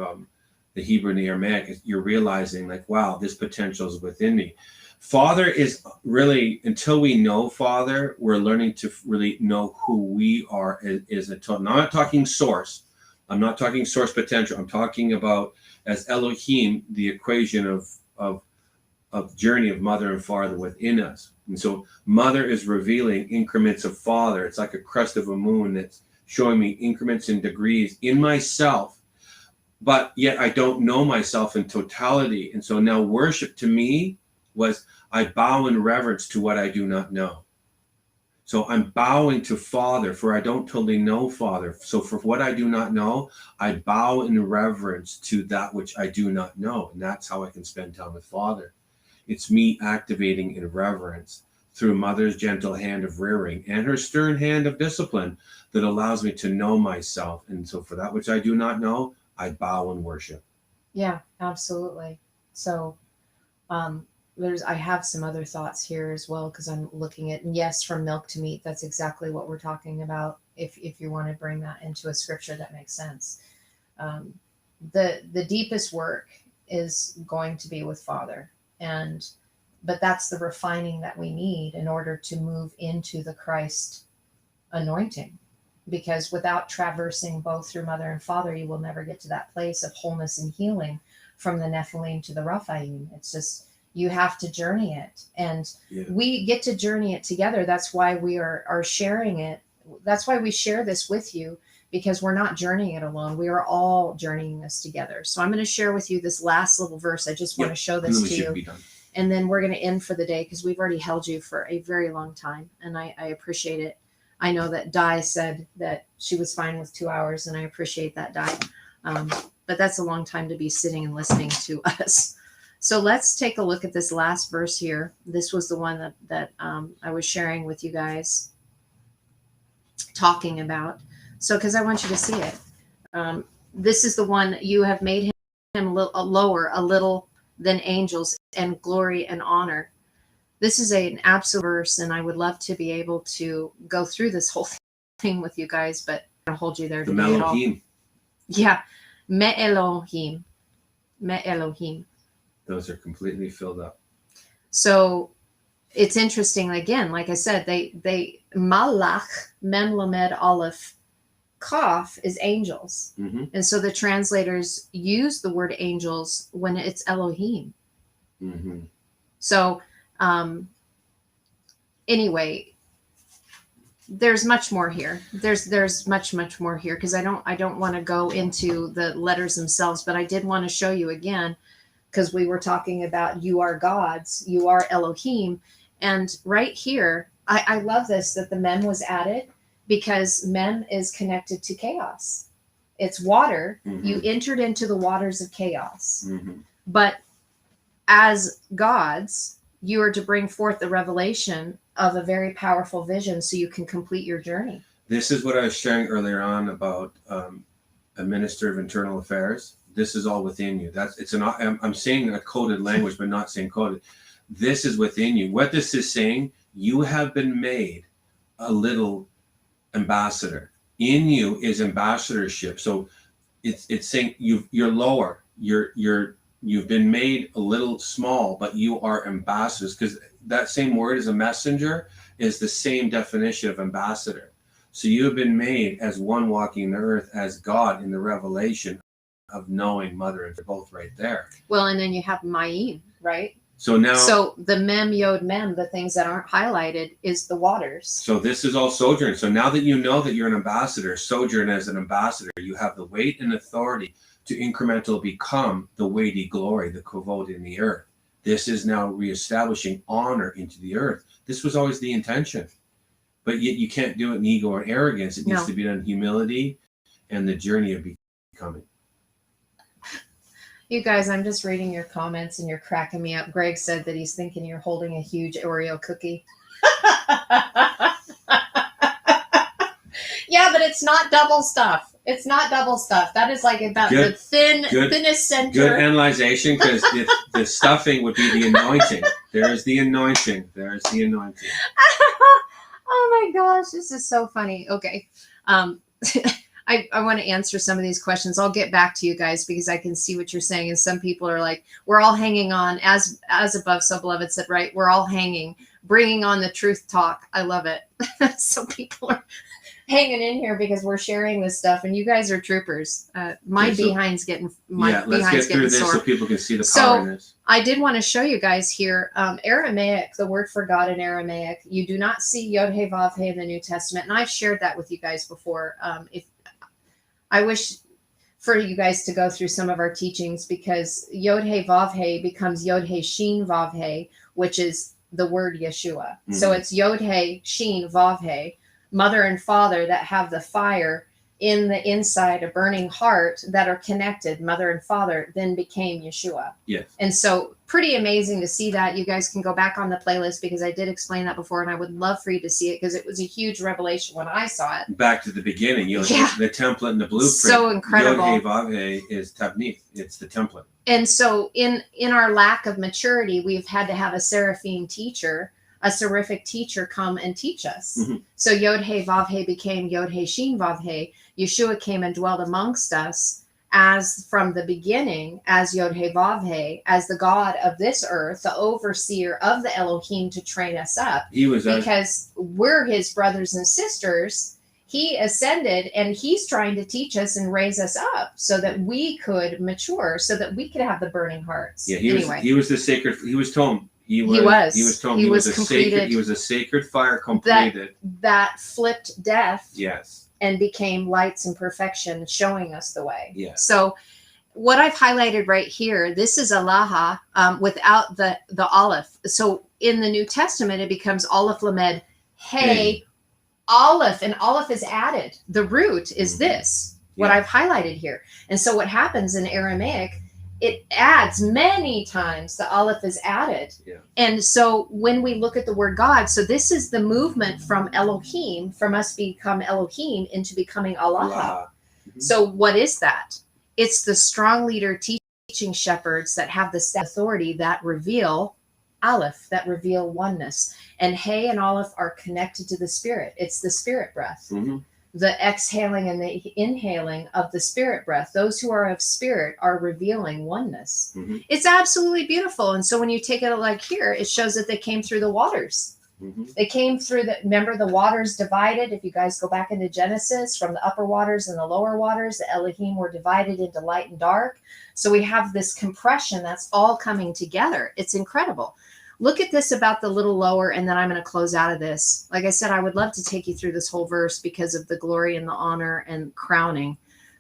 the Hebrew and the Aramaic, you're realizing like, wow, this potential is within me. Father is really, until we know Father, we're learning to really know who we are is until. Now, I'm not talking source. I'm not talking source potential. I'm talking about as Elohim, the equation of journey of mother and father within us. And so mother is revealing increments of father. It's like a crest of a moon that's showing me increments and degrees in myself, but yet I don't know myself in totality. And so now worship to me was, I bow in reverence to what I do not know. So I'm bowing to Father, for I don't totally know Father. So for what I do not know, I bow in reverence to that which I do not know. And that's how I can spend time with Father. It's me activating in reverence through mother's gentle hand of rearing and her stern hand of discipline that allows me to know myself. And so for that which I do not know, I bow and worship. Yeah, absolutely. So I have some other thoughts here as well, because I'm looking at, yes, from milk to meat. That's exactly what we're talking about. If you want to bring that into a scripture that makes sense, the deepest work is going to be with Father, but that's the refining that we need in order to move into the Christ anointing. Because without traversing both through mother and father, you will never get to that place of wholeness and healing from the Nephilim to the Raphaim. It's just, you have to journey it. And we get to journey it together. That's why we are sharing it. That's why we share this with you, because we're not journeying it alone. We are all journeying this together. So I'm going to share with you this last little verse. I just want to show this to you. And then we're going to end for the day, because we've already held you for a very long time. And I appreciate it. I know that Di said that she was fine with 2 hours, and I appreciate that, Di. But that's a long time to be sitting and listening to us. So let's take a look at this last verse here. This was the one that I was sharing with you guys, talking about. So, because I want you to see it. This is the one, you have made him lower a little than angels, and glory and honor. This is an absolute verse, and I would love to be able to go through this whole thing with you guys, but I'm going to hold you there today at all. Yeah. Me Elohim. Me Elohim. Those are completely filled up. So it's interesting. Again, like I said, they Malach, Mem Lamed Aleph, Kaf is angels. Mm-hmm. And so the translators use the word angels when it's Elohim. Mm-hmm. So anyway, there's much more here. There's much more here, because I don't want to go into the letters themselves, but I did want to show you again, because we were talking about, you are gods, you are Elohim, And right here, I love this, that the mem was added, because mem is connected to chaos. It's water. Mhm. You entered into the waters of chaos. Mhm. But as gods, you are to bring forth the revelation of a very powerful vision so you can complete your journey. This is what I was sharing earlier on about a minister of internal affairs. This is all within you. I'm saying a coded language, but not saying coded. This is within you. What this is saying, you have been made a little ambassador. In you is ambassadorship. So it's saying you're lower. You've been made a little small, but you are ambassadors, because that same word as a messenger is the same definition of ambassador. So you have been made as one walking the earth, as God in the revelation of knowing mother and both right there. Well, and then you have Mayim, right? So now, so the mem, yod, mem, the things that aren't highlighted, is the waters. So this is all sojourn. So now that you know that you're an ambassador, sojourn as an ambassador, you have the weight and authority to incrementally become the weighty glory, the kavod in the earth. This is now reestablishing honor into the earth. This was always the intention. But yet you can't do it in ego or arrogance. It needs to be done in humility and the journey of becoming. You guys, I'm just reading your comments and you're cracking me up. Greg said that he's thinking you're holding a huge Oreo cookie. Yeah, but it's not double stuff. It's not double stuff. That is like about the thinnest center. Good analyzation, because the stuffing would be the anointing. There is the anointing. There is the anointing. Oh my gosh, this is so funny. Okay. I want to answer some of these questions. I'll get back to you guys because I can see what you're saying. And some people are like, we're all hanging on, as above, so beloved said, right? We're all hanging, bringing on the truth talk. I love it. So people are hanging in here because we're sharing this stuff, and you guys are troopers. Let's get through this so people can see the power in this. I did want to show you guys here, Aramaic, the word for God in Aramaic. You do not see Yod He Vav He in the New Testament, and I've shared that with you guys before. If I wish for you guys to go through some of our teachings, because Yod He Vav He becomes Yod He Shin Vav He, which is the word Yeshua. Mm-hmm. So it's Yod He Shin Vav He, mother and father that have the fire in the inside, a burning heart, that are connected, mother and father, then became Yeshua. Yes. And so pretty amazing to see that. You guys can go back on the playlist because I did explain that before, and I would love for you to see it because it was a huge revelation when I saw it. Back to the beginning, the template and the blueprint. So incredible. Yod He Vav He is Tabnith. It's the template. And so in our lack of maturity, we've had to have a seraphim teacher, a seraphic teacher, come and teach us. Mm-hmm. So Yod He Vav He became Yod He Shin Vav He. Yeshua came and dwelled amongst us as from the beginning, as Yod He Vav He, as the God of this earth, the overseer of the Elohim to train us up. Because we're his brothers and sisters. He ascended and he's trying to teach us and raise us up so that we could mature, so that we could have the burning hearts. Yeah, he was the sacred. He was told. He was a sacred fire completed. That flipped death. Yes. And became lights and perfection, showing us the way. Yes. So what I've highlighted right here, this is Alaha without the Aleph. So in the New Testament, it becomes Aleph Lamad Hey Aleph, and Aleph is added. The root is this, what I've highlighted here. And so what happens in Aramaic, it adds many times, the Aleph is added. Yeah. And so when we look at the word God, so this is the movement from Elohim, from us become Elohim into becoming Allah. Mm-hmm. So what is that? It's the strong leader teaching shepherds that have the authority that reveal Aleph, that reveal oneness. And Hey and Aleph are connected to the spirit. It's the spirit breath. Mm-hmm. The exhaling and the inhaling of the spirit breath. Those who are of spirit are revealing oneness. Mm-hmm. It's absolutely beautiful. And so when you take it like here, it shows that they came through the waters. Mm-hmm. They came through remember the waters divided. If you guys go back into Genesis, from the upper waters and the lower waters, the Elohim were divided into light and dark. So we have this compression that's all coming together. It's incredible. Look at this about the little lower, and then I'm going to close out of this. Like I said, I would love to take you through this whole verse because of the glory and the honor and crowning.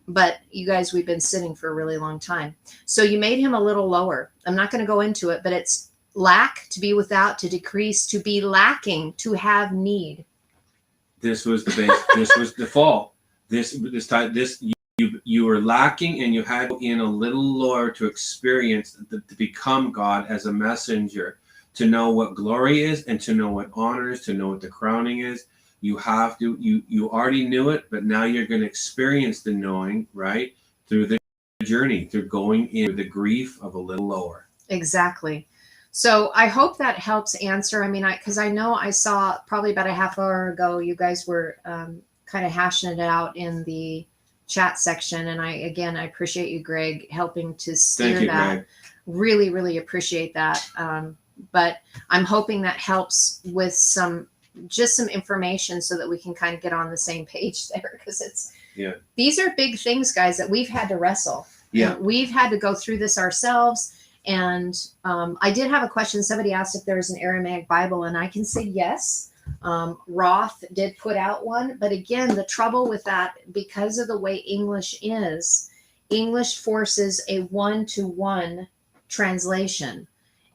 But you guys, we've been sitting for a really long time. So you made him a little lower. I'm not going to go into it, but it's lack, to be without, to decrease, to be lacking, to have need. This was the base. This was the fall. This time, you were lacking, and you had to go in a little lower to experience, to become God as a messenger, to know what glory is, and to know what honor is, to know what the crowning is. You have to. You already knew it, but now you're going to experience the knowing, right, through the journey, through going in the grief of a little lower. Exactly. So I hope that helps answer. I mean, because I know I saw probably about a half hour ago, you guys were kind of hashing it out in the chat section. And I appreciate you, Greg, helping to steer Thank you, that. Greg. Really, really appreciate that. But I'm hoping that helps with some information so that we can kind of get on the same page there, because these are big things, guys, that we've had to wrestle. Yeah. And we've had to go through this ourselves. And I did have a question. Somebody asked if there was an Aramaic Bible, and I can say yes. Roth did put out one. But again, the trouble with that, because of the way English is, English forces a one-to-one translation.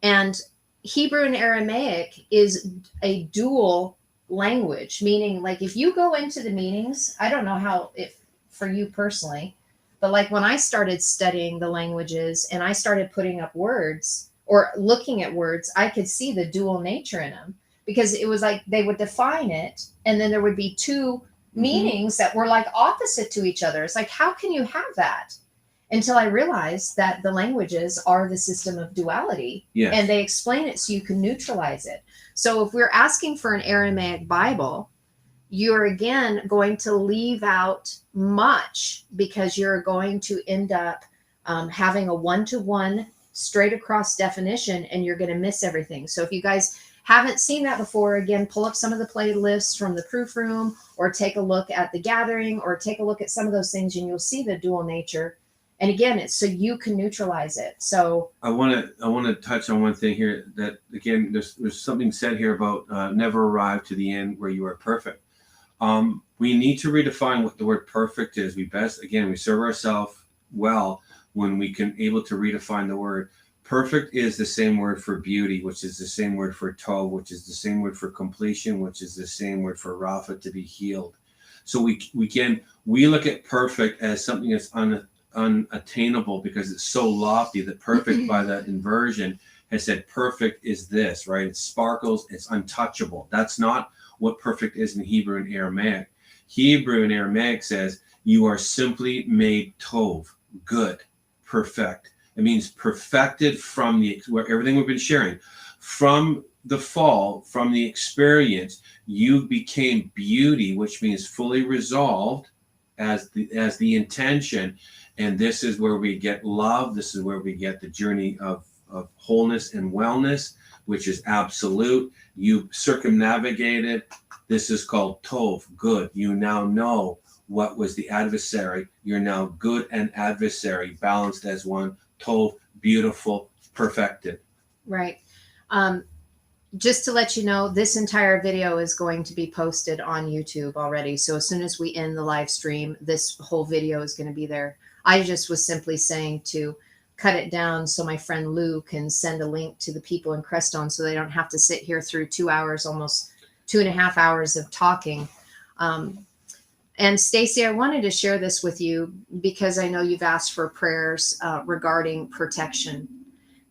And Hebrew and Aramaic is a dual language, meaning, like, if you go into the meanings, I don't know how, if for you personally, but like when I started studying the languages and I started putting up words or looking at words, I could see the dual nature in them, because it was like they would define it and then there would be two meanings that were like opposite to each other. It's like, how can you have that? Until I realized that the languages are the system of duality. Yes. And they explain it so you can neutralize it. So if we're asking for an Aramaic Bible, you're again going to leave out much, because you're going to end up having a one-to-one straight across definition, and you're going to miss everything. So if you guys haven't seen that before, again, pull up some of the playlists from the Proof Room, or take a look at the Gathering, or take a look at some of those things, and you'll see the dual nature. And again, it's so you can neutralize it. So I want to touch on one thing here, that again, there's something said here about never arrive to the end where you are perfect. We need to redefine what the word perfect is. We serve ourselves well when we can able to redefine the word. Perfect is the same word for beauty, which is the same word for tov, which is the same word for completion, which is the same word for Rapha, to be healed. So we look at perfect as something that's unattainable, because it's so lofty. That perfect by the inversion has said perfect is this, right? It sparkles, it's untouchable. That's not what perfect is in Hebrew and Aramaic. Hebrew and Aramaic says you are simply made tov, good, perfect. It means perfected from where everything we've been sharing, from the fall, from the experience, you became beauty, which means fully resolved as the intention. And this is where we get love. This is where we get the journey of wholeness and wellness, which is absolute. You circumnavigated. This is called tov, good. You now know what was the adversary. You're now good and adversary, balanced as one. Tov, beautiful, perfected. Right. Just to let you know, this entire video is going to be posted on YouTube already. So as soon as we end the live stream, this whole video is going to be there. I just was simply saying to cut it down so my friend Lou can send a link to the people in Crestone, so they don't have to sit here through 2 hours, almost 2.5 hours of talking. And Stacy, I wanted to share this with you because I know you've asked for prayers regarding protection.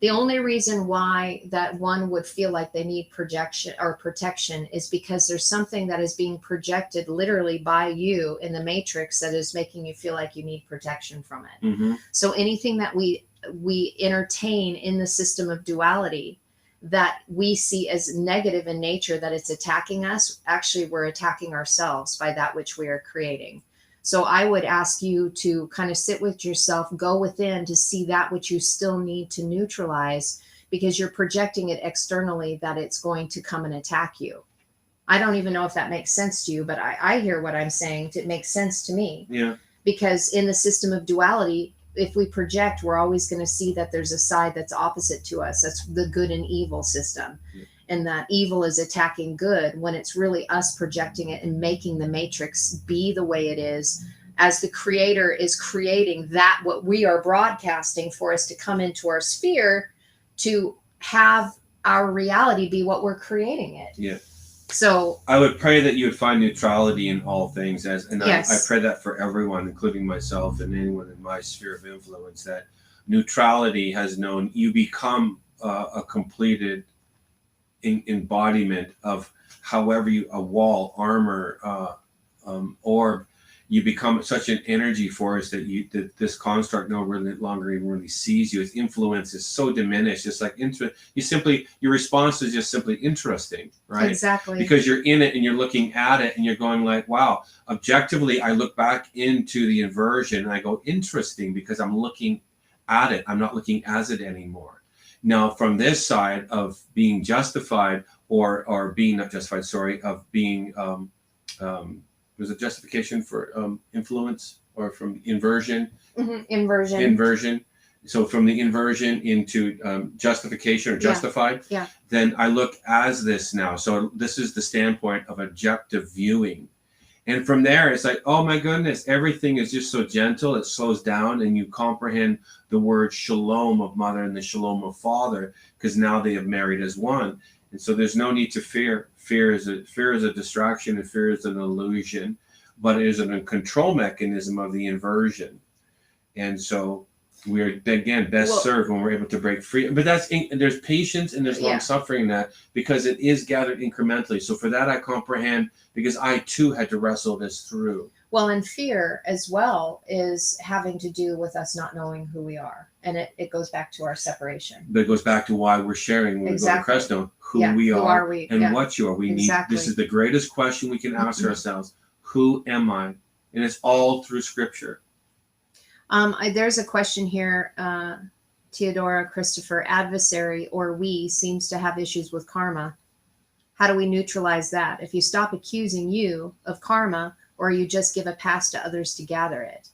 The only reason why that one would feel like they need protection is because there's something that is being projected literally by you in the matrix that is making you feel like you need protection from it. Mm-hmm. So anything that we entertain in the system of duality that we see as negative in nature, that it's attacking us, actually we're attacking ourselves by that which we are creating. So I would ask you to kind of sit with yourself, go within to see that which you still need to neutralize, because you're projecting it externally that it's going to come and attack you. I don't even know if that makes sense to you, but I hear what I'm saying. It makes sense to me. Yeah. Because in the system of duality, if we project, we're always going to see that there's a side that's opposite to us. That's the good and evil system. Yeah. And that evil is attacking good, when it's really us projecting it and making the matrix be the way it is, as the creator is creating that what we are broadcasting for us to come into our sphere to have our reality be what we're creating it. Yeah. So I would pray that you would find neutrality in all things, and yes. I pray that for everyone, including myself and anyone in my sphere of influence, that neutrality has known you become a completed embodiment of however you a wall, armor, orb. You become such an energy force that this construct no longer even really sees you. Its influence is so diminished. It's like your response is just simply interesting, right? Exactly. Because you're in it and you're looking at it and you're going like, wow. Objectively, I look back into the inversion and I go, interesting, because I'm looking at it. I'm not looking as it anymore. Now, from this side of being justified or being not justified, sorry, of being was a justification for influence, or from inversion. Mm-hmm. Inversion. Inversion. So from the inversion into justification or justified, then I look as this now. So this is the standpoint of objective viewing. And from there, it's like, oh my goodness, everything is just so gentle. It slows down and you comprehend the word shalom of mother and the shalom of father, because now they have married as one. And so there's no need to fear. Fear is a distraction, and fear is an illusion, but it is a control mechanism of the inversion. And so we're, again, best served when we're able to break free. But there's patience and there's long suffering in that, because it is gathered incrementally. So for that I comprehend, because I too had to wrestle this through. Well, and fear as well is having to do with us not knowing who we are. And it goes back to our separation. But it goes back to why we're sharing when we go to Crestone, who we are, and what you are. We need, this is the greatest question we can ask ourselves. Who am I? And it's all through scripture. There's a question here, Theodora Christopher. Adversary, or we, seems to have issues with karma. How do we neutralize that? If you stop accusing you of karma, or you just give a pass to others to gather it.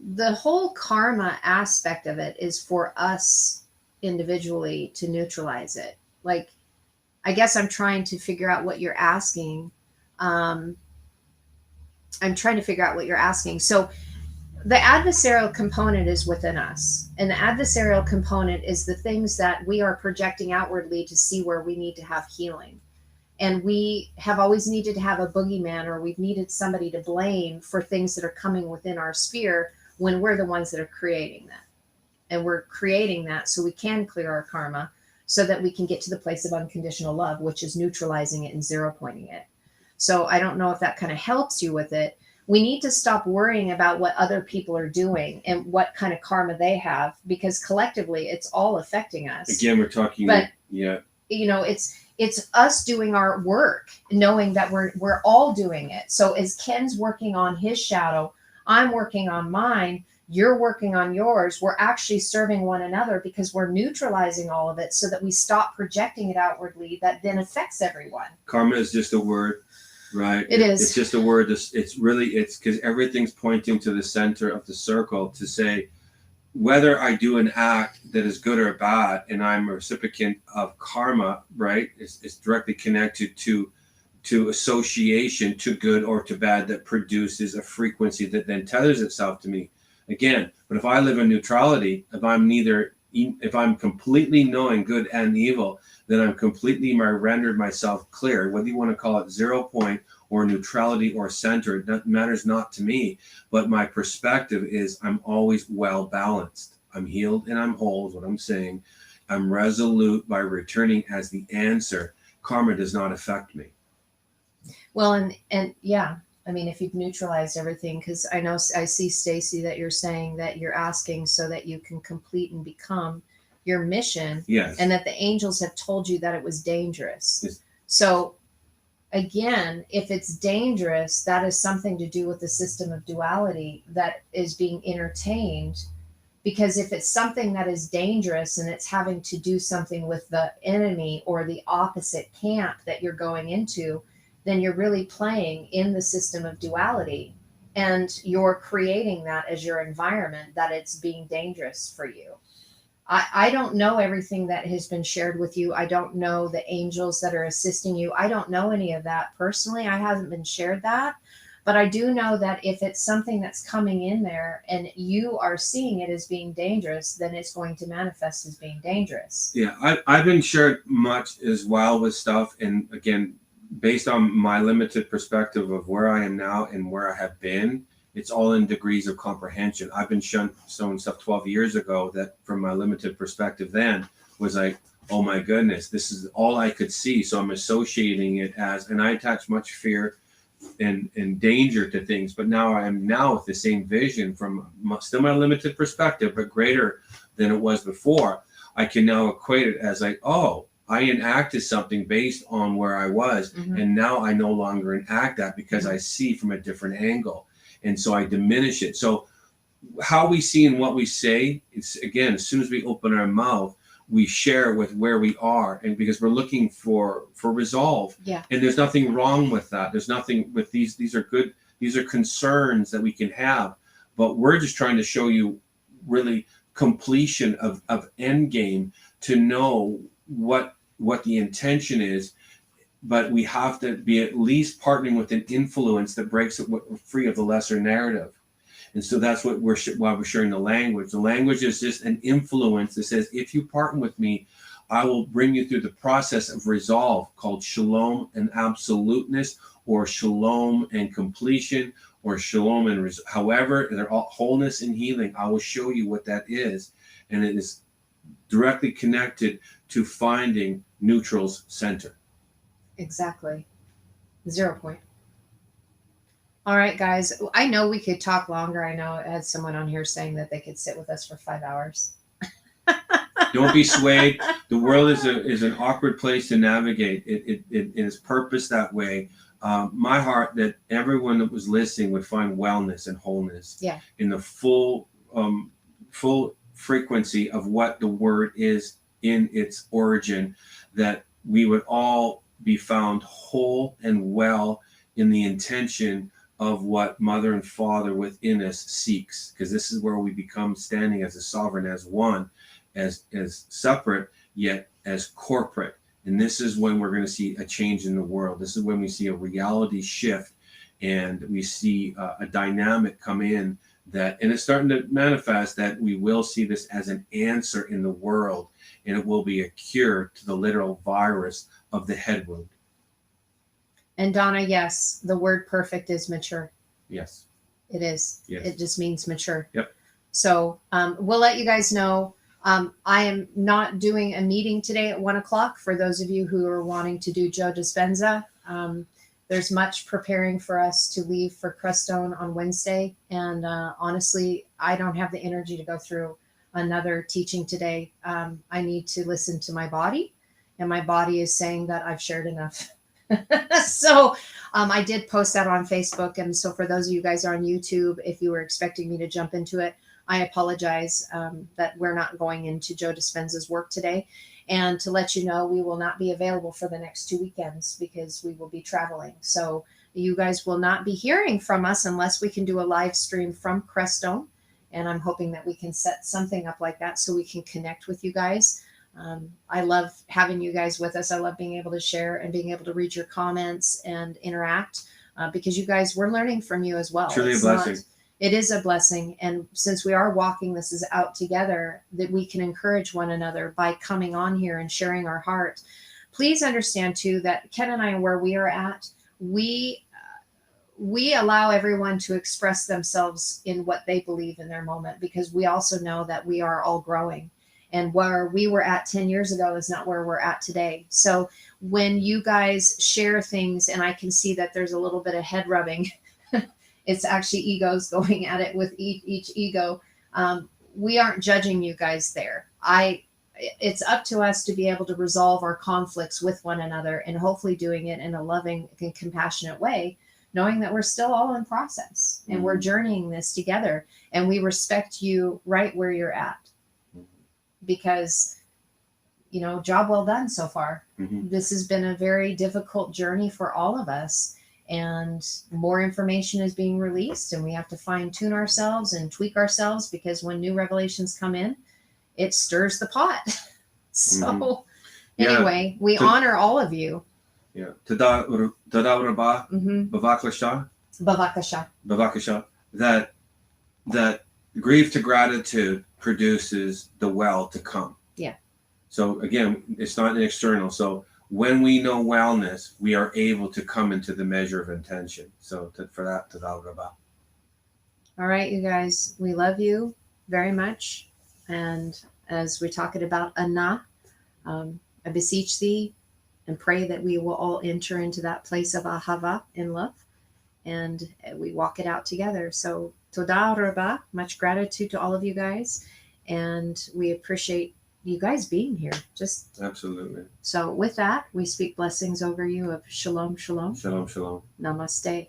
The whole karma aspect of it is for us individually to neutralize it. Like, I guess I'm trying to figure out what you're asking. I'm trying to figure out what you're asking. So the adversarial component is within us. And the adversarial component is the things that we are projecting outwardly to see where we need to have healing. And we have always needed to have a boogeyman, or we've needed somebody to blame for things that are coming within our sphere, when we're the ones that are creating that. And we're creating that so we can clear our karma, so that we can get to the place of unconditional love, which is neutralizing it and zero pointing it. So I don't know if that kind of helps you with it. We need to stop worrying about what other people are doing and what kind of karma they have, because collectively it's all affecting us. Again, we're talking, but you know, it's us doing our work, knowing that we're all doing it. So as Ken's working on his shadow, I'm working on mine, you're working on yours. We're actually serving one another, because we're neutralizing all of it so that we stop projecting it outwardly that then affects everyone. Karma is just a word, right? It is. It's just a word. It's because everything's pointing to the center of the circle to say, whether I do an act that is good or bad, and I'm a recipient of karma, right? It's directly connected to association, to good or to bad, that produces a frequency that then tethers itself to me. Again, but if I live in neutrality, if I'm completely knowing good and evil, then I'm completely rendered myself clear. Whether you want to call it 0 point or neutrality or center, that matters not to me. But my perspective is I'm always well balanced. I'm healed and I'm whole is what I'm saying. I'm resolute by returning as the answer. Karma does not affect me. Well, and yeah, I mean, if you've neutralized everything, because I know I see, Stacy, that you're saying that you're asking so that you can complete and become your mission. Yes. And that the angels have told you that it was dangerous. Yes. So again, if it's dangerous, that is something to do with the system of duality that is being entertained. Because if it's something that is dangerous and it's having to do something with the enemy or the opposite camp that you're going into, then you're really playing in the system of duality, and you're creating that as your environment, that it's being dangerous for you. I don't know everything that has been shared with you. I don't know the angels that are assisting you. I don't know any of that personally. I haven't been shared that. But I do know that if it's something that's coming in there and you are seeing it as being dangerous, then it's going to manifest as being dangerous. Yeah, I've been shared much as well with stuff. And again, based on my limited perspective of where I am now and where I have been, it's all in degrees of comprehension. I've been shown stuff 12 years ago that from my limited perspective then was like, oh my goodness, this is all I could see. So I'm associating it as, and I attach much fear and danger to things. But now I am now with the same vision from still my limited perspective, but greater than it was before. I can now equate it as like, oh, I enacted something based on where I was. And now I no longer enact that because I see from a different angle. And so I diminish it. So how we see and what we say, it's again, as soon as we open our mouth, we share with where we are, and because we're looking for resolve. Yeah. And there's nothing wrong with that. There's nothing with these are good. These are concerns that we can have, but we're just trying to show you really completion of end game to know what the intention is. But we have to be at least partnering with an influence that breaks it free of the lesser narrative. And so that's what why we're sharing the language. The language is just an influence that says, if you partner with me, I will bring you through the process of resolve called shalom and absoluteness, or shalom and completion, or shalom and however, they're all wholeness and healing. I will show you what that is. And it is directly connected to finding neutral's center. Exactly. 0 point. All right, guys. I know we could talk longer. I know I had someone on here saying that they could sit with us for 5 hours. Don't be swayed. The world is an awkward place to navigate. It is purposed that way. My heart that everyone that was listening would find wellness and wholeness in the full frequency of what the word is in its origin, that we would all be found whole and well in the intention of what mother and father within us seeks, because this is where we become standing as a sovereign, as one, as separate, yet as corporate. And this is when we're going to see a change in the world. This is when we see a reality shift, and we see a dynamic come in that, and it's starting to manifest, that we will see this as an answer in the world, and it will be a cure to the literal virus of the head wound. And Donna, yes, the word perfect is mature. Yes. It is. Yes. It just means mature. Yep. So we'll let you guys know. I am not doing a meeting today at 1 o'clock for those of you who are wanting to do Joe Dispenza. There's much preparing for us to leave for Crestone on Wednesday. And honestly, I don't have the energy to go through another teaching today. I need to listen to my body, and my body is saying that I've shared enough. So I did post that on Facebook. And so for those of you guys on YouTube, if you were expecting me to jump into it, I apologize that we're not going into Joe Dispenza's work today. And to let you know, we will not be available for the next 2 weekends because we will be traveling. So you guys will not be hearing from us unless we can do a live stream from Crestone. And I'm hoping that we can set something up like that so we can connect with you guys. I love having you guys with us. I love being able to share and being able to read your comments and interact because you guys, we're learning from you as well. Truly a blessing. It is a blessing. And since we are walking this is out together, that we can encourage one another by coming on here and sharing our heart. Please understand too that Ken and I, where we are at, we allow everyone to express themselves in what they believe in their moment, because we also know that we are all growing. And where we were at 10 years ago is not where we're at today. So when you guys share things and I can see that there's a little bit of head rubbing, it's actually egos going at it with each ego. We aren't judging you guys there. It's up to us to be able to resolve our conflicts with one another, and hopefully doing it in a loving and compassionate way, knowing that we're still all in process and we're journeying this together, and we respect you right where you're at. Because, job well done so far. This has been a very difficult journey for all of us, and more information is being released, and we have to fine tune ourselves and tweak ourselves, because when new revelations come in, it stirs the pot. So anyway, we honor all of you. Yeah. Tada Rabba Bavaklasha. Bavakasha. Bavakasha, that grief to gratitude produces the well to come. Yeah. So again, it's not an external. So when we know wellness, we are able to come into the measure of intention. So for that, Tada Rabba. All right, you guys, we love you very much. And as we're talking about Anna, I beseech thee and pray that we will all enter into that place of ahava in love, and we walk it out together. So toda rabba, much gratitude to all of you guys, and we appreciate you guys being here. Just absolutely. So with that, we speak blessings over you of shalom, shalom. Shalom, shalom. Namaste.